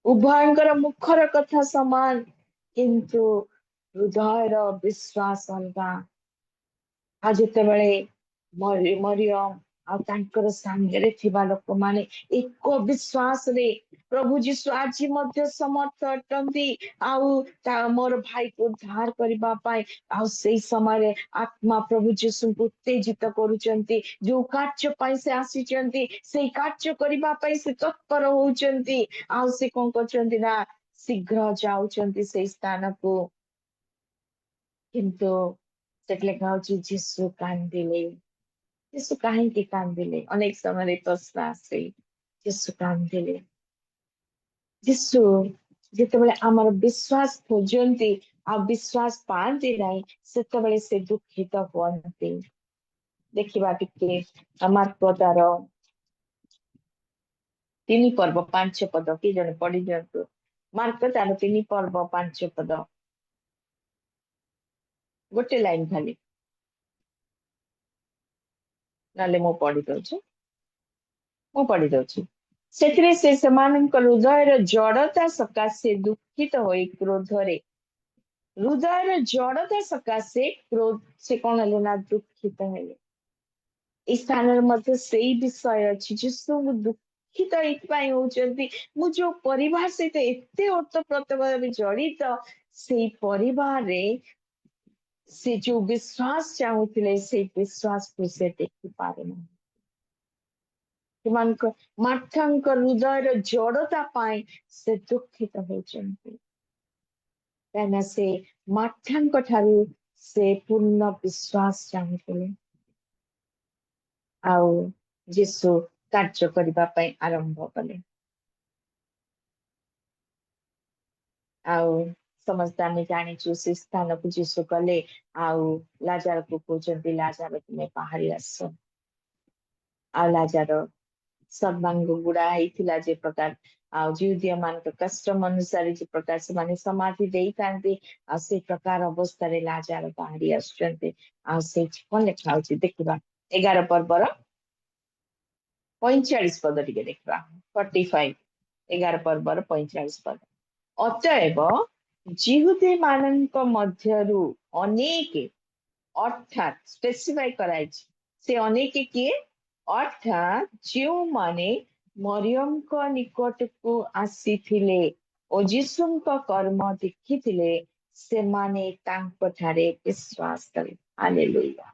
S15: ଉଭୟଙ୍କର ମୁଖର କଥା ସମାନ, କିନ୍ତୁ ହୃଦୟର ବିଶ୍ୱାସ ଅଲଗା। ଆଉ ଯେତେବେଳେ ମରିୟମ ଆଉ ତାଙ୍କର ସାଙ୍ଗରେ ଥିବା ଲୋକମାନେ ଏକ ବିଶ୍ୱାସରେ ପ୍ରଭୁ ଯୀଶୁ ଆଜି ମଧ୍ୟ ସମର୍ଥ ଅଟନ୍ତି ଆଉ ମୋର ଭାଇକୁ ଉଦ୍ଧାର କରିବା ପାଇଁ, ଆଉ ସେଇ ସମୟରେ ଆତ୍ମା ପ୍ରଭୁ ଯୀଶୁଙ୍କୁ ଉତ୍ତେଜିତ କରୁଛନ୍ତି। ଯୋଉ କାର୍ଯ୍ୟ ପାଇଁ ସେ ଆସିଛନ୍ତି ସେଇ କାର୍ଯ୍ୟ କରିବା ପାଇଁ ସେ ତତ୍ପର ହଉଛନ୍ତି। ଆଉ ସେ କଣ କରୁଛନ୍ତି ନା ଶୀଘ୍ର ଯାଉଛନ୍ତି ସେଇ ସ୍ଥାନକୁ। କିନ୍ତୁ ସେଠି ଲେଖା ହଉଛି ଯୀଶୁ କାନ୍ଦିଲେ। ଯୀଶୁ କାହିଁକି କାନ୍ଦିଲେ? ଅନେକ ସମୟରେ ପ୍ରଶ୍ନ ଆସେ, ଯୀଶୁ କାନ୍ଦିଲେ। ଯୀଶୁ ଯେତେବେଳେ ଆମର ବିଶ୍ୱାସ ଖୋଜନ୍ତି ଆଉ ବିଶ୍ୱାସ ପାଆନ୍ତି ନାହିଁ, ସେତେବେଳେ ସେ ଦୁଃଖିତ ହୁଅନ୍ତି। ଦେଖିବା ଟିକେ ମାର୍କ ତାର 3 ପର୍ବ 5 ପଦ, କି ଜଣେ ପଢି ଦିଅନ୍ତୁ। ମାର୍କ ତାର 3 ପର୍ବ 5 ପଦ, ଗୋଟେ ଲାଇନ ଖାଲି, ନହେଲେ ମୁଁ ପଢି ଦଉଛି। ସେଥିରେ ସେ ସେମାନଙ୍କ ହୃଦୟର ଜଡତା ସକାଶେ ଦୁଃଖିତ ହୋଇ ହୃଦୟର ଜଡତା ସକାଶେ ସେ କଣ ହେଲେ ନା ଦୁଃଖିତ ହେଲେ। ଏଇ ସ୍ଥାନରେ ମଧ୍ୟ ସେଇ ବିଷୟ ଅଛି। ଯୀଶୁ ଦୁଃଖିତ ଏଇଥିପାଇଁ ହଉଛନ୍ତି, ମୁଁ ଯୋଉ ପରିବାର ସହିତ ଏତେ ଓତପ୍ରୋତ ଭାବେ ଜଡିତ, ସେଇ ପରିବାରରେ ସେ ଯୋଉ ବିଶ୍ୱାସ ଚାହୁଁଥିଲେ ସେଇ ବିଶ୍ୱାସକୁ ସେ ଦେଖିପାରୁନାହିଁ। ସେମାନଙ୍କ ମାର୍ଥାଙ୍କ ହୃଦୟର ଜଡତା ପାଇଁ ସେ ଦୁଃଖିତ ହେଉଛନ୍ତି, କାହିଁକିନା ସେ ମାର୍ଥାଙ୍କ ଠାରୁ ସେ ପୂର୍ଣ୍ଣ ବିଶ୍ୱାସ ଚାହୁଁଥିଲେ। ଆଉ ଯୀଶୁ କାର୍ଯ୍ୟ କରିବା ପାଇଁ ଆରମ୍ଭ କଲେ। ଆଉ ସମସ୍ତେ ଆମେ ଜାଣିଛୁ ସେ ସ୍ଥାନକୁ ଯୀଶୁ ଗଲେ ଆଉ ଲାଜାରକୁ କହୁଛନ୍ତି, ଲାଜାର ତୁମେ ବାହାରି ଆସ। आ लाजार सर्वांग गुड़ा होता जे प्रकार आउदियो मान कष्टम अनुसार जे प्रकार से माने समाधि देई थांती आ से प्रकार अवस्था रे लाजार बाहरी आसुचंते आ से कोन लेखा होची देखिबा 11 पर्वर 45 पद टिके देखिबा 45 11 पर्वर 45 पद अतएव जिहुदी मानक मध्यरु अनेक अर्थात स्पेसिफाई कराइछि से अनेक किए अर्थात जो माने मरियम को निकट को आसीथिले ओ जीसुଙ୍କ कर्म देखिथिले से माने तांको ठारे विश्वास करे हालेलुया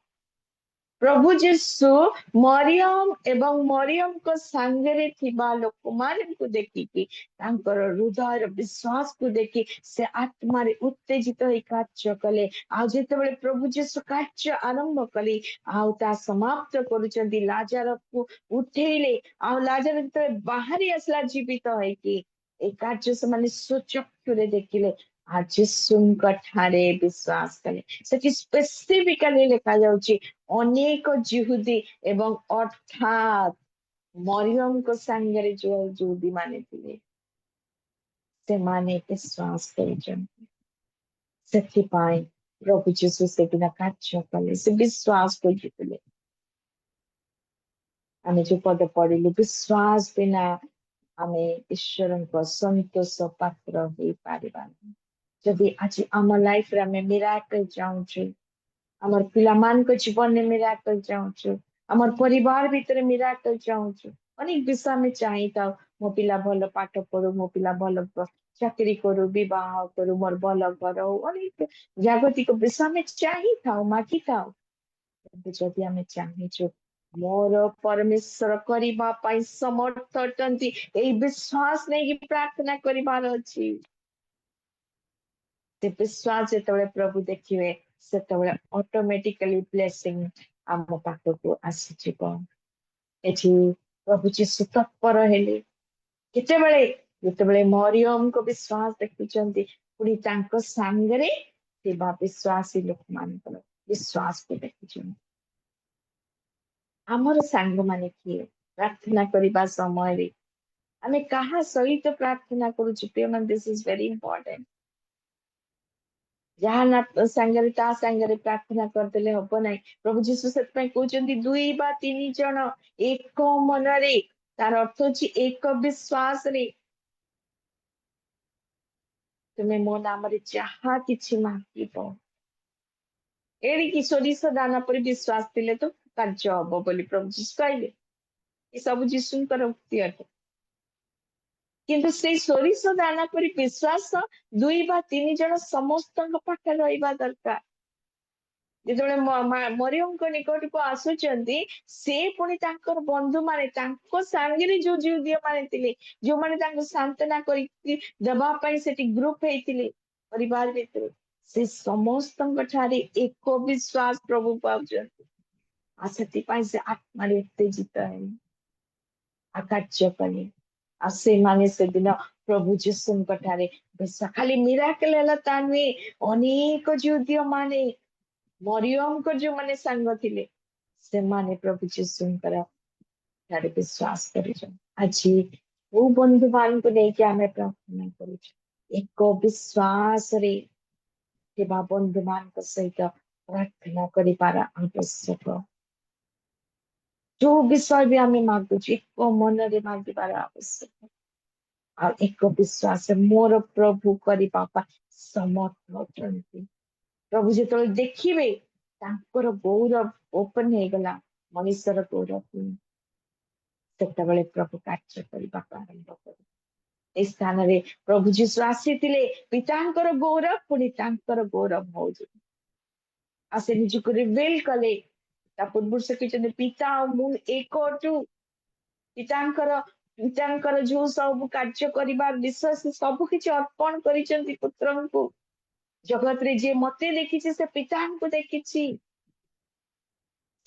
S15: प्रभु जीसु मरियम एवं मरियम को सांगरे थिबा लोक मानकु देखिकी तांकर हृदयर विश्वास को देखि से आत्मारे उत्तेजित होई कार्य कले आ जेतेबेले प्रभु जीसु कार्य आरंभ कले आ ता समाप्त करूचंदी लाजर को उठेइले आ लाजर जेतेबेले बाहरी असला जीवित होई कि ए कार्य से माने सुचक्षुरे देखिले आ जीसुଙ୍କ ठारे विश्वास कले सेठी स्पेसिफिकली लिखा जाउची अनेक जिहुदी एवं अर्थात मरियम को सांगरे जो जिहुदी माने थिले से माने विश्वास करिचंती सेथिपाई प्रभु जीसु से बिना कार्य कले से विश्वास करिथिले आमे जो पद पढ़िलु विश्वास बिना आमे ईश्वरଙ୍କ संतोष पात्र होई पारिबानी जदि आज आम लाइफ रे आमे मिराकल चाहूछु आमर पिलामान को जीवन में मिराकल चाहूछु आमर परिवार भीतर मिराकल चाहूछु अनेक विषय में चाहिता मो पिला भल पाठ पढु मो पिला भल चाकरी करू विवाह करू मोर भल घर हो अनेक जागतिक विषय में चाहिता मागी थाओ जदि आमे चाहिछु मोर परमेश्वर करिबा पाई समर्थ अटंती एई विश्वास नहीं कि प्रार्थना करिबार अछि ते विश्वास जेतेबेले प्रभु देखिवे सेतेबेले ऑटोमेटिकली ब्लेसिंग आम पाखकु आसीजिबो एठी प्रभु जीसु तत्पर हेले केतेबेले जेतेबेले मरियम को विश्वास देखुचंती पुनी तांको सांगरे सेवा विश्वासी लोक मानकर विश्वास को देखुचंती आमर सांग माने किए प्रार्थना करिबा समय रे आमे कहा सहित प्रार्थना करूछु Peman this is very important जहाँ ना सांगरे ता सांगरे प्रार्थना करदेले हबो नाही प्रभु जीसु सेत पय कहउचंती दुई बा तीन जण एक मन रे तार अर्थ अछि एक विश्वास रे तुमे मो नाम रे जहाँ किछि मागिबो एड़ी कि सोरिष दाना पर विश्वास दिले तो कार्य हबो बोली प्रभु जीसु कहले ई सब जीसुଙ୍କର उक्ति अटे किंतु से सोरिष दाना पर विश्वास दुई बा तीन जण समस्तଙ୍କ पाखे रहइबा दरकार जेतेबेले मरियमଙ୍କ निकटକୁ आसुचंती से पुणी तांकर बंधु माने तांको सांगरे जो जिहुदी माने थिले जो माने तांको सांत्वना करि देबा पई सेठी ग्रुप हेतिले परिवार भितर से समस्तଙ୍କ ठारे एक विश्वास प्रभु पाउचंती आ सेति पई से आत्मा रे उत्तेजित है आकार्य कले आ से माने से दिन प्रभु जीसुଙ୍କ ठारे विश्वास खाली मिराकल हला ताने अनेक जिहुदी माने मरियम को जो माने सांग थिले से माने प्रभु जीसुଙ୍କର ठारे विश्वास करिछन আজি वो बंधु मान को नहीं कि हमें प्रार्थना करूछ एक विश्वास रे सेवा बंधु मान को सहित प्रार्थना करि पारा आवश्यक जो विषय भी हमें मागुछ एक मन रे मागि पारा आवश्यक आ एक विश्वास मोर प्रभु करि पापा समर्थ अटंती प्रभु जेतବେଳେ देखिबे तांकर गौरव ओपन हे गला मनुष्यर गौरव सेतବେଳେ प्रभु कार्य करबा आरंभ करे ए स्थान रे प्रभु जीसु आसीथिले पितांकर गौरव पुनी तांकर गौरव मौजूद आसे निजको रिवील कले ता पूर्व से कहते पिता मु एक पितांकर जो सब कार्य करबा विश्वास सब किछि अर्पण करिसंती पुत्रंकु जगत रे जे मते देखिछि से पितांकु देखिछि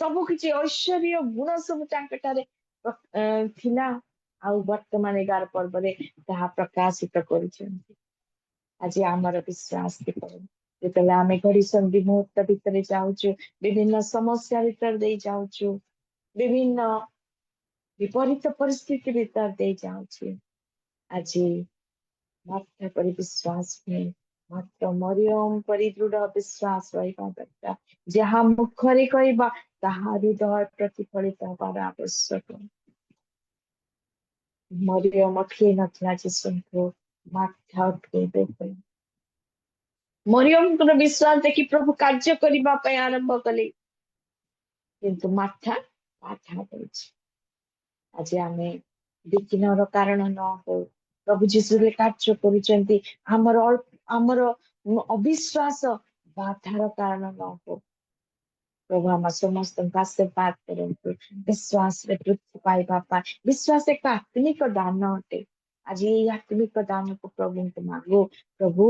S15: सब किछि ऐश्वर्य गुण सब तांकटारे थिला आ वर्तमान 11 पर्व रे ताहा प्रकाशित करिसंती आज आमर विश्वास के पर जेतले आमे घड़ी संधि मुहूर्त भितर जाउछु विभिन्न समस्या भितर दे जाउछु विभिन्न विपरीत परिस्थिति भीतर दे जाऊँ आज मात्र पर विश्वास में मात्र मरियम परि दृढ़ विश्वास रहिबा दरकार जहाँ मुखरे कहबा ताहा हृदय प्रतिफलित हबार आवश्यक मरियम अटके नथिला जीशुको माथा अटकेबे कले मरियम विश्वास देखि प्रभु कार्य करबा पय आरंभ कले किंतु माथा बाधा देछि आज आमे विघ्नर कारण न हो प्रभु जीशु कार्य करुचंती हमर अविश्वास बाधार कारण न हो प्रभु हम समस्त आशीर्वाद करंतु विश्वास रे वृद्धि पाइबा पाए विश्वास एक आत्मिक दान अटे आज ये आत्मिक दान को प्रभु को मांगो प्रभु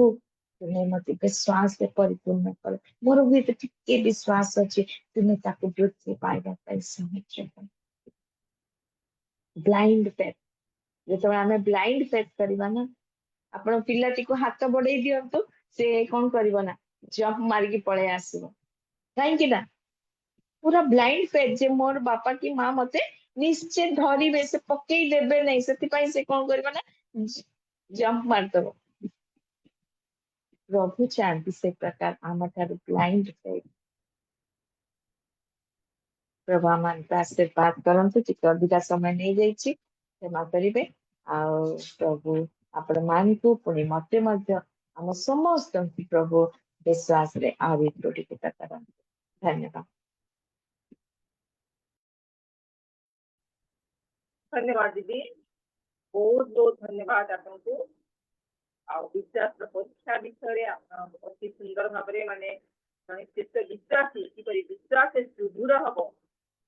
S15: तुम्हें मत विश्वास से परिपूर्ण कर मोर भी तो टिके विश्वास अच्छे तुम्हें ताको वृद्धि पाइबा पाए साहाय्य कर ब्लाइंड फेथ जो आम ब्लाइंड फेथ करवा ना आपण पिलाटी को हाथ बढ़ाई दिंतु से कौन कर ना जंप मारिकी पलि आसब कहीं पूरा ब्लाइंड फेथ जे मोर बापा की माँ मते निश्चय धरिबे से पकई देबे नहीं से कौन करबा ना जंप मारदब प्रभु चाहती से प्रकार आम ब्लाइंड फेथ प्रभु आम आशीर्वाद करंतु टिके अधिका समय नहीं जाइए क्षमा करेंगे प्रभु आपण मान को पुणी मते आम समस्त प्रभु विश्वास रे आहुरी दृढ़ीकृत करंतु धन्यवाद
S2: धन्यवाद दीदी बहुत बहुत धन्यवाद आपको विश्वास परीक्षा विषय अति सुंदर भाव माने विश्वासी किपरि विश्वास सुदृढ़ हम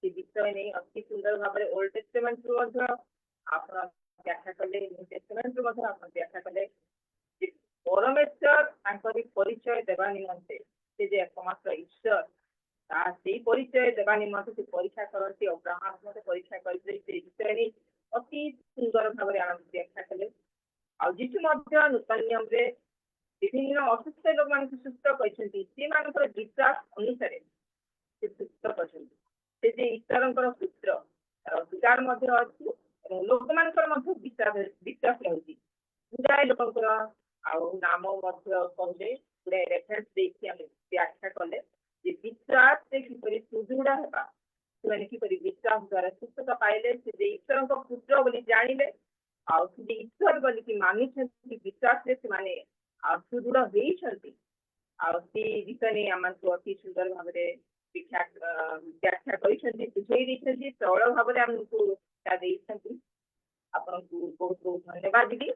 S2: से विषय नहीं अति सुंदर भाव ओल्ड टेस्टामेंट रु आप व्याख्या कले न्यू टेस्टामेंट रु आप व्याख्या कले परमेश्वर परिचय देवा निमंते से जे एकमात्र ईश्वर से परिचय देवा निमंते से परीक्षा करती अब्राहम मते परीक्षा करते से विषय नहीं अति सुंदर भाव व्याख्या कले जीशु नूतन नियम विभिन्न असुस्थ लोक मान सुस्थ कर विश्वास अनुसार से सुस्थ कर ईश्वर पुत्र अधिकार अच्छी लोक मान विश्वास रही गुड़ाए लोक नाम कहले गुड़ाए रेफरेन्स व्याख्या कले विश्वास से किपरि सुदृढ़ होगा से किपरि विश्वास द्वारा सुस्थता पाइले से ईश्वर पुत्र बोली जानिले ईश्वर बोलिकी मानुछंती विश्वास से माने सुदृढ़ होती विषय नहीं आम अति सुंदर भाव व्याख्या बुझे सरल भाव आमको बहुत बहुत धन्यवाद दीदी।